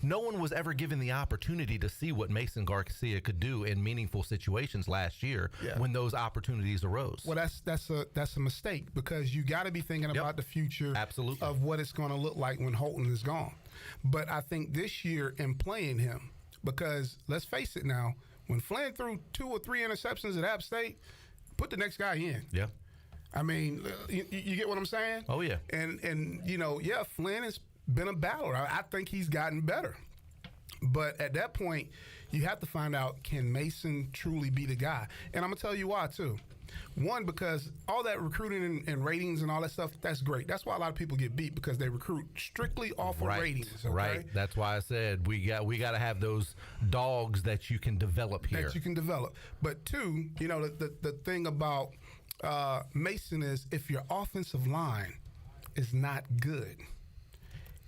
No one was ever given the opportunity to see what Mason Garcia could do in meaningful situations last year when those opportunities arose. Well, that's a mistake, because you got to be thinking about the future Absolutely. of what it's going to look like when Holton is gone. But I think this year in playing him, because let's face it now, when Flynn threw 2 or 3 interceptions at App State, put the next guy in. Yeah. I mean, you get what I'm saying? Oh, yeah. And Flynn has been a battler. I think he's gotten better. But at that point, you have to find out, can Mason truly be the guy? And I'm going to tell you why, too. One, because all that recruiting and ratings and all that stuff, that's great. That's why a lot of people get beat, because they recruit strictly off of ratings. Okay? Right. That's why I said we got to have those dogs that you can develop here. That you can develop. But two, the thing about Mason is, if your offensive line is not good,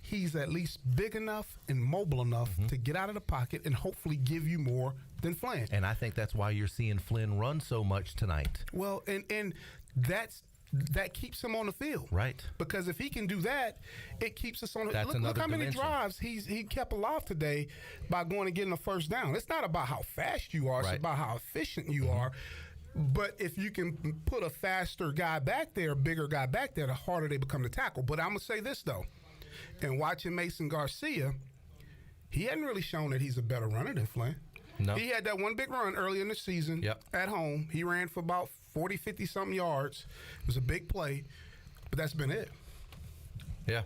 he's at least big enough and mobile enough to get out of the pocket and hopefully give you more than Flynn. And I think that's why you're seeing Flynn run so much tonight. Well, and that keeps him on the field. Right. Because if he can do that, it keeps us on the field. Look how many drives he kept alive today by going and getting a first down. It's not about how fast you are, it's about how efficient you are. But if you can put a faster guy back there, a bigger guy back there, the harder they become to tackle. But I'm going to say this, though. And watching Mason Garcia, he hadn't really shown that he's a better runner than Flynn. No. He had that one big run early in the season at home. He ran for about 40, 50-something yards. It was a big play, but that's been it. Yeah.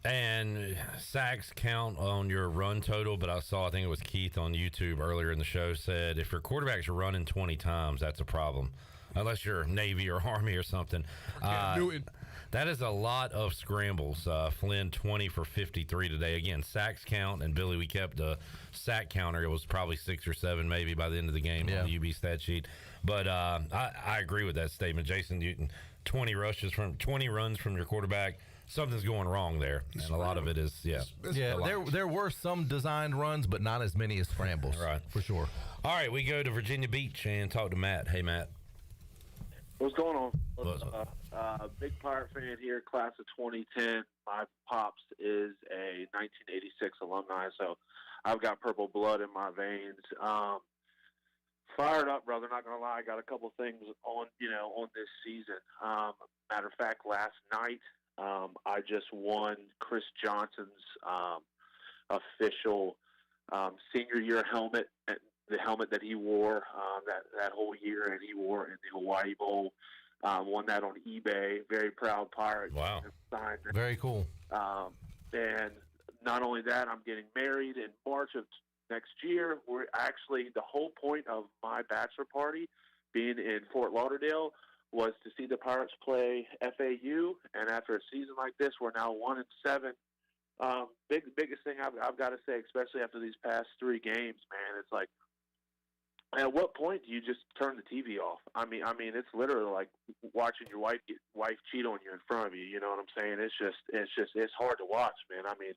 And sacks count on your run total, but I think it was Keith on YouTube earlier in the show said if your quarterback's running 20 times, that's a problem. Unless you're Navy or Army or something. Can't do it. That is a lot of scrambles. Flynn 20 for 53 today. Again, sacks count, and Billy, we kept a sack counter. It was probably 6 or 7 maybe by the end of the game on the UB stat sheet. But I agree with that statement. Jason Newton, 20 runs from your quarterback. Something's going wrong there, and a lot of it is, there were some designed runs, but not as many as scrambles. Right. For sure. All right, we go to Virginia Beach and talk to Matt. Hey, Matt. What's going on? Big Pirate fan here, class of 2010. My pops is a 1986 alumni, so I've got purple blood in my veins. Fired up, brother. Not gonna lie, I got a couple things on this season. Matter of fact, last night I just won Chris Johnson's official senior year helmet. The helmet that he wore that whole year, and he wore in the Hawaii Bowl. Won that on eBay. Very proud Pirate. Wow. Signed it. Very cool. And not only that, I'm getting married in March of next year. We're actually, the whole point of my bachelor party being in Fort Lauderdale was to see the Pirates play FAU. And after a season like this, we're now 1-7. Biggest thing I've got to say, especially after these past 3 games, man, it's like, at what point do you just turn the TV off? I mean, it's literally like watching your wife cheat on you in front of you. You know what I'm saying? It's hard to watch, man. I mean,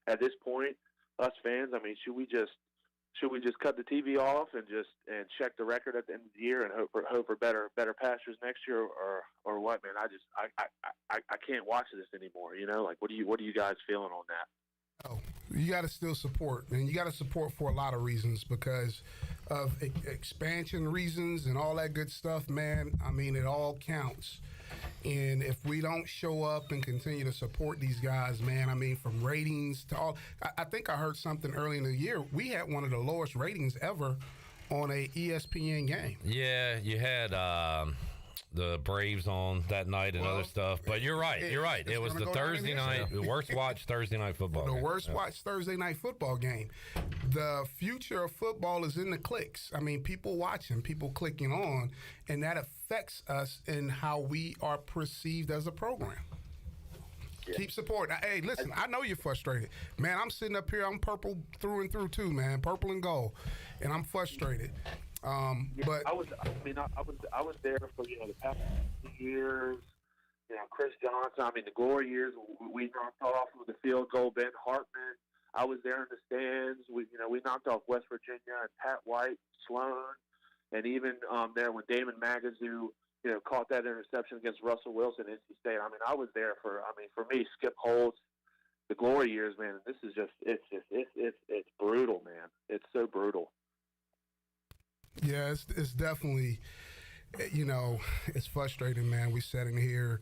at this point, us fans, I mean, should we just cut the TV off and check the record at the end of the year and hope for better pastures next year, or what, man? I can't watch this anymore. You know, like what are you guys feeling on that? Oh, you got to still support, and you got to support for a lot of reasons, because of expansion reasons and all that good stuff, man. I mean, it all counts. And if we don't show up and continue to support these guys, man, I mean, from ratings to all, I think I heard something early in the year. We had one of the lowest ratings ever on a ESPN game. Yeah, you had the Braves on that night and other stuff. But you're right. It was the Thursday night, the worst watched Thursday night football game. The worst watched Thursday night football game. The future of football is in the clicks. I mean, people watching, people clicking on, and that affects us in how we are perceived as a program. Yeah. Keep supporting. Hey, listen, I know you're frustrated. Man, I'm sitting up here, I'm purple through and through too, man, purple and gold, and I'm frustrated. But I was there for the past 2 years. Chris Johnson. I mean, the glory years. We knocked off with the field goal Ben Hartman. I was there in the stands. We knocked off West Virginia and Pat White, Sloan, and even there when Damon Magazoo caught that interception against Russell Wilson, NC State. I mean, I was there for me, Skip Holtz, the glory years, man. This is it's brutal, man. It's so brutal. Yeah, it's definitely, it's frustrating, man. We sitting here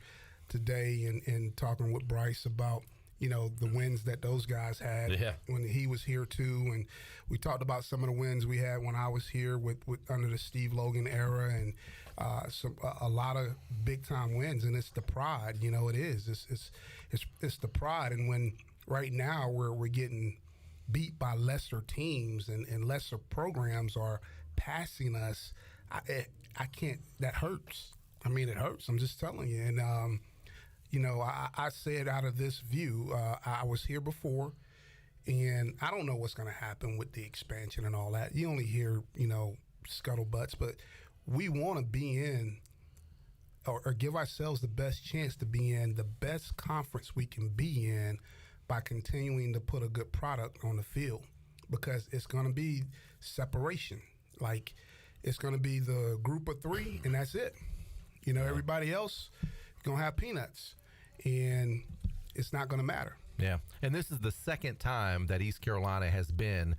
today and talking with Bryce about, the wins that those guys had when he was here too. And we talked about some of the wins we had when I was here with under the Steve Logan era, and a lot of big time wins. And it's the pride, it is. It's the pride. And when right now we're getting beat by lesser teams and lesser programs are passing us, I can't. That hurts. I mean, it hurts. I'm just telling you. And I said out of this view, I was here before, and I don't know what's going to happen with the expansion and all that. You only hear, scuttlebutts, but we want to be in or give ourselves the best chance to be in the best conference we can be in by continuing to put a good product on the field, because it's going to be separation. Like, it's going to be the group of three, and that's it. Everybody else going to have peanuts, and it's not going to matter. Yeah, and this is the second time that East Carolina has been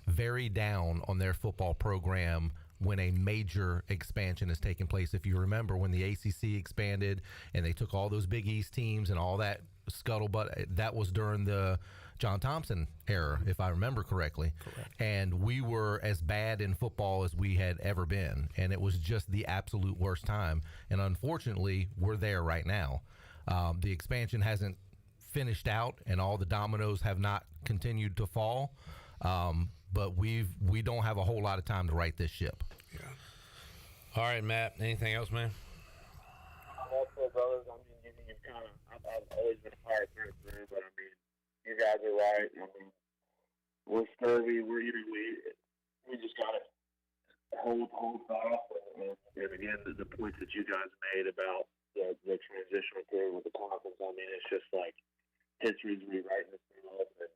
very down on their football program when a major expansion has taken place. If you remember when the ACC expanded and they took all those Big East teams and all that scuttlebutt, that was during the John Thompson era, if I remember correctly. Correct. And we were as bad in football as we had ever been, and it was just the absolute worst time. And unfortunately, we're there right now. The expansion hasn't finished out, and all the dominoes have not continued to fall. But we don't have a whole lot of time to right this ship. Yeah. All right, Matt. Anything else, man? Also, brothers, I mean, you kind of, I've always been a Pirate fan, but I mean, you guys are right. I mean, we're scurvy. We just gotta hold off. And again, the points that you guys made about the transitional period with the conference. I mean, it's just like history's rewriting itself, and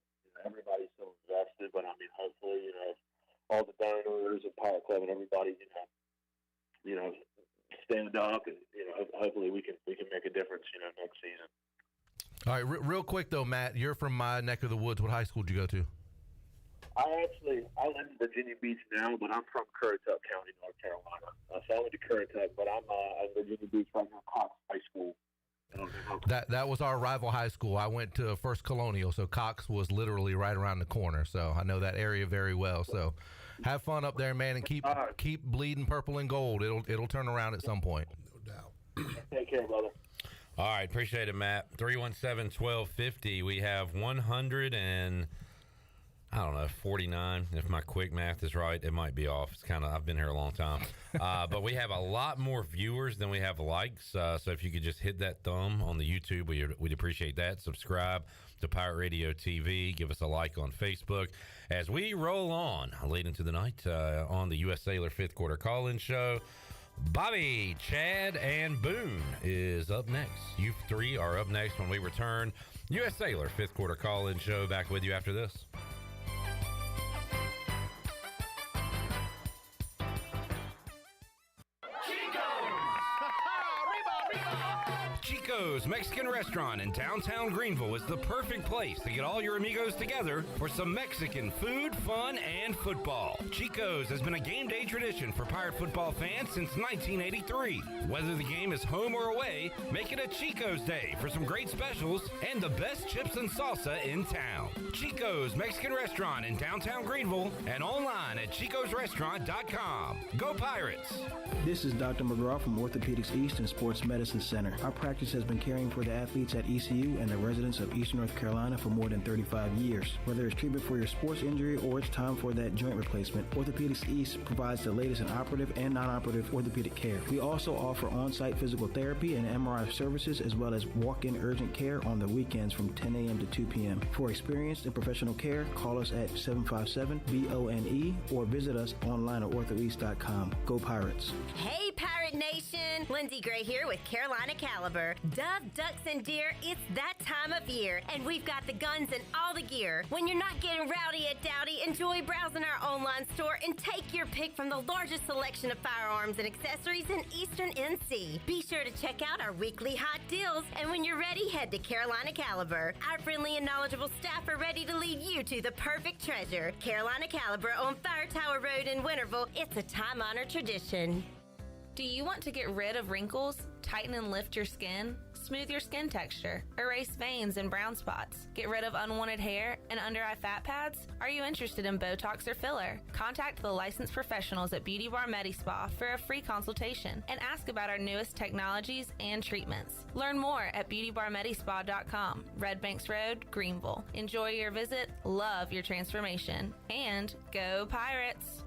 everybody's so invested. But I mean, hopefully, all the donors and Pirate Club and everybody, stand up, and hopefully we can make a difference, next season. All right, real quick though, Matt, you're from my neck of the woods. What high school did you go to? I live in Virginia Beach now, but I'm from Currituck County, North Carolina. So I went to Currituck, but I'm at Virginia Beach right now, Cox High School. That was our rival high school. I went to First Colonial, so Cox was literally right around the corner. So I know that area very well. So have fun up there, man, and keep bleeding purple and gold. It'll turn around at some point. No doubt. Take care, brother. All right, appreciate it, Matt. 317-1250. We have 49. If my quick math is right, it might be off. It's I've been here a long time. But we have a lot more viewers than we have likes. So if you could just hit that thumb on the YouTube, we'd appreciate that. Subscribe to Pirate Radio TV. Give us a like on Facebook. As we roll on late into the night on the U.S. Cellular 5th Quarter Call-In Show, Bobby, Chad, and Boone is up next. You three are up next when we return. U.S. Cellular 5th Quarter Call-In Show, back with you after this. Chico's Mexican Restaurant in downtown Greenville is the perfect place to get all your amigos together for some Mexican food, fun, and football. Chico's has been a game day tradition for Pirate football fans since 1983. Whether the game is home or away, make it a Chico's Day for some great specials and the best chips and salsa in town. Chico's Mexican Restaurant in downtown Greenville and online at chicosrestaurant.com. Go Pirates! This is Dr. McGraw from Orthopedics East and Sports Medicine Center. Our practice has been caring for the athletes at ECU and the residents of Eastern North Carolina for more than 35 years. Whether it's treatment for your sports injury or it's time for that joint replacement, Orthopedics East provides the latest in operative and non-operative orthopedic care. We also offer on-site physical therapy and MRI services as well as walk-in urgent care on the weekends from 10 a.m. to 2 p.m. For experienced and professional care, call us at 757-BONE or visit us online at orthoeast.com. Go Pirates! Hey, Pirate Nation! Lindsay Gray here with Carolina Caliber. Dove, ducks, and deer, it's that time of year, and we've got the guns and all the gear. When you're not getting rowdy at Dowdy, enjoy browsing our online store and take your pick from the largest selection of firearms and accessories in Eastern NC. Be sure to check out our weekly hot deals, and when you're ready, head to Carolina Caliber. Our friendly and knowledgeable staff are ready to lead you to the perfect treasure. Carolina Caliber on Fire Tower Road in Winterville. It's a time-honored tradition. Do you want to get rid of wrinkles, tighten and lift your skin, smooth your skin texture, erase veins and brown spots, get rid of unwanted hair and under-eye fat pads? Are you interested in Botox or filler? Contact the licensed professionals at Beauty Bar Medi Spa for a free consultation and ask about our newest technologies and treatments. Learn more at beautybarmedispa.com, Red Banks Road, Greenville. Enjoy your visit, love your transformation, and go Pirates!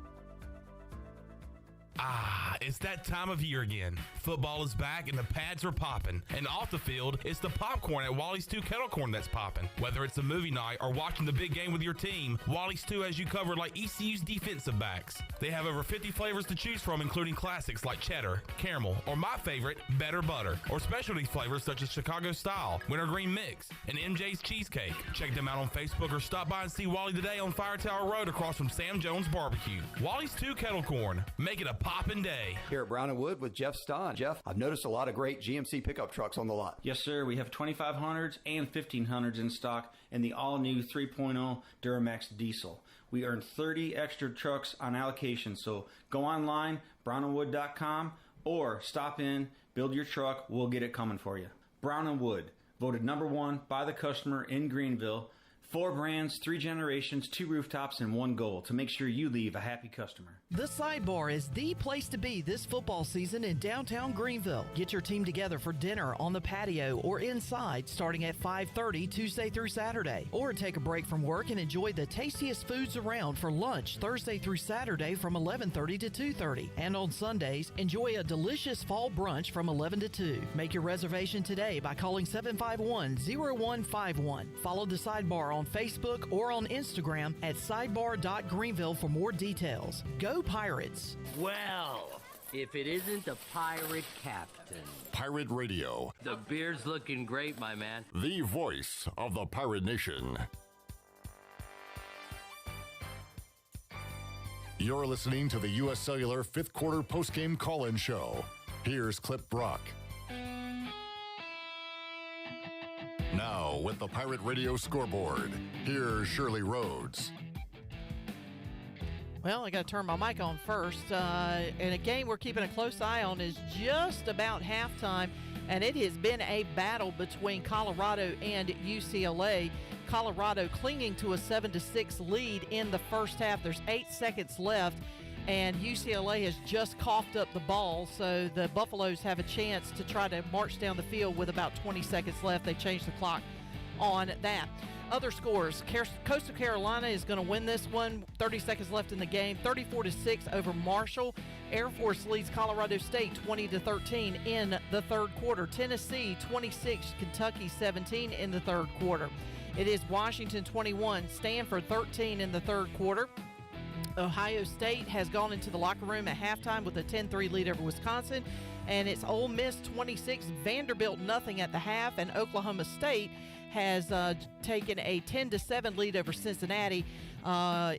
Ah, it's that time of year again. Football is back and the pads are popping. And off the field, it's the popcorn at Wally's 2 Kettle Corn that's popping. Whether it's a movie night or watching the big game with your team, Wally's 2 has you covered like ECU's defensive backs. They have over 50 flavors to choose from, including classics like cheddar, caramel, or my favorite, better butter, or specialty flavors such as Chicago Style, Wintergreen Mix, and MJ's Cheesecake. Check them out on Facebook or stop by and see Wally today on Fire Tower Road across from Sam Jones Barbecue. Wally's 2 Kettle Corn. Make it a poppin' day. Here at Brown & Wood with Jeff Stein. Jeff, I've noticed a lot of great GMC pickup trucks on the lot. Yes, sir. We have 2500s and 1500s in stock and the all-new 3.0 Duramax diesel. We earn 30 extra trucks on allocation, so go online, brownandwood.com, or stop in, build your truck, we'll get it coming for you. Brown & Wood, voted #1 by the customer in Greenville. 4 brands, 3 generations, 2 rooftops, and 1 goal to make sure you leave a happy customer. The Sidebar is the place to be this football season in downtown Greenville. Get your team together for dinner on the patio or inside starting at 5:30 Tuesday through Saturday. Or take a break from work and enjoy the tastiest foods around for lunch Thursday through Saturday from 11:30 to 2:30. And on Sundays, enjoy a delicious fall brunch from 11 to 2. Make your reservation today by calling 751-0151. Follow the Sidebar on Facebook or on Instagram at sidebar.greenville for more details. Go Pirates! Well, if it isn't the Pirate Captain. Pirate Radio. The beer's looking great, my man. The voice of the Pirate Nation. You're listening to the U.S. Cellular 5th quarter postgame call-in show. Here's Clip Brock. Now, with the Pirate Radio scoreboard, here's Shirley Rhodes. Well, I got to turn my mic on first. And a game we're keeping a close eye on is just about halftime, and it has been a battle between Colorado and UCLA. Colorado clinging to a 7-6 lead in the first half. There's 8 seconds left, and UCLA has just coughed up the ball, so the Buffaloes have a chance to try to march down the field with about 20 seconds left. They changed the clock on that. Other scores, Coastal Carolina is going to win this one. 30 seconds left in the game, 34-6 over Marshall. Air Force leads Colorado State 20-13 in the third quarter. Tennessee 26, Kentucky 17 in the third quarter. It is Washington 21, Stanford 13 in the third quarter. Ohio State has gone into the locker room at halftime with a 10-3 lead over Wisconsin, and it's Ole Miss 26, Vanderbilt nothing at the half, and Oklahoma State has taken a 10-7 lead over Cincinnati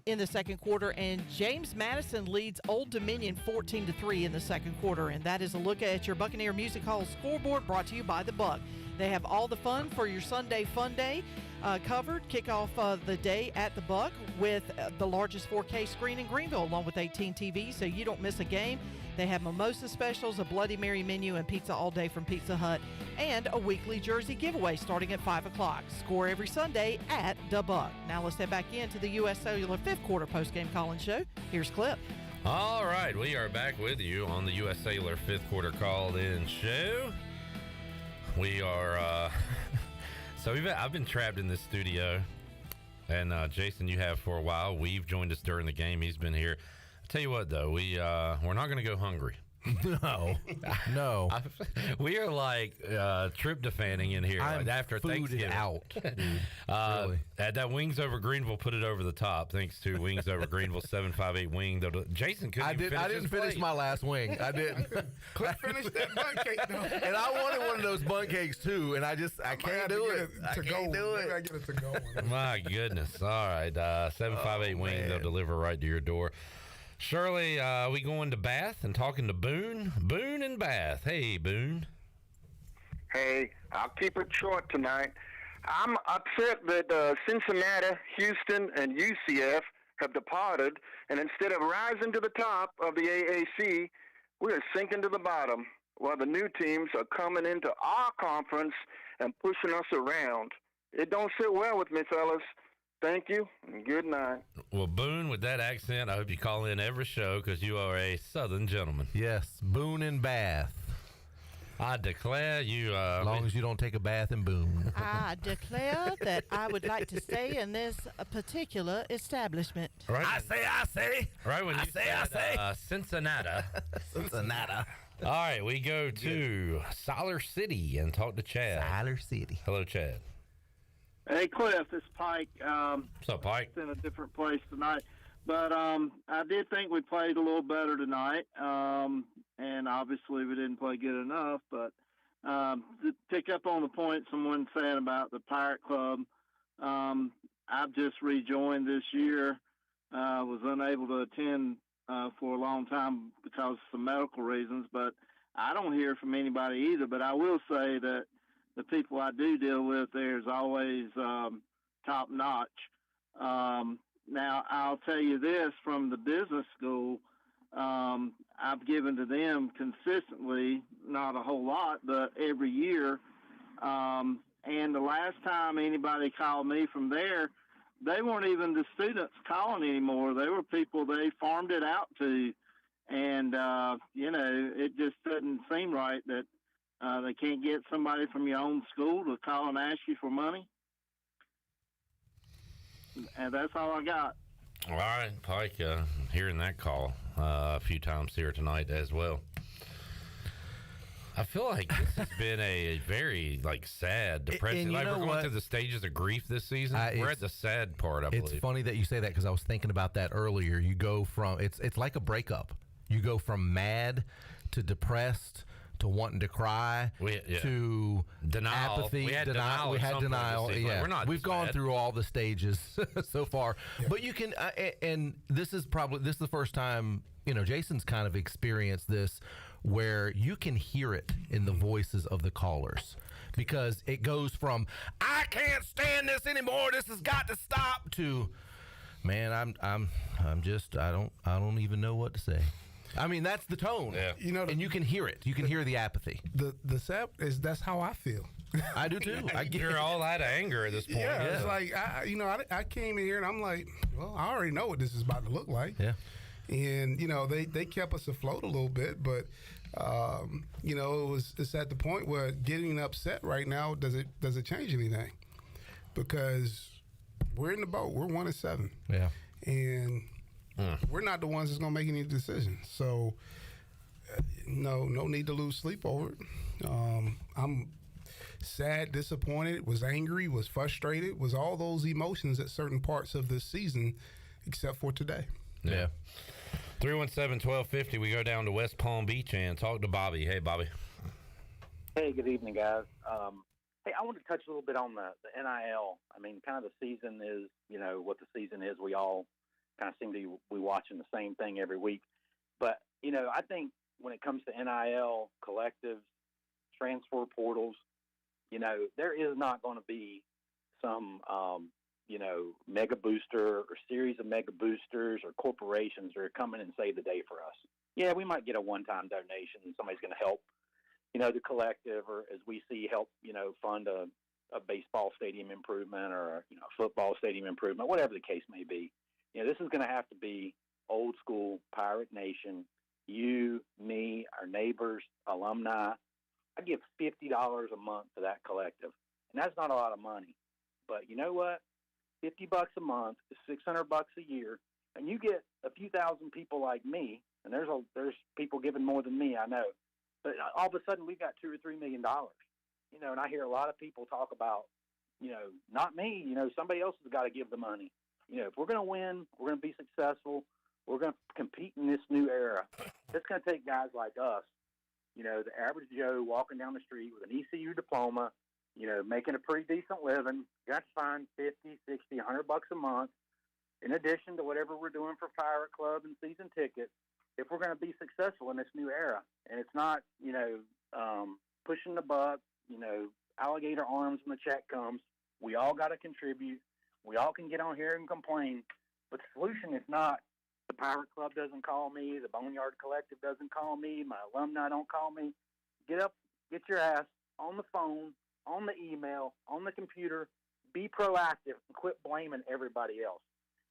in the second quarter, and James Madison leads Old Dominion 14-3 in the second quarter. And that is a look at your Buccaneer Music Hall scoreboard, brought to you by The Buck. They have all the fun for your Sunday Fun Day covered. Kick off the day at The Buck with the largest 4K screen in Greenville, along with 18 TVs, so you don't miss a game. They have mimosa specials, a Bloody Mary menu, and pizza all day from Pizza Hut, and a weekly jersey giveaway starting at 5 o'clock. Score every Sunday at The Buck. Now let's head back into the U.S. Cellular 5th quarter postgame call-in show. Here's Clip. All right, we are back with you on the U.S. Cellular 5th quarter call-in show. We are, I've been trapped in this studio, and Jason, you have for a while. We've joined us during the game. He's been here. I'll tell you what, though, we're not going to go hungry. No. We are like tryptophaning in here after Thanksgiving. Out. Really. That Wings Over Greenville put it over the top, thanks to Wings Over Greenville 758 Wing. Jason couldn't I didn't finish my last wing. I didn't. Clip finished that bun cake though. And I wanted one of those bun cakes too, and I can't do it. I can't do it. I get it to go. My goodness. All right. 758 Wing, they'll deliver right to your door. Shirley, we going to Bath and talking to Boone? Boone and Bath. Hey, Boone. Hey, I'll keep it short tonight. I'm upset that Cincinnati, Houston, and UCF have departed, and instead of rising to the top of the AAC, we are sinking to the bottom. while the new teams are coming into our conference and pushing us around. It don't sit well with me, fellas. Thank you, and good night. Well, Boone, with that accent, I hope you call in every show because you are a Southern gentleman. Yes, Boone and Bath. I declare you... as long as you don't take a bath in Boone. I declare that I would like to stay in this particular establishment. Right. I say. Right when you said Cincinnati. Cincinnati. All right, we go to Cellular City and talk to Chad. Cellular City. Hello, Chad. Hey, Cliff, it's Pike. What's up, Pike? In a different place tonight. But I did think we played a little better tonight. And obviously we didn't play good enough. But to pick up on the point someone said about the Pirate Club, I've just rejoined this year. Was unable to attend for a long time because of some medical reasons. But I don't hear from anybody either. But I will say that the people I do deal with there is always top notch. Now, I'll tell you this, from the business school, I've given to them consistently, not a whole lot, but every year. And the last time anybody called me from there, they weren't even the students calling anymore. They were people they farmed it out to. And, it just doesn't seem right that they can't get somebody from your own school to call and ask you for money. And that's all I got. All right, Pike, hearing that call a few times here tonight as well. I feel like this has been a very, sad, depressing. We're going through the stages of grief this season. We're at the sad part, I believe. It's funny that you say that because I was thinking about that earlier. You go from, it's like a breakup. You go from mad to depressed to wanting to cry to denial. Apathy. We had denial. Yeah, we've gone through all the stages so far. Yeah. But you can, and this is the first time Jason's kind of experienced this, where you can hear it in the voices of the callers, because it goes from "I can't stand this anymore. This has got to stop" to, "Man, I'm just I don't even know what to say." I mean, that's the tone. Yeah. And you can hear it. You can hear the apathy. The sad is that's how I feel. I do too. You're all out of anger at this point. Yeah, it's like I came in here and I'm like, well, I already know what this is about to look like. Yeah. And they kept us afloat a little bit, but it's at the point where getting upset right now does it change anything? Because we're in the boat. We're 1-7. Yeah. And we're not the ones that's going to make any decisions. So, no need to lose sleep over it. I'm sad, disappointed, was angry, was frustrated, was all those emotions at certain parts of this season, except for today. Yeah. 317-1250, we go down to West Palm Beach and talk to Bobby. Hey, Bobby. Hey, good evening, guys. Hey, I want to touch a little bit on the NIL. I mean, kind of the season is, what the season is. We all kind of seem to be watching the same thing every week. But, I think when it comes to NIL, collectives, transfer portals, there is not going to be some, mega booster or series of mega boosters or corporations that are coming and save the day for us. Yeah, we might get a one-time donation and somebody's going to help, the collective, or as we see, help, fund a baseball stadium improvement or, a football stadium improvement, whatever the case may be. This is going to have to be old school Pirate Nation, you, me, our neighbors, alumni. I give $50 a month to that collective, and that's not a lot of money. But you know what? $50 a month is $600 a year, and you get a few thousand people like me, and there's people giving more than me, I know. But all of a sudden, we've got $2 or $3 million. And I hear a lot of people talk about, not me. Somebody else has got to give the money. If we're going to win, we're going to be successful, we're going to compete in this new era. It's going to take guys like us, the average Joe walking down the street with an ECU diploma, making a pretty decent living. You got to find $50, $60, $100 a month, in addition to whatever we're doing for Pirate Club and season tickets, if we're going to be successful in this new era. And it's not, pushing the buck, alligator arms when the check comes. We all got to contribute. We all can get on here and complain, but the solution is not the Pirate Club doesn't call me, the Boneyard Collective doesn't call me, my alumni don't call me. get up, get your ass on the phone, on the email, on the computer, be proactive, and quit blaming everybody else.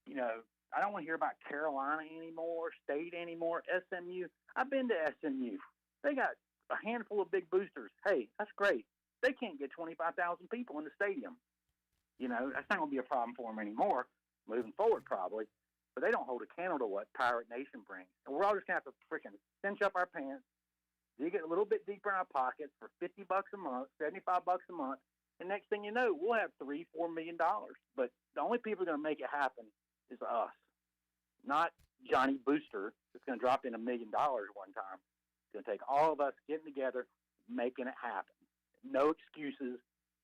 You know, I don't want to hear about Carolina anymore, State anymore, SMU. I've been to SMU. They got a handful of big boosters. Hey, that's great. They can't get 25,000 people in the stadium. You know, that's not going to be a problem for them anymore, moving forward probably. But they don't hold a candle to what Pirate Nation brings. And we're all just going to have to freaking cinch up our pants, dig it a little bit deeper in our pockets for $50 a month, $75 a month, and next thing you know, we'll have $3-4 million. But the only people going to make it happen is us, not Johnny Booster that's going to drop in $1 million one time. It's going to take all of us getting together, making it happen. No excuses.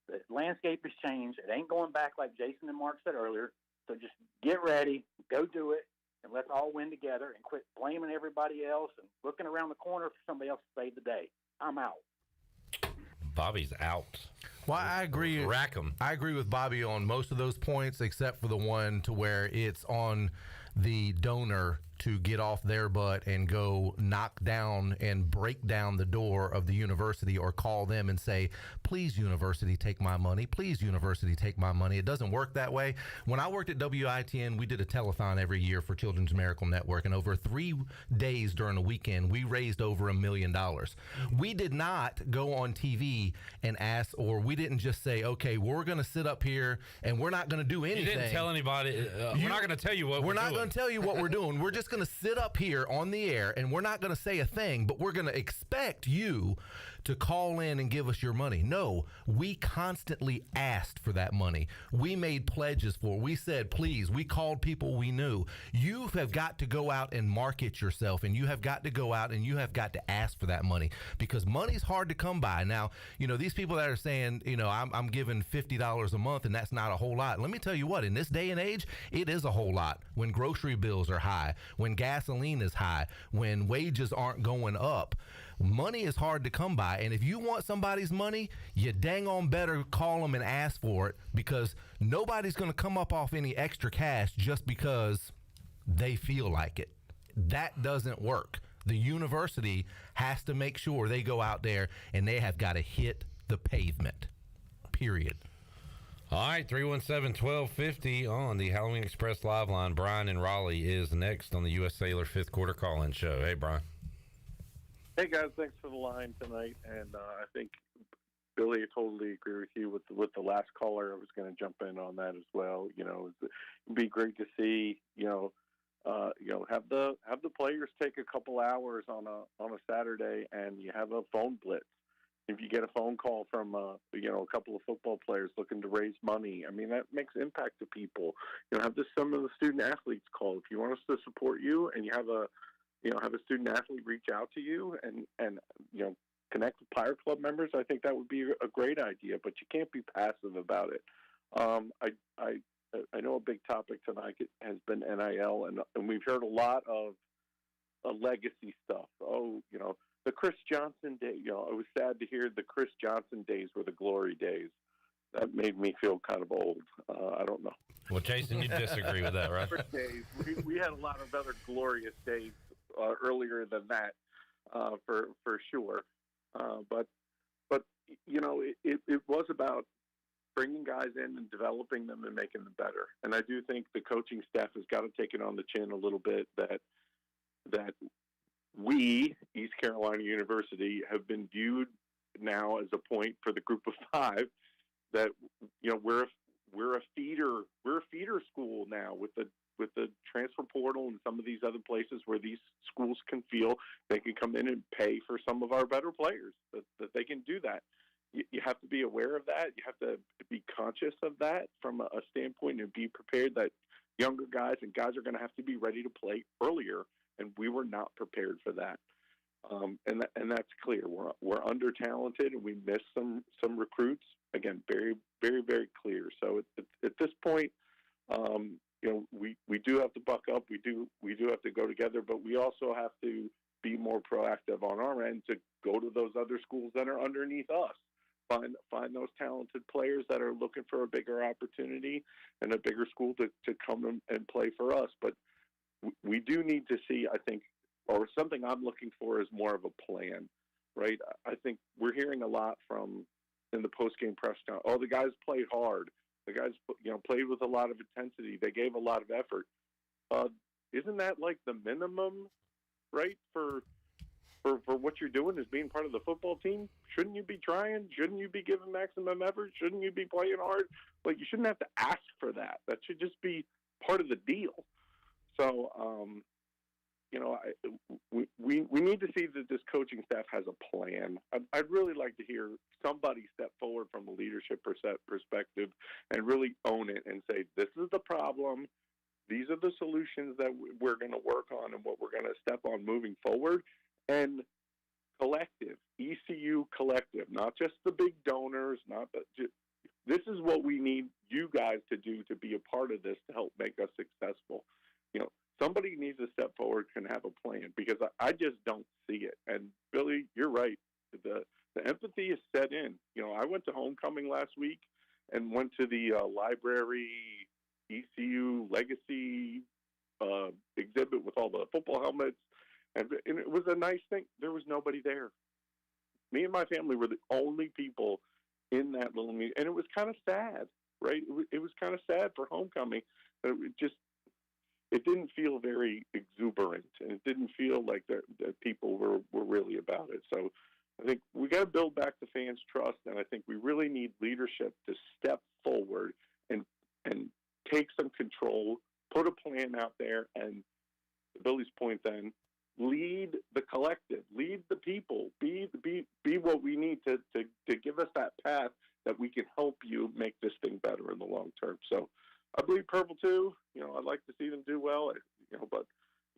The landscape has changed. It ain't going back like Jason and Mark said earlier. So just get ready, go do it, and let's all win together and quit blaming everybody else and looking around the corner for somebody else to save the day. I'm out. Bobby's out. Well, I agree. Rack 'em. I agree with Bobby on most of those points, except for the one to where it's on the donor to get off their butt and go knock down and break down the door of the university or call them and say, please, university, take my money. Please, university, take my money. It doesn't work that way. When I worked at WITN, we did a telethon every year for Children's Miracle Network, and over 3 days during the weekend, we raised over $1 million. We did not go on TV and ask, or we didn't just say, okay, we're going to sit up here and we're not going to do anything. You didn't tell anybody. We're not going to tell you what we're doing. We're not going to tell you what we're doing. We're just going to sit up here on the air and we're not going to say a thing, but we're going to expect you to call in and give us your money. No, we constantly asked for that money. We made pledges for it. We said, please, we called people we knew. You have got to go out and market yourself, and you have got to go out and you have got to ask for that money, because money's hard to come by. Now, you know, these people that are saying, you know, I'm giving $50 a month and that's not a whole lot. Let me tell you what, in this day and age, it is a whole lot. When grocery bills are high, when gasoline is high, when wages aren't going up, money is hard to come by. And if you want somebody's money, you dang on better call them and ask for it, because nobody's going to come up off any extra cash just because they feel like it. That doesn't work. The university has to make sure they go out there and they have got to hit the pavement, period. All right, 317-1250 on the Halloween Express live line. Brian in Raleigh is next on the U.S. Cellular fifth quarter call-in show. Hey, Brian. Hey guys, thanks for the line tonight, and I think Billy, I totally agree with you with the last caller. I was going to jump in on that as well. You know, it'd be great to see have the players take a couple hours on a Saturday, and you have a phone blitz. If you get a phone call from a couple of football players looking to raise money, I mean, that makes impact to people. You know, have some of the student athletes call if you want us to support you, and you have a student athlete reach out to you and connect with Pirate Club members. I think that would be a great idea, but you can't be passive about it. I know a big topic tonight has been NIL, and we've heard a lot of legacy stuff. Oh, you know, the Chris Johnson day. You know, I was sad to hear the Chris Johnson days were the glory days. That made me feel kind of old. I don't know. Well, Jason, you disagree with that, right? Days. We had a lot of other glorious days earlier than that, for sure. But you know, it was about bringing guys in and developing them and making them better. And I do think the coaching staff has got to take it on the chin a little bit that we, East Carolina University, have been viewed now as a point for the group of five that, you know, we're a feeder school now with the transfer portal and some of these other places where these schools can feel they can come in and pay for some of our better players, that they can do that. You have to be aware of that. You have to be conscious of that from a standpoint and be prepared that younger guys and guys are going to have to be ready to play earlier, and we were not prepared for that. And that's clear. We're under talented, and we missed some recruits. Again, very, very, very clear. So at this point, you know, we do have to buck up. We do have to go together, but we also have to be more proactive on our end to go to those other schools that are underneath us. Find those talented players that are looking for a bigger opportunity and a bigger school to come and play for us. But we do need to see, I think, or something I'm looking for is more of a plan. right? I think we're hearing a lot from in the post-game press now. Oh, the guys played hard. The guys, played with a lot of intensity. They gave a lot of effort. Isn't that like the minimum, right, for what you're doing as being part of the football team? Shouldn't you be trying? Shouldn't you be giving maximum effort? Shouldn't you be playing hard? Like, you shouldn't have to ask for that. That should just be part of the deal. So, we need to see that this coaching staff has a plan. I'd really like to hear somebody step forward from a leadership perspective and really own it and say, this is the problem. These are the solutions that we're going to work on and what we're going to step on moving forward. And collective, ECU collective, not just the big donors, this is what we need you guys to do to be a part of this to help make us successful. Somebody needs to step forward and have a plan, because I just don't see it. And Billy, you're right. The empathy is set in. I went to homecoming last week and went to the library ECU legacy exhibit with all the football helmets. And it was a nice thing. There was nobody there. Me and my family were the only people in that little meeting. And it was kind of sad, right? It was kind of sad for homecoming. It didn't feel very exuberant, and it didn't feel like that people were really about it. So I think we got to build back the fans' trust, and I think we really need leadership to step forward and take some control, put a plan out there, and to Billy's point then, lead the collective, lead the people, be what we need to give us that path that we can help you make this thing better in the long term. So I believe Purple too. I'd like to see them do well, but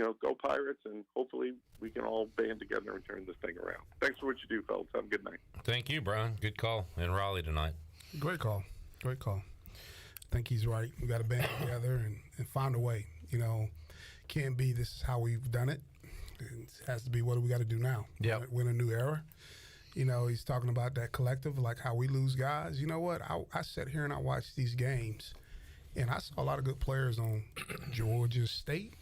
go Pirates, and hopefully we can all band together and turn this thing around. Thanks for what you do, fellas. Have a good night. Thank you, Brian. Good call in Raleigh tonight. Great call. I think he's right. We got to band together and find a way. Can't be this is how we've done it. It has to be, what do we got to do now? Yeah, we're in a new era. He's talking about that collective, like how we lose guys. You know what? I sat here and I watched these games, and I saw a lot of good players on Georgia State,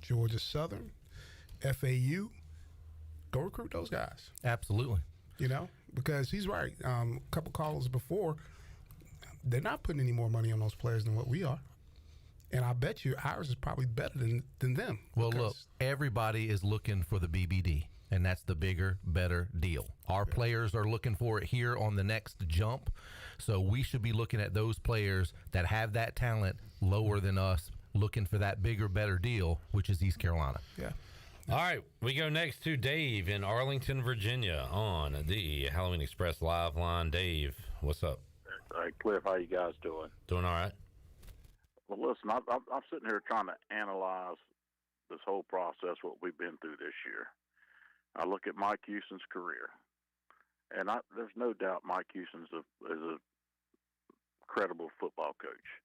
Georgia Southern, FAU. Go recruit those guys. Absolutely. Because he's right. A couple callers before, they're not putting any more money on those players than what we are. And I bet you ours is probably better than them. Well, look, everybody is looking for the BBD, and that's the bigger, better deal. Our players are looking for it here on the next jump, so we should be looking at those players that have that talent lower than us, looking for that bigger, better deal, which is East Carolina. Yeah. All right, we go next to Dave in Arlington, Virginia on the Halloween Express live line. Dave, what's up? Hey, Cliff, how you guys doing? Doing all right. Well, listen, I'm sitting here trying to analyze this whole process, what we've been through this year. I look at Mike Houston's career, and there's no doubt Mike Houston is a credible football coach.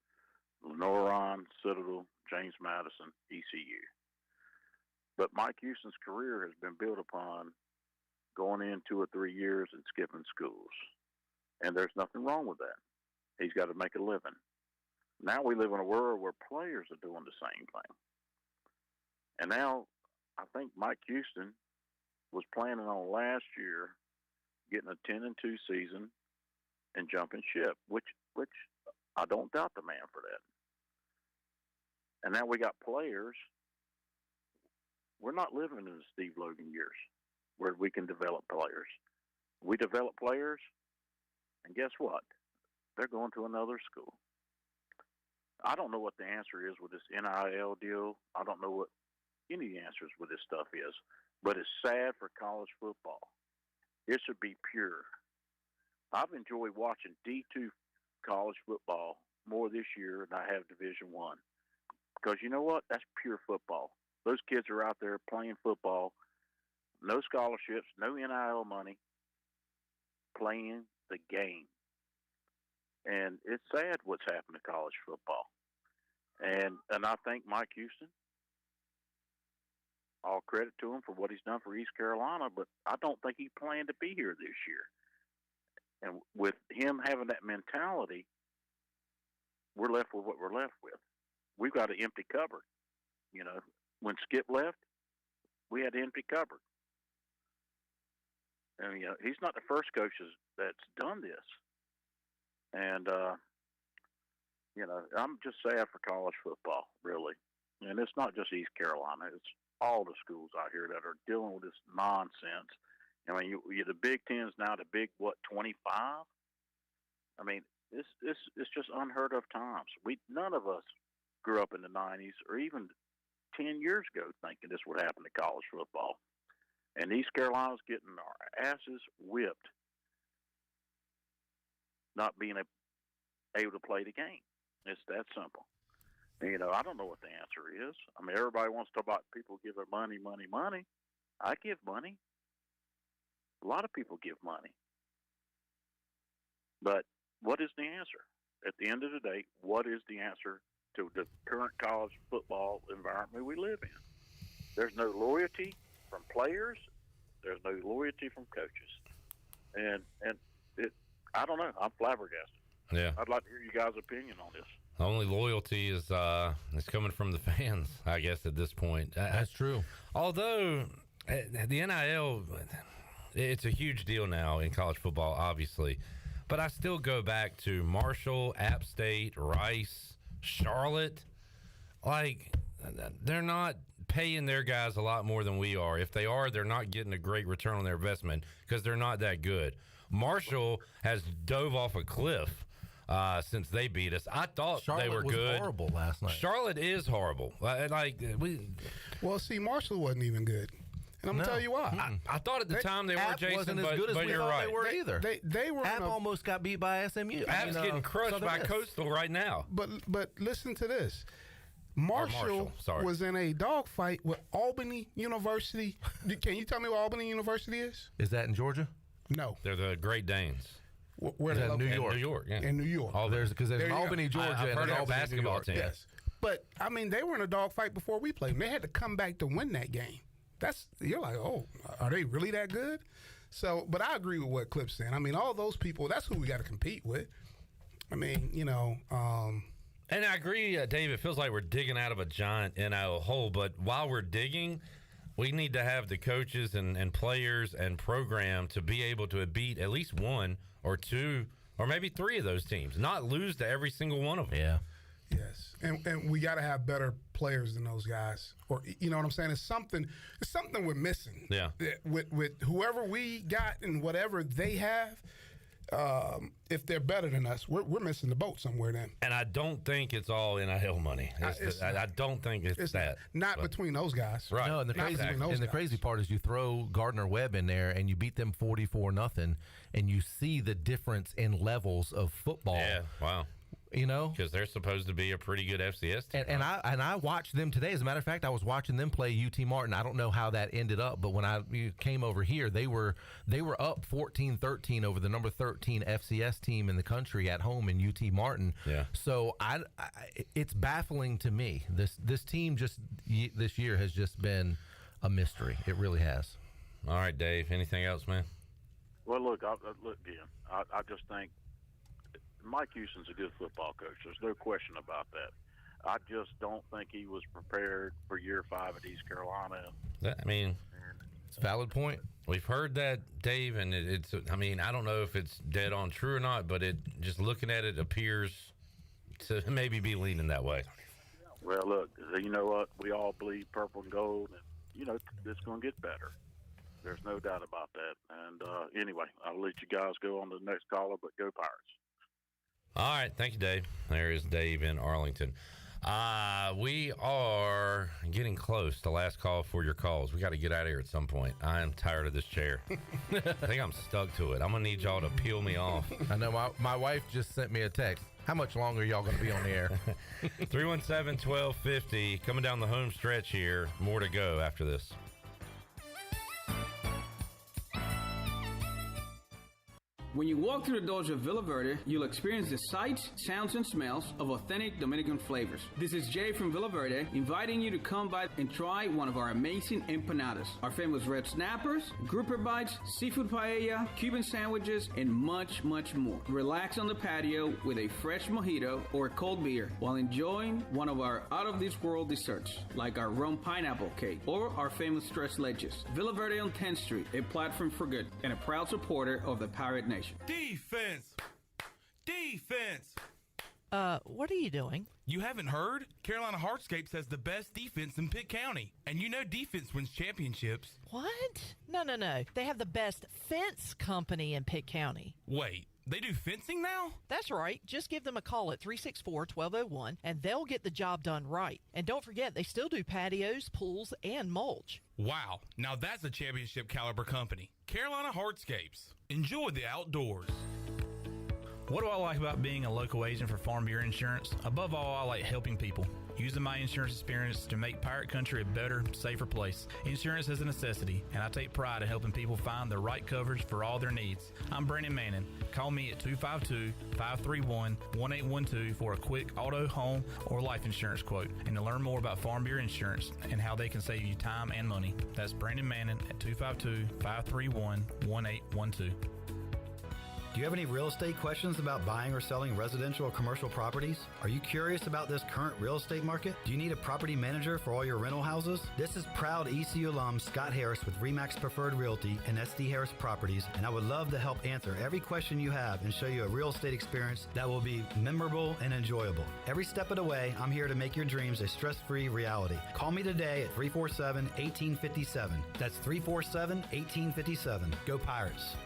Lenore Ryan, Citadel, James Madison, ECU. But Mike Houston's career has been built upon going in 2 or 3 years and skipping schools. And there's nothing wrong with that. He's got to make a living. Now we live in a world where players are doing the same thing. And now I think Mike Houston was planning on last year getting a 10-2 season and jumping ship, which I don't doubt the man for that. And now we got players. We're not living in the Steve Logan years where we can develop players. We develop players, and guess what? They're going to another school. I don't know what the answer is with this NIL deal. I don't know what any of the answers with this stuff is. But it's sad for college football. It should be pure. I've enjoyed watching D2 college football more this year than I have Division I. Because you know what? That's pure football. Those kids are out there playing football, no scholarships, no NIL money, playing the game. And it's sad what's happened to college football. And I think Mike Houston, all credit to him for what he's done for East Carolina, but I don't think he planned to be here this year. And with him having that mentality, we're left with what we're left with. We've got an empty cupboard. When Skip left, we had an empty cupboard. And he's not the first coach that's done this. And I'm just sad for college football, really. And it's not just East Carolina; it's all the schools out here that are dealing with this nonsense. I mean, the Big Ten's now the Big 25. I mean, it's just unheard of times. None of us grew up in the '90s or even 10 years ago thinking this would happen to college football. And East Carolina's getting our asses whipped, not being able to play the game. It's that simple. And, I don't know what the answer is. I mean, everybody wants to talk about people giving money. I give money. A lot of people give money. But what is the answer? At the end of the day, what is the answer to the current college football environment we live in? There's no loyalty from players. There's no loyalty from coaches. And I don't know. I'm flabbergasted. Yeah. I'd like to hear you guys' opinion on this. The only loyalty is coming from the fans, I guess, at this point. That's true. Although the NIL, it's a huge deal now in college football, obviously. But I still go back to Marshall, App State, Rice, Charlotte. Like, they're not paying their guys a lot more than we are. If they are, they're not getting a great return on their investment because they're not that good. Marshall has dove off a cliff since they beat us. I thought Charlotte they were was good. Horrible last night. Charlotte is horrible. Well, see, Marshall wasn't even good. And I'm going to tell you why. I thought at the time they were, App Jason, wasn't but, as good as but we you're thought right. they were either. They were App almost got beat by SMU. App's getting crushed Southern by Miss. Coastal right now. But listen to this. Marshall sorry. was in a dogfight with Albany University. Can you tell me what Albany University is? Is that in Georgia? No. They're the Great Danes. Where Is they that in New located? York? New York, yeah. In New York. Because there's There an you go. Albany, Georgia, I've and heard an of Albany, basketball New York. team. Yes. But, I mean, they were in a dogfight before we played them. They had to come back to win that game. You're like, oh, are they really that good? So, but I agree with what Clip's saying. I mean, all those people, that's who we got to compete with. I mean, And I agree, Dave, it feels like we're digging out of a giant NIL hole, but while we're digging, we need to have the coaches and players and program to be able to beat at least one or two or maybe three of those teams, not lose to every single one of them. Yeah. Yes, and we got to have better players than those guys, or you know what I'm saying? It's something we're missing. Yeah. With whoever we got and whatever they have, if they're better than us, we're missing the boat somewhere. Then. And I don't think it's all NIL money. I don't think it's that. Not between those guys. Right. No, and the crazy part is you throw Gardner Webb in there and you beat them 44-0, and you see the difference in levels of football. Yeah. Wow. Because they're supposed to be a pretty good FCS team. And I watched them today. As a matter of fact, I was watching them play UT Martin. I don't know how that ended up, but when I came over here, they were up 14-13 over the number 13 FCS team in the country at home in UT Martin. Yeah. So it's baffling to me. This team this year has just been a mystery. It really has. All right, Dave. Anything else, man? Well, look again. I just think Mike Houston's a good football coach. There's no question about that. I just don't think he was prepared for year 5 at East Carolina. It's a valid point. We've heard that, Dave, and I don't know if it's dead on true or not, but it just looking at it appears to maybe be leaning that way. Well, look, you know what? We all bleed purple and gold, and, it's going to get better. There's no doubt about that. And anyway, I'll let you guys go on to the next caller, but go Pirates. All right. Thank you, Dave. There is Dave in Arlington. We are getting close to last call for your calls. We got to get out of here at some point. I am tired of this chair. I think I'm stuck to it. I'm going to need y'all to peel me off. I know my wife just sent me a text. How much longer are y'all going to be on the air? 317-1250. Coming down the home stretch here. More to go after this. When you walk through the doors of Villa Verde, you'll experience the sights, sounds, and smells of authentic Dominican flavors. This is Jay from Villa Verde, inviting you to come by and try one of our amazing empanadas, our famous red snappers, grouper bites, seafood paella, Cuban sandwiches, and much, much more. Relax on the patio with a fresh mojito or a cold beer while enjoying one of our out-of-this-world desserts, like our rum pineapple cake or our famous tres leches. Villa Verde on 10th Street, a platform for good, and a proud supporter of the Pirate Nation. Defense! Defense! What are you doing? You haven't heard? Carolina Hardscapes has the best defense in Pitt County. And you know defense wins championships. What? No. They have the best fence company in Pitt County. Wait, they do fencing now? That's right. Just give them a call at 364-1201, and they'll get the job done right. And don't forget, they still do patios, pools, and mulch. Wow, now that's a championship caliber company. Carolina Hardscapes. Enjoy the outdoors. What do I like about being a local agent for Farm Bureau Insurance? Above all, I like helping people. Using my insurance experience to make Pirate Country a better, safer place. Insurance is a necessity, and I take pride in helping people find the right coverage for all their needs. I'm Brandon Manning. Call me at 252-531-1812 for a quick auto, home, or life insurance quote, and to learn more about Farm Bureau Insurance and how they can save you time and money. That's Brandon Manning at 252-531-1812. Do you have any real estate questions about buying or selling residential or commercial properties? Are you curious about this current real estate market? Do you need a property manager for all your rental houses? This is proud ECU alum Scott Harris with RE/MAX Preferred Realty and SD Harris Properties, and I would love to help answer every question you have and show you a real estate experience that will be memorable and enjoyable. Every step of the way, I'm here to make your dreams a stress-free reality. Call me today at 347-1857. That's 347-1857. Go Pirates.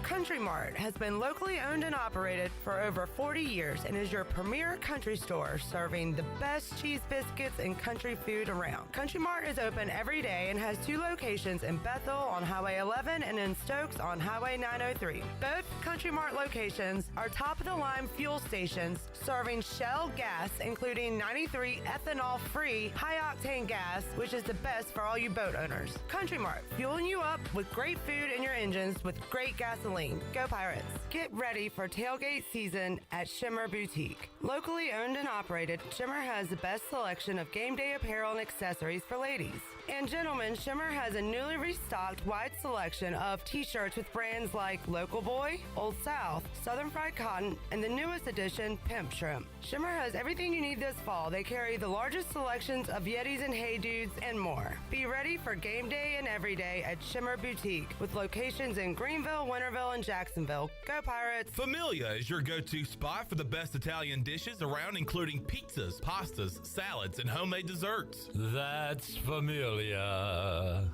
Country Mart has been locally owned and operated for over 40 years and is your premier country store serving the best cheese biscuits and country food around. Country Mart is open every day and has 2 locations in Bethel on Highway 11 and in Stokes on Highway 903. Both Country Mart locations are top-of-the-line fuel stations serving Shell gas, including 93 ethanol-free high-octane gas, which is the best for all you boat owners. Country Mart, fueling you up with great food in your engines with great gasoline. Go Pirates. Get ready for tailgate season at Shimmer Boutique. Locally owned and operated, Shimmer has the best selection of game day apparel and accessories for ladies. And gentlemen, Shimmer has a newly restocked wide selection of t-shirts with brands like Local Boy, Old South, Southern Fried Cotton, and the newest edition, Pimp Shrimp. Shimmer has everything you need this fall. They carry the largest selections of Yetis and Hey Dudes and more. Be ready for game day and every day at Shimmer Boutique with locations in Greenville, Winterville, and Jacksonville. Go Pirates! Familia is your go-to spot for the best Italian dishes around, including pizzas, pastas, salads, and homemade desserts. That's Familia.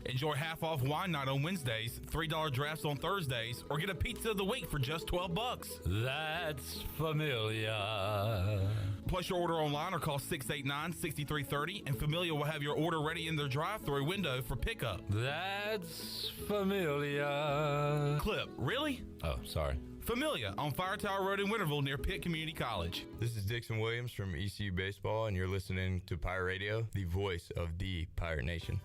Enjoy half-off wine night on Wednesdays, $3 drafts on Thursdays, or get a pizza of the week for just $12. That's Familia. Place your order online or call 689-6330, and Familia will have your order ready in their drive-thru window for pickup. That's Familia. Clip, really? Oh, sorry. Familia on Fire Tower Road in Winterville near Pitt Community College. This is Dixon Williams from ECU Baseball, and you're listening to Pirate Radio, the voice of the Pirate Nation.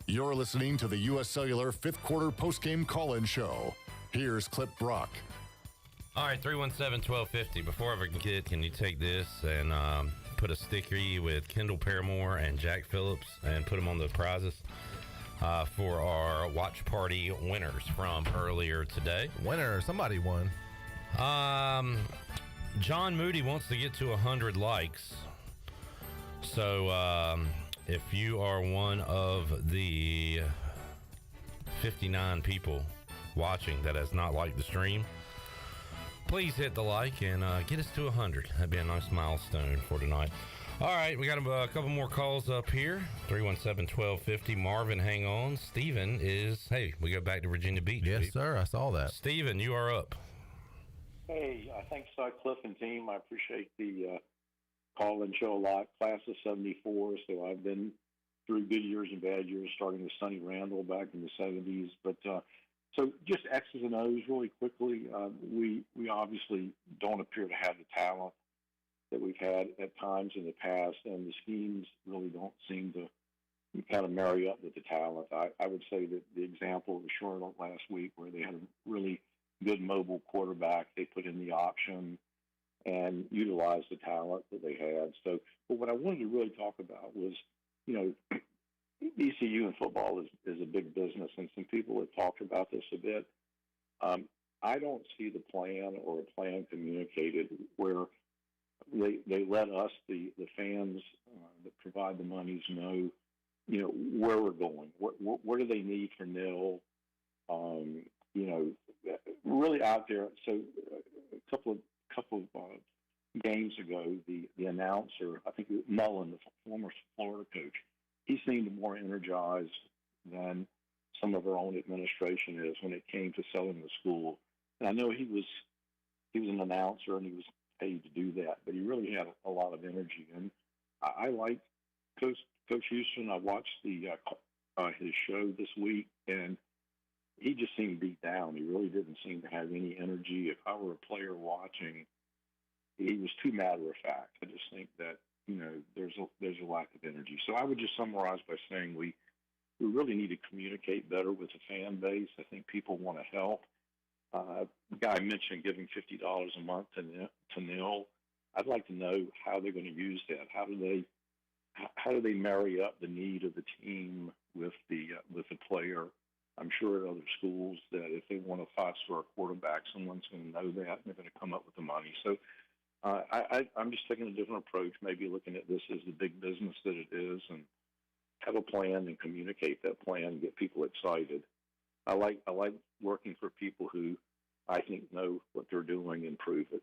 You're listening to the U.S. Cellular 5th Quarter Postgame Call-In Show. Here's Clip Brock. All right, 317-1250. Before I forget, can you take this and put a sticky with Kendall Paramore and Jack Phillips and put them on the prizes for our watch party winners from earlier today? Winner, somebody won. John Moody wants to get to 100 likes. So if you are one of the 59 people watching that has not liked the stream, please hit the like and get us to 100. That'd be a nice milestone for tonight. All right, we got a couple more calls up here. 317-1250. Marvin, hang on. Steven is, hey, we go back to Virginia Beach. Yes, sir. I saw that. Steven, you are up. Hey, thanks, Cliff and team. I appreciate the call-in show a lot. Class of 74, so I've been through good years and bad years, starting with Sonny Randall back in the 70s. But so just X's and O's really quickly. We obviously don't appear to have the talent that we've had at times in the past, and the schemes really don't seem to kind of marry up with the talent. I would say that the example of Charlotte last week, where they had a really good mobile quarterback, they put in the option and utilized the talent that they had. So, but what I wanted to really talk about was, ECU in football is a big business, and some people have talked about this a bit. I don't see the plan or a plan communicated where they let us, the fans that provide the monies, know, where we're going. What do they need for nil? Really out there. So a couple of games ago, the announcer, I think Mullen, the former Florida coach, he seemed more energized than some of our own administration is when it came to selling the school. And I know he was an announcer and he was paid to do that, but he really had a lot of energy. And I like Coach Houston. I watched his show this week, and he just seemed beat down. He really didn't seem to have any energy. If I were a player watching, he was too matter of fact. I just think that there's a lack of energy. So I would just summarize by saying we really need to communicate better with the fan base. I think people want to help. The guy mentioned giving $50 a month to nil. I'd like to know how they're going to use that. How do they marry up the need of the team with the player? I'm sure at other schools that if they want a 5-star quarterback, someone's going to know that and they're going to come up with the money. So I'm just taking a different approach, maybe looking at this as the big business that it is, and have a plan and communicate that plan and get people excited. I like working for people who I think know what they're doing and prove it.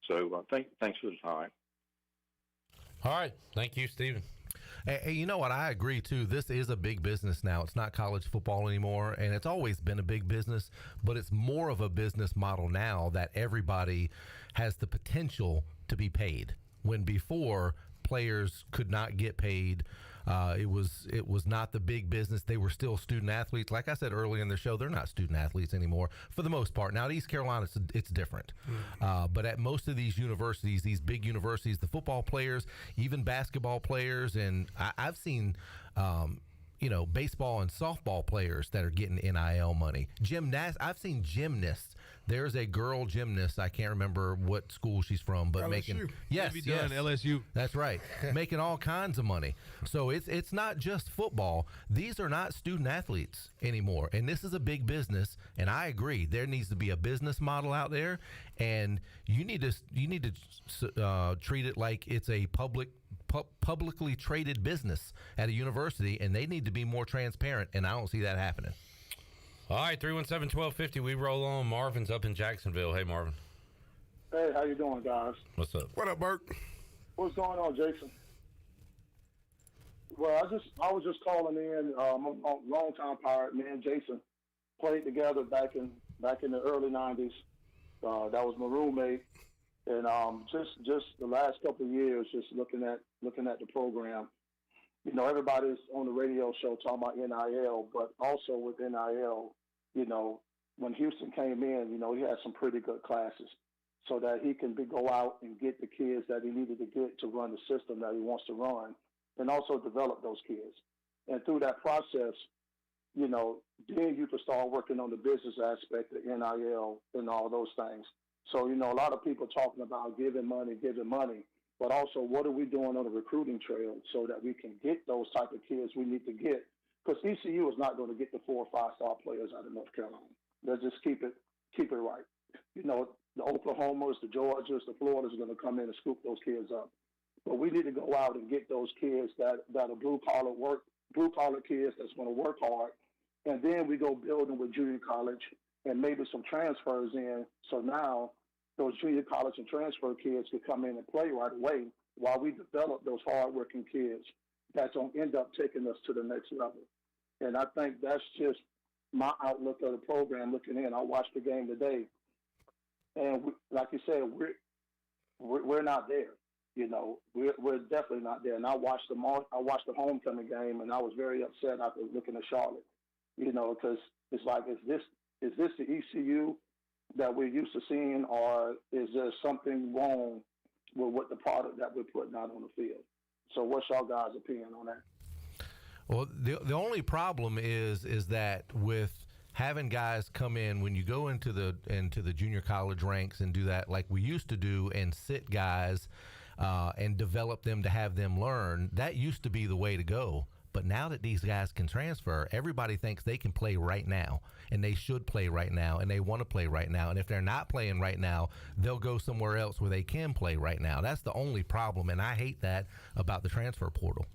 So thanks for the time. All right. Thank you, Stephen. Hey, you know what? I agree, too. This is a big business now. It's not college football anymore, and it's always been a big business, but it's more of a business model now that everybody has the potential to be paid, when before players could not get paid. It was not the big business. They were still student athletes. Like I said earlier in the show, they're not student athletes anymore for the most part. Now at East Carolina, it's different. But at most of these universities, these big universities, the football players, even basketball players, and I've seen baseball and softball players that are getting NIL money. I've seen gymnasts. There's a girl gymnast. I can't remember what school she's from, but LSU. yes, LSU. That's right, making all kinds of money. So it's not just football. These are not student athletes anymore, and this is a big business. And I agree, there needs to be a business model out there, and you need to treat it like it's a publicly traded business at a university, and they need to be more transparent. And I don't see that happening. All right, 317-1250. We roll on. Marvin's up in Jacksonville. Hey, Marvin. Hey, how you doing, guys? What's up? What up, Bert? What's going on, Jason? Well, I was just calling in. I'm a long-time Pirate. Me and Jason played together back in the early '90s. That was my roommate, and just the last couple of years, just looking at the program. Everybody's on the radio show talking about NIL, but also with NIL, when Houston came in, he had some pretty good classes so that he can go out and get the kids that he needed to get to run the system that he wants to run, and also develop those kids. And through that process, then you can start working on the business aspect of NIL and all those things. So, a lot of people talking about giving money, but also what are we doing on the recruiting trail so that we can get those type of kids we need to get? Because ECU is not going to get the 4 or 5-star players out of North Carolina. They'll just keep it right. The Oklahomas, the Georgias, the Floridas are going to come in and scoop those kids up. But we need to go out and get those kids that are blue collar kids that's going to work hard, and then we go building with junior college and maybe some transfers in. So now those junior college and transfer kids could come in and play right away while we develop those hardworking kids that's going to end up taking us to the next level. And I think that's just my outlook of the program looking in. I watched the game today, and like you said, we're not there. We're definitely not there. And I watched the homecoming game, and I was very upset after looking at Charlotte. Because it's like, is this the ECU that we're used to seeing, or is there something wrong with what the product that we're putting out on the field? So what's y'all guys' opinion on that? Well, the only problem is that with having guys come in when you go into the junior college ranks and do that like we used to do and sit guys and develop them to have them learn, that used to be the way to go. But now that these guys can transfer, everybody thinks they can play right now, and they should play right now, and they want to play right now. And if they're not playing right now, they'll go somewhere else where they can play right now. That's the only problem, and I hate that about the transfer portal.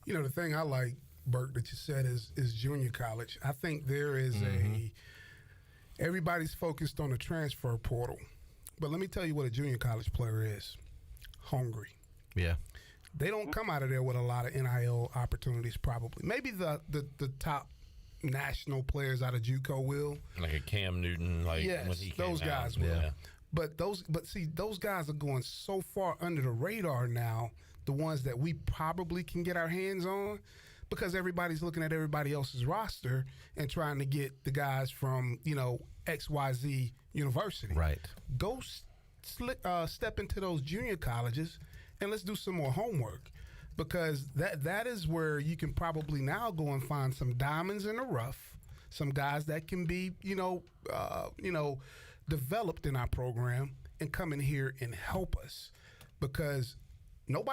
You know, the thing I like, Bert, that you said is junior college. I think there is everybody's focused on the transfer portal. But let me tell you what a junior college player is. Hungry. Yeah. They don't come out of there with a lot of NIL opportunities, probably. Maybe the top national players out of JUCO will. Like a Cam Newton, like yes, when he came those guys out. will. Yeah. But see, those guys are going so far under the radar now, the ones that we probably can get our hands on, because everybody's looking at everybody else's roster and trying to get the guys from, XYZ University. Right. Go step into those junior colleges and let's do some more homework, because that is where you can probably now go and find some diamonds in the rough, some guys that can be, developed in our program and come in here and help us, because I'm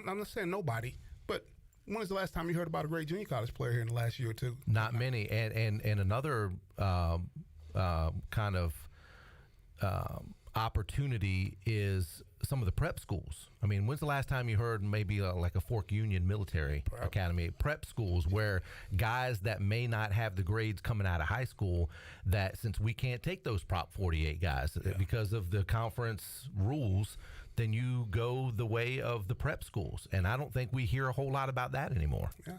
not saying nobody, but when was the last time you heard about a great junior college player here in the last year or two? Not many. And another kind of opportunity is some of the prep schools. I mean, when's the last time you heard maybe like a Fork Union Military Academy prep schools where guys that may not have the grades coming out of high school, that since we can't take those Prop 48 guys because of the conference rules, then you go the way of the prep schools. And I don't think we hear a whole lot about that anymore. Yeah.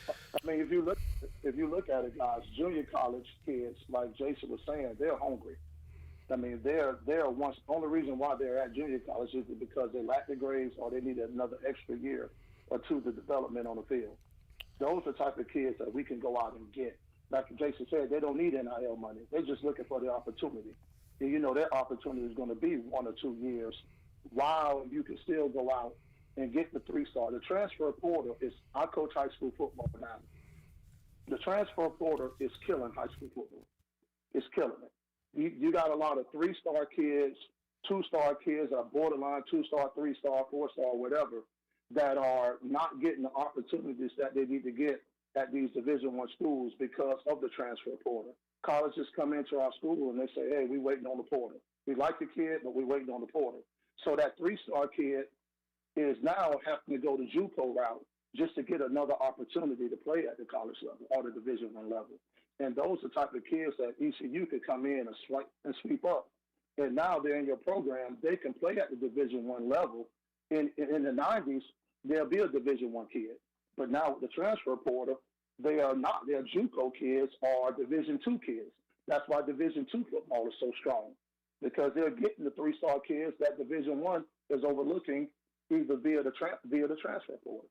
I mean, if you look at it, guys, junior college kids, like Jason was saying, they're hungry. I mean, they're once. The only reason why they're at junior college is because they lack the grades or they need another extra year or two to development on the field. Those are the type of kids that we can go out and get. Like Jason said, they don't need NIL money. They're just looking for the opportunity. And their opportunity is going to be 1 or 2 years, while you can still go out and get the 3-star. The transfer portal is. I coach high school football now. The transfer portal is killing high school football. It's killing it. You got a lot of 3-star kids, 2-star kids, or borderline 2-star, 3-star, 4-star, whatever, that are not getting the opportunities that they need to get at these Division I schools because of the transfer portal. Colleges come into our school and they say, hey, we're waiting on the portal. We like the kid, but we're waiting on the portal. So that 3-star kid is now having to go the JUCO route just to get another opportunity to play at the college level or the Division I level. And those are the type of kids that ECU could come in and sweep up. And now they're in your program. They can play at the Division I level. In the 90s, there'll be a Division I kid. But now with the transfer portal, they are not. They're JUCO kids or Division II kids. That's why Division II football is so strong, because they're getting the 3-star kids that Division I is overlooking either via the transfer portal.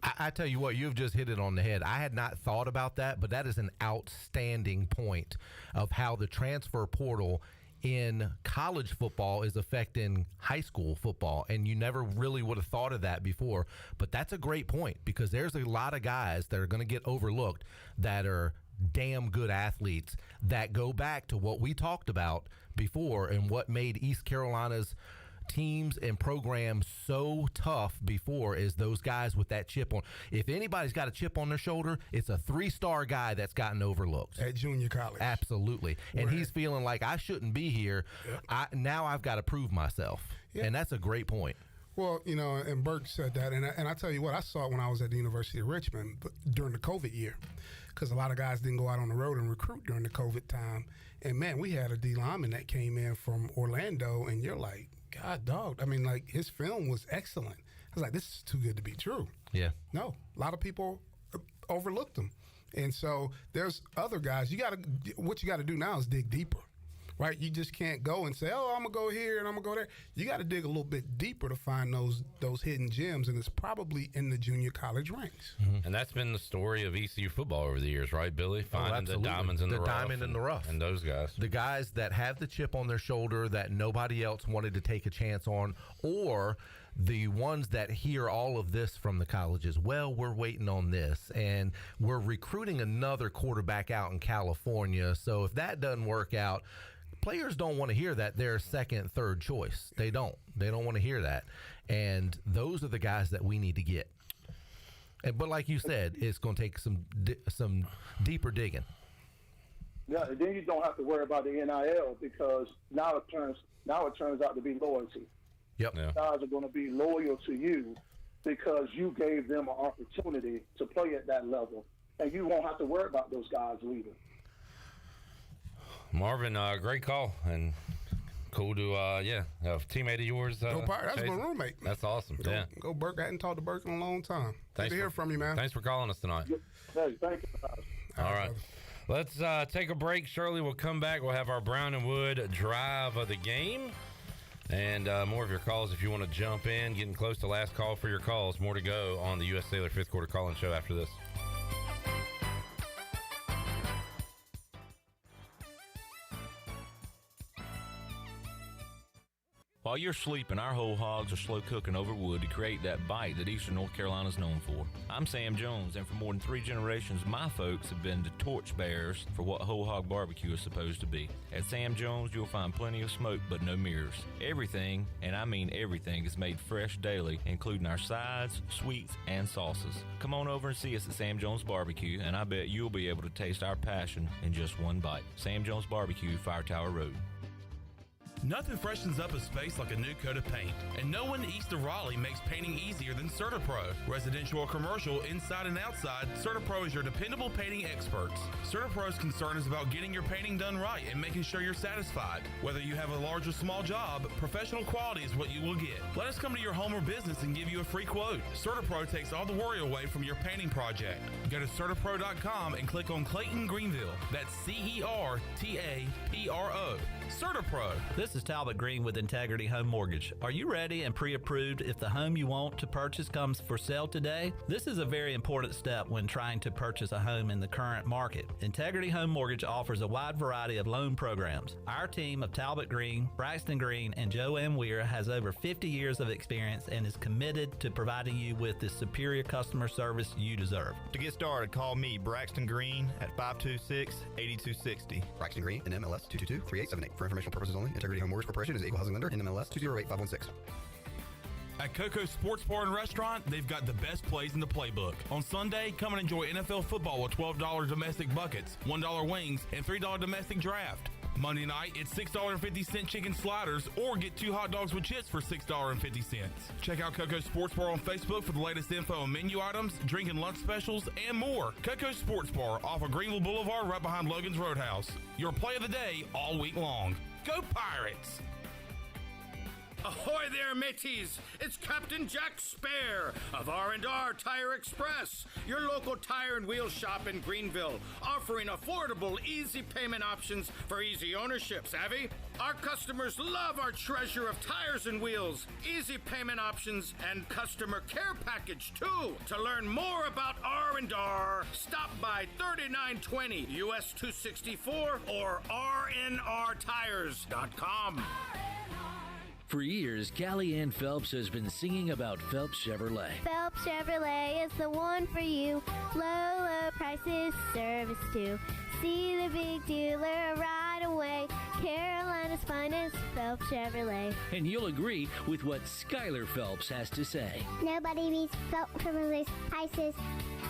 I tell you what, you've just hit it on the head. I had not thought about that, but that is an outstanding point of how the transfer portal in college football is affecting high school football. And you never really would have thought of that before. But that's a great point, because there's a lot of guys that are going to get overlooked that are damn good athletes that go back to what we talked about before and what made East Carolina's teams and programs so tough before is those guys with that chip on. If anybody's got a chip on their shoulder, it's a 3-star guy that's gotten overlooked at junior college. Absolutely. And right. He's feeling like, I shouldn't be here. Yep. Now I've got to prove myself. Yep. And that's a great point. Well, and Burke said that, and I tell you what, I saw it when I was at the University of Richmond during the COVID year, because a lot of guys didn't go out on the road and recruit during the COVID time. And man, we had a D lineman that came in from Orlando, and you're like, God, dog. I mean, like, his film was excellent. I was like, this is too good to be true. Yeah. No, a lot of people overlooked him. And so there's other guys. What you got to do now is dig deeper, right? You just can't go and say, oh, I'm going to go here and I'm going to go there. You got to dig a little bit deeper to find those hidden gems, and it's probably in the junior college ranks. Mm-hmm. And that's been the story of ECU football over the years, right, Billy? Finding the diamonds in the rough. The diamond in the rough. And those guys. The guys that have the chip on their shoulder that nobody else wanted to take a chance on, or the ones that hear all of this from the colleges, well, we're waiting on this, and we're recruiting another quarterback out in California. So if that doesn't work out, players don't want to hear that they're second, third choice. They don't want to hear that. And those are the guys that we need to get. But like you said, it's going to take some deeper digging. Yeah, and then you don't have to worry about the NIL because now it turns out to be loyalty. Yep. Yeah. Guys are going to be loyal to you because you gave them an opportunity to play at that level, and you won't have to worry about those guys leaving. Marvin, great call, and cool to a teammate of yours. Go Pirate. That's my roommate. That's awesome. Go Burke. I hadn't talked to Burke in a long time. Good to hear from you, man. Thanks for calling us tonight. Hey, thank you, guys. All right. Let's take a break. Shirley will come back. We'll have our Brown and Wood drive of the game. And more of your calls if you want to jump in. Getting close to last call for your calls. More to go on the U.S. Cellular 5th Quarter Call-In Show after this. While you're sleeping, our whole hogs are slow cooking over wood to create that bite that Eastern North Carolina is known for. I'm Sam Jones, and for more than 3 generations, my folks have been the torchbearers for what whole hog barbecue is supposed to be. At Sam Jones, you'll find plenty of smoke, but no mirrors. Everything, and I mean everything, is made fresh daily, including our sides, sweets, and sauces. Come on over and see us at Sam Jones Barbecue, and I bet you'll be able to taste our passion in just one bite. Sam Jones Barbecue, Fire Tower Road. Nothing freshens up a space like a new coat of paint. And no one east of Raleigh makes painting easier than CertaPro. Residential or commercial, inside and outside, CertaPro is your dependable painting experts. CertaPro's concern is about getting your painting done right and making sure you're satisfied. Whether you have a large or small job, professional quality is what you will get. Let us come to your home or business and give you a free quote. CertaPro takes all the worry away from your painting project. Go to CertaPro.com and click on Clayton Greenville. That's CertaPro. CertaPro. This is Talbot Green with Integrity Home Mortgage. Are you ready and pre-approved if the home you want to purchase comes for sale today? This is a very important step when trying to purchase a home in the current market. Integrity Home Mortgage offers a wide variety of loan programs. Our team of Talbot Green, Braxton Green, and Joanne Weir has over 50 years of experience and is committed to providing you with the superior customer service you deserve. To get started, call me, Braxton Green, at 526-8260. Braxton Green, NMLS 222-3878. For informational purposes only, Integrity Home Mortgage Corporation is equal housing lender, NMLS 208-516. At Coco's Sports Bar and Restaurant, they've got the best plays in the playbook. On Sunday, come and enjoy NFL football with $12 domestic buckets, $1 wings, and $3 domestic draft. Monday night, it's $6.50 chicken sliders, or get 2 hot dogs with chips for $6.50. Check out Coco's Sports Bar on Facebook for the latest info on menu items, drink and lunch specials, and more. Coco's Sports Bar off of Greenville Boulevard right behind Logan's Roadhouse. Your play of the day all week long. Go Pirates! Ahoy there, mateys! It's Captain Jack Spare of R&R Tire Express, your local tire and wheel shop in Greenville, offering affordable, easy payment options for easy ownership, savvy? Our customers love our treasure of tires and wheels, easy payment options, and customer care package, too. To learn more about R&R, stop by 3920 US 264 or rnrtires.com. For years, Callie Ann Phelps has been singing about Phelps Chevrolet. Phelps Chevrolet is the one for you. Low, low prices, service too. See the big dealer right away. Carolina's finest, Phelps Chevrolet. And you'll agree with what Skylar Phelps has to say. Nobody beats Phelps Chevrolet's prices.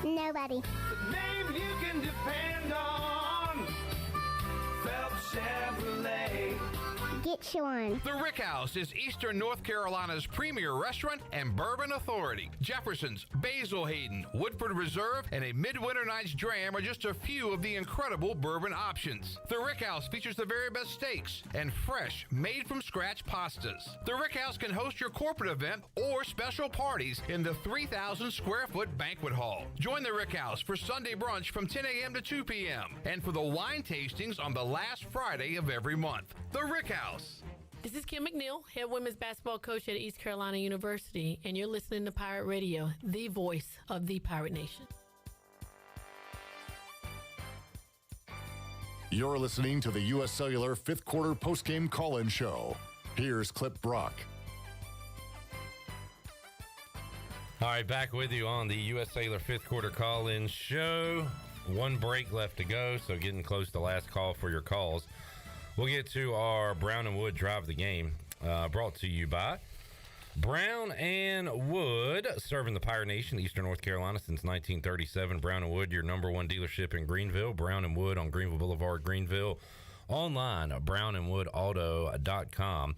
Nobody. The name you can depend on. Phelps Chevrolet. Get you one. The Rick House is Eastern North Carolina's premier restaurant and bourbon authority. Jefferson's, Basil Hayden, Woodford Reserve, and a Midwinter Night's Dram are just a few of the incredible bourbon options. The Rick House features the very best steaks and fresh, made-from-scratch pastas. The Rick House can host your corporate event or special parties in the 3,000-square-foot banquet hall. Join the Rick House for Sunday brunch from 10 a.m. to 2 p.m. and for the wine tastings on the last Friday of every month. The Rick House. This is Kim McNeil, head women's basketball coach at East Carolina University, and you're listening to Pirate Radio, the voice of the Pirate Nation. You're listening to the U.S. Cellular 5th Quarter Postgame Call-In Show. Here's Clip Brock. All right, back with you on the U.S. Cellular fifth quarter call-in show. One break left to go, so getting close to last call for your calls. We'll get to our Brown and Wood Drive of the Game, brought to you by Brown and Wood, serving the Pirate Nation, Eastern North Carolina since 1937. Brown and Wood, your number one dealership in Greenville. Brown and Wood on Greenville Boulevard, Greenville. Online, brownandwoodauto.com.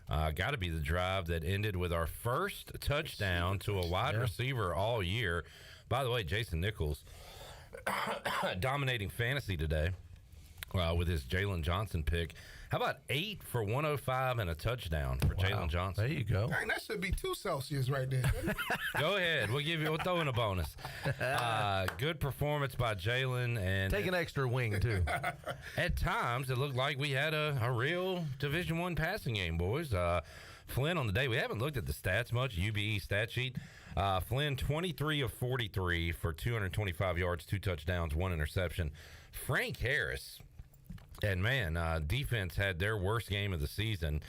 Got to be the drive that ended with our first touchdown to a wide receiver all year. By the way, Jason Nichols dominating fantasy today with his Jalen Johnson pick. How about 8 for 105 and a touchdown for Jalen Johnson? There you go. Dang, that should be 2 Celsius right there. Go ahead. We'll throw in a bonus. Good performance by Jalen. And take an extra wing, too. At times, it looked like we had a real Division I passing game, boys. Flynn on the day. We haven't looked at the stats much, UBE stat sheet. Flynn, 23 of 43 for 225 yards, 2 touchdowns, 1 interception. Frank Harris, and man, defense had their worst game of the season.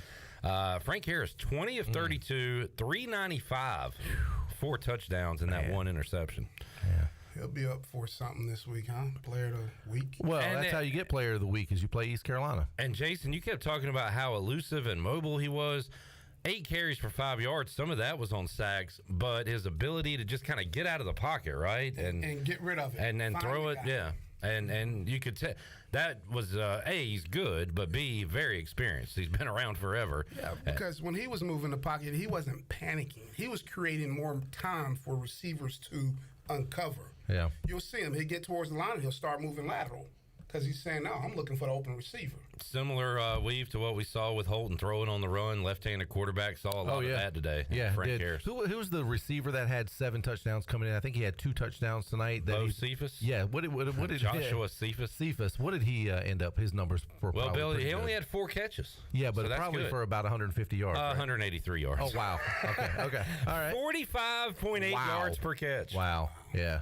Frank Harris, 20 of 32, 395, 4 touchdowns, and that 1 interception. Yeah. He'll be up for something this week, huh? Player of the week. Well, that's how you get player of the week, is you play East Carolina. And Jason, you kept talking about how elusive and mobile he was. 8 carries for 5 yards. Some of that was on sacks, but his ability to just kind of get out of the pocket, right? And get rid of it. And then throw it, yeah. And you could tell that was, A, he's good, but B, very experienced. He's been around forever. Yeah, because when he was moving the pocket, he wasn't panicking. He was creating more time for receivers to uncover. Yeah. You'll see him. He'll get towards the line and he'll start moving lateral because he's saying, no, I'm looking for the open receiver. Similar weave to what we saw with Holton throwing on the run, left-handed quarterback. Saw a lot of that today. Yeah, Frank Harris. Who's the receiver that had 7 touchdowns coming in? I think he had 2 touchdowns tonight. Bo Cephas? Yeah. What did Joshua Cephas? Cephas. What did he end up? His numbers for? Well, Billy, he only had 4 catches. Yeah, but so probably good. for about 150 yards. 183 yards. Oh wow. Okay. All right. 45.8 yards per catch. Wow. Yeah.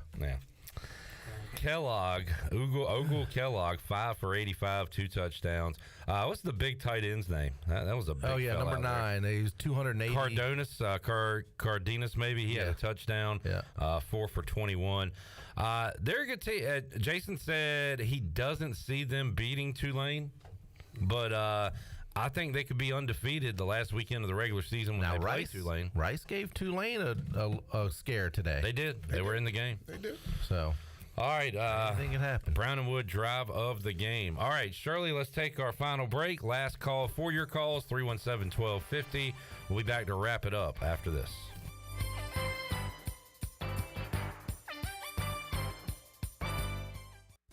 Kellogg, Ogle Kellogg, 5 for 85, 2 touchdowns. What's the big tight end's name? That was a big fella number 9. He was 280. Cardenas maybe. He had a touchdown. 4 for 21. They're a good team. Jason said he doesn't see them beating Tulane, but I think they could be undefeated the last weekend of the regular season when they play Tulane. Rice gave Tulane a scare today. They did. They were in the game. They did. So. All right. Anything can happen. Brown and Wood drive of the game. All right, Shirley, let's take our final break. Last call for your calls, 317-1250. We'll be back to wrap it up after this.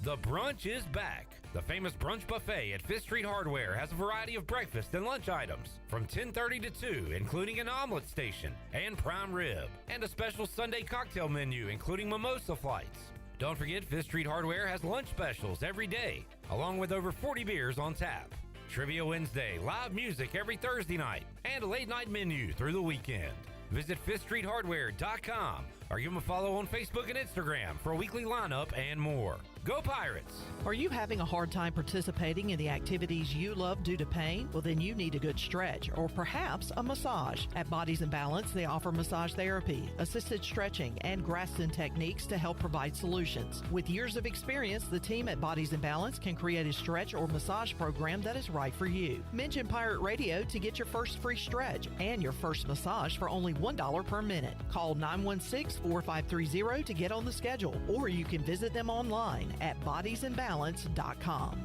The brunch is back. The famous brunch buffet at Fifth Street Hardware has a variety of breakfast and lunch items from 10:30 to 2, including an omelet station and prime rib, and a special Sunday cocktail menu, including mimosa flights. Don't forget, Fifth Street Hardware has lunch specials every day, along with over 40 beers on tap. Trivia Wednesday, live music every Thursday night, and a late-night menu through the weekend. Visit FifthStreetHardware.com or give them a follow on Facebook and Instagram for a weekly lineup and more. Go Pirates! Are you having a hard time participating in the activities you love due to pain? Well, then you need a good stretch or perhaps a massage. At Bodies in Balance, they offer massage therapy, assisted stretching, and Graston techniques to help provide solutions. With years of experience, the team at Bodies in Balance can create a stretch or massage program that is right for you. Mention Pirate Radio to get your first free stretch and your first massage for only $1 per minute. Call 916-4530 to get on the schedule, or you can visit them online at bodiesinbalance.com.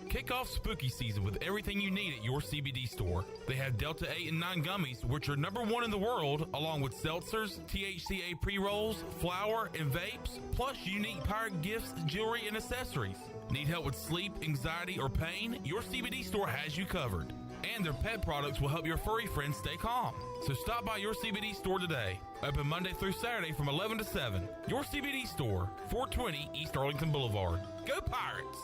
Kick off spooky season with everything you need at your CBD store. They have Delta 8 and 9 gummies, which are #1 in the world, along with seltzers, THCA pre-rolls, flour, and vapes, plus unique pirate gifts, jewelry, and accessories. Need help with sleep, anxiety, or pain? Your CBD store has you covered. And their pet products will help your furry friends stay calm. So stop by your CBD store today. Open Monday through Saturday from 11 to 7. Your CBD store, 420 East Arlington Boulevard. Go Pirates!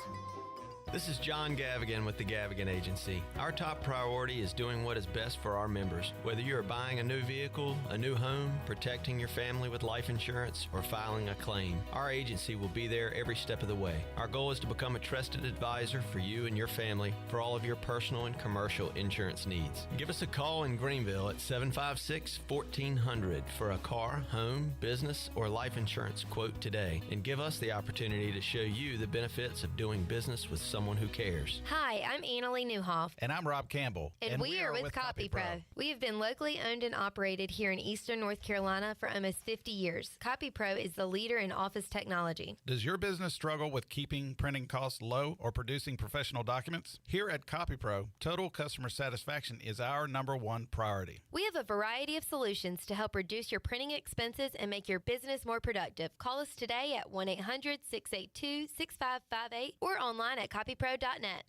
This is John Gavigan with the Gavigan Agency. Our top priority is doing what is best for our members. Whether you are buying a new vehicle, a new home, protecting your family with life insurance, or filing a claim, our agency will be there every step of the way. Our goal is to become a trusted advisor for you and your family for all of your personal and commercial insurance needs. Give us a call in Greenville at 756-1400 for a car, home, business, or life insurance quote today, and give us the opportunity to show you the benefits of doing business with someone who cares. Hi, I'm Annalie Newhoff. And I'm Rob Campbell. And we are with CopyPro. We have been locally owned and operated here in Eastern North Carolina for almost 50 years. CopyPro is the leader in office technology. Does your business struggle with keeping printing costs low or producing professional documents? Here at CopyPro, total customer satisfaction is our #1 priority. We have a variety of solutions to help reduce your printing expenses and make your business more productive. Call us today at 1-800-682-6558 or online at copypro.net.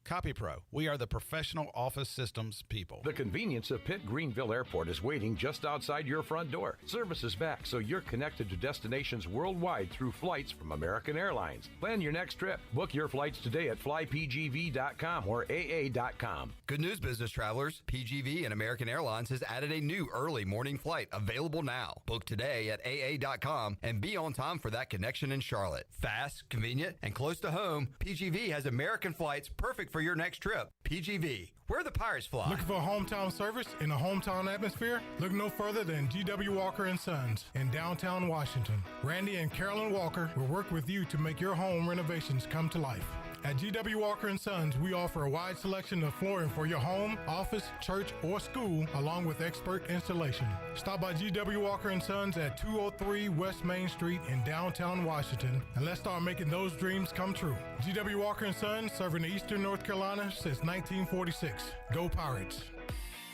CopyPro, we are the professional office systems people. The convenience of Pitt Greenville Airport is waiting just outside your front door. Service is back, so you're connected to destinations worldwide through flights from American Airlines. Plan your next trip. Book your flights today at flypgv.com or aa.com. Good news, business travelers. PGV and American Airlines has added a new early morning flight available now. Book today at aa.com and be on time for that connection in Charlotte. Fast, convenient, and close to home, PGV has American flights perfect for your next trip. PGV, where the Pirates fly. Looking for a hometown service in a hometown atmosphere? Look no further than G.W. Walker & Sons in downtown Washington. Randy and Carolyn Walker will work with you to make your home renovations come to life. At G.W. Walker & Sons, we offer a wide selection of flooring for your home, office, church, or school, along with expert installation. Stop by G.W. Walker & Sons at 203 West Main Street in downtown Washington, and let's start making those dreams come true. G.W. Walker & Sons, serving Eastern North Carolina since 1946. Go Pirates!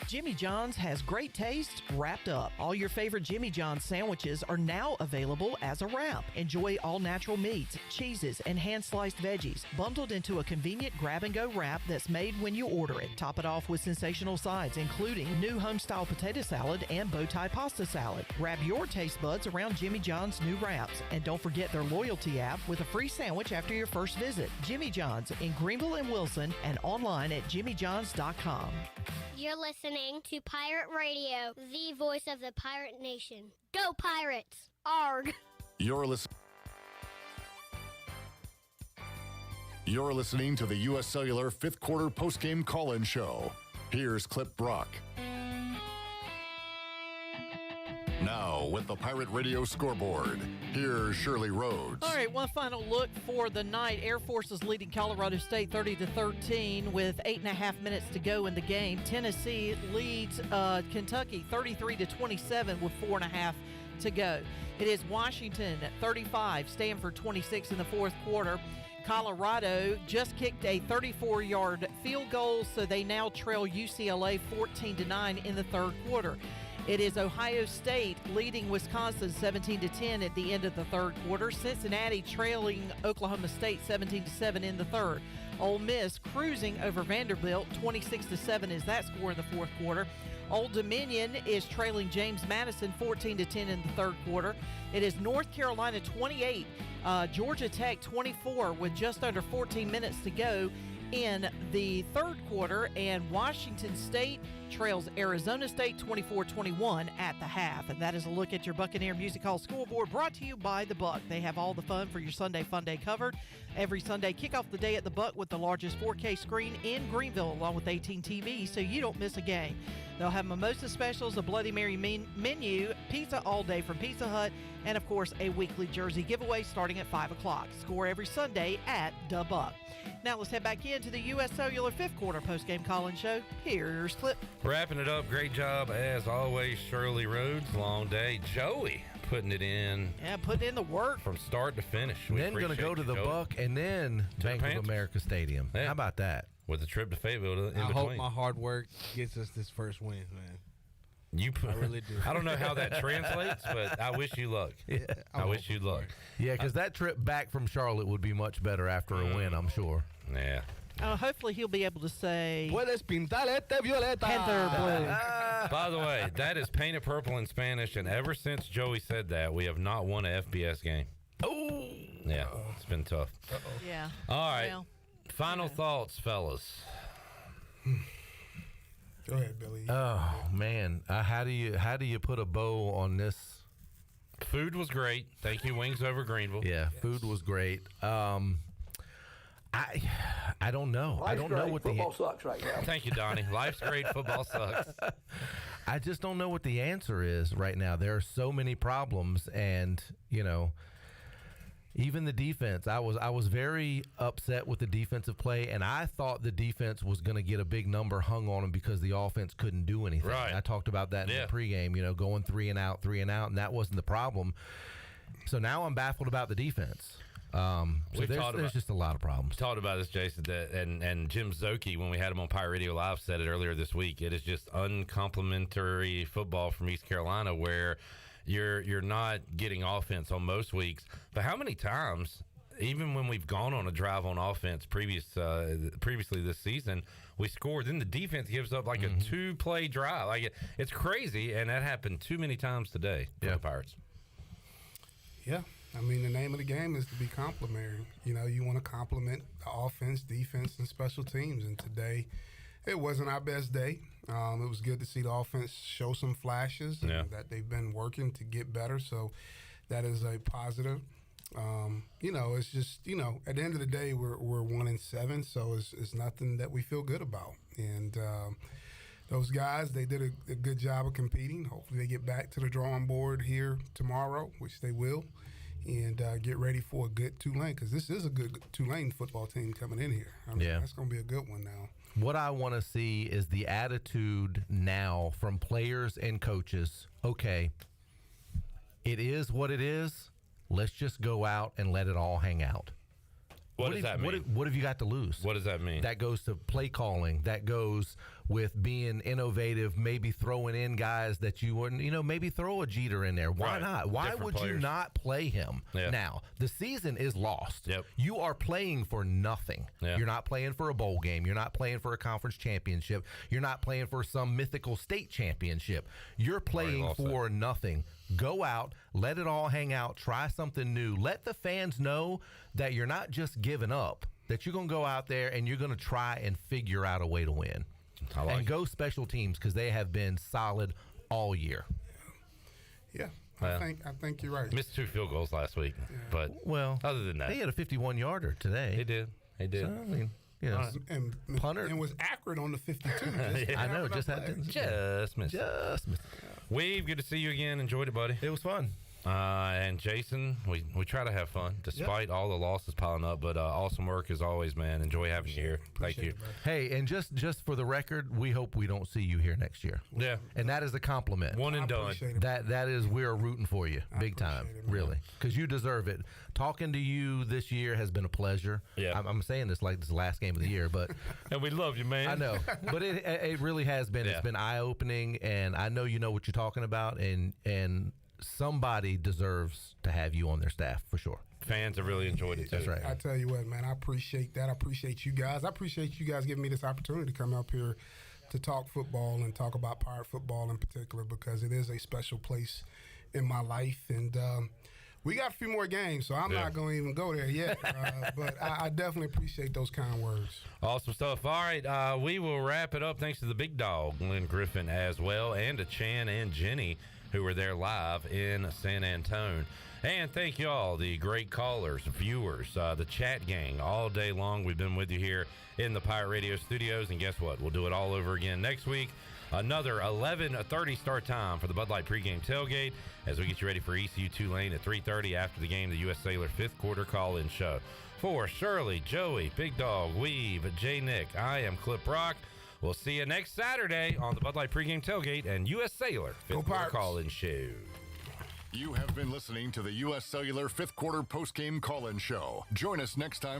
Jimmy John's has great taste wrapped up. All your favorite Jimmy John's sandwiches are now available as a wrap. Enjoy all natural meats, cheeses, and hand-sliced veggies, bundled into a convenient grab-and-go wrap that's made when you order it. Top it off with sensational sides, including new home-style potato salad and bow tie pasta salad. Grab your taste buds around Jimmy John's new wraps. And don't forget their loyalty app with a free sandwich after your first visit. Jimmy John's in Greenville and Wilson, and online at jimmyjohns.com. You're listening to Pirate Radio, the voice of the pirate nation. Go Pirates! Arg! You're listening to the U.S. Cellular 5th Quarter Postgame Call-In Show. Here's Clip Brock. Now, with the Pirate Radio scoreboard, here's Shirley Rhodes. All right, one final look for the night. Air Force is leading Colorado State 30-13 with 8.5 minutes to go in the game. Tennessee leads Kentucky 33-27 with 4.5 to go. It is Washington 35, Stanford 26 in the fourth quarter. Colorado just kicked a 34-yard field goal, so they now trail UCLA 14-9 in the third quarter. It is Ohio State leading Wisconsin 17-10 at the end of the third quarter. Cincinnati trailing Oklahoma State 17-7 in the third. Ole Miss cruising over Vanderbilt 26-7 is that score in the fourth quarter. Old Dominion is trailing James Madison 14-10 in the third quarter. It is North Carolina 28, Georgia Tech 24 with just under 14 minutes to go in the third quarter, and Washington State trails Arizona State 24-21 at the half. And that is a look at your Buccaneer Music Hall scoreboard, brought to you by The Buck. They have all the fun for your Sunday Fun Day covered. Every Sunday, kick off the day at The Buck with the largest 4K screen in Greenville, along with 18 TVs, so you don't miss a game. They'll have mimosa specials, a Bloody Mary menu, pizza all day from Pizza Hut, and of course a weekly jersey giveaway starting at 5 o'clock. Score every Sunday at The Buck. Now let's head back into the U.S. Cellular 5th Quarter postgame call-in show. Here's Clip. Wrapping it up. Great job as always, Shirley Rhodes. Long day. Joey putting it in. Yeah, putting in the work. From start to finish. And then going to go to the Joey. Buck and then Bank of America Stadium. Yeah. How about that? With a trip to Fayetteville in I between. hope my hard work gets us this first win, man. I really do. I don't know how that translates, but I wish you luck. Yeah, I wish you luck. Yeah, because that trip back from Charlotte would be much better after a win, I'm sure. Yeah. Hopefully he'll be able to say Puedes pintar este violeta. Panther blue. By the way, that is painted purple in Spanish, and ever since Joey said that, we have not won a FBS game. Oh. Yeah, it's been tough. Uh-oh. Yeah. All right. Well. Final thoughts, fellas. Go ahead, Billy. Oh man, how do you put a bow on this? Food was great. Thank you, Wings Over Greenville. Yeah, food was great. I don't know. I don't know what football sucks right now. Thank you, Donnie. Life's great. Football sucks. I just don't know what the answer is right now. There are so many problems, and even the defense. I was very upset with the defensive play, and I thought the defense was going to get a big number hung on them because the offense couldn't do anything. Right. I talked about that in the pregame. Going 3 and out, and that wasn't the problem. So now I'm baffled about the defense. So there's just a lot of problems. Talked about this, Jason, and Jim Zoki, when we had him on Pirate Radio Live, said it earlier this week. It is just uncomplimentary football from East Carolina, where you're not getting offense on most weeks. But how many times, even when we've gone on a drive on offense previously this season, we scored, then the defense gives up like a 2-play drive. Like it's crazy, and that happened too many times today for the Pirates. Yeah. I mean, the name of the game is to be complimentary. You want to compliment the offense, defense, and special teams. And today, it wasn't our best day. It was good to see the offense show some flashes and that they've been working to get better. So that is a positive. It's just, at the end of the day, we're 1-7, so it's nothing that we feel good about. And those guys, they did a good job of competing. Hopefully they get back to the drawing board here tomorrow, which they will. And get ready for a good Tulane, because this is a good Tulane football team coming in here. That's going to be a good one now. What I want to see is the attitude now from players and coaches. Okay, it is what it is. Let's just go out and let it all hang out. What does that mean? What have you got to lose? What does that mean? That goes to play calling. That goes with being innovative, maybe throwing in guys that you wouldn't, maybe throw a Jeter in there. Why not? Why Different would players. you not play him? Yeah. Now, the season is lost. Yep. You are playing for nothing. Yeah. You're not playing for a bowl game. You're not playing for a conference championship. You're not playing for some mythical state championship. You're playing for nothing. Go out, let it all hang out, try something new. Let the fans know that you're not just giving up, that you're going to go out there and you're going to try and figure out a way to win. And go special teams, because they have been solid all year. Yeah, I think you're right. Missed 2 field goals last week, but other than that, they had a 51-yarder today. They did. So, I mean, and punter. And was accurate on the 52. I know, just missed. Weave, good to see you again. Enjoyed it, buddy. It was fun. And Jason, we try to have fun despite all the losses piling up, but awesome work as always, man. Enjoy having you here. Thank you. Hey, and just for the record, we hope we don't see you here next year. Yeah. And that is a compliment. One and done. That is, we're rooting for you big time, really, because you deserve it. Talking to you this year has been a pleasure. Yeah. I'm saying this like this is the last game of the year, but and we love you, man. I know, but it really has been. It's been eye-opening, and I know you know what you're talking about, and somebody deserves to have you on their staff for sure. Fans have really enjoyed it too. That's right. I tell you what, man, I appreciate that. I appreciate you guys. I appreciate you guys giving me this opportunity to come up here to talk football and talk about Pirate football in particular, because it is a special place in my life. And we got a few more games, so I'm not going to even go there yet. But I definitely appreciate those kind words. Awesome stuff. All right, we will wrap it up. Thanks to the big dog, Glenn Griffin, as well, and to Chan and Jenny, who were there live in San Antone. And thank you all, the great callers, viewers, the chat gang, all day long. We've been with you here in the Pirate Radio studios, and guess what? We'll do it all over again next week. Another 11:30 start time for the Bud Light pregame tailgate as we get you ready for ECU Tulane at 3:30 after the game, the U.S. Cellular 5th quarter call-in show. For Shirley, Joey, Big Dog, Weave, J. Nick, I am Clip Rock. We'll see you next Saturday on the Bud Light pregame tailgate and U.S. Cellular 5th quarter call-in show. You have been listening to the U.S. Cellular 5th quarter postgame call-in show. Join us next time.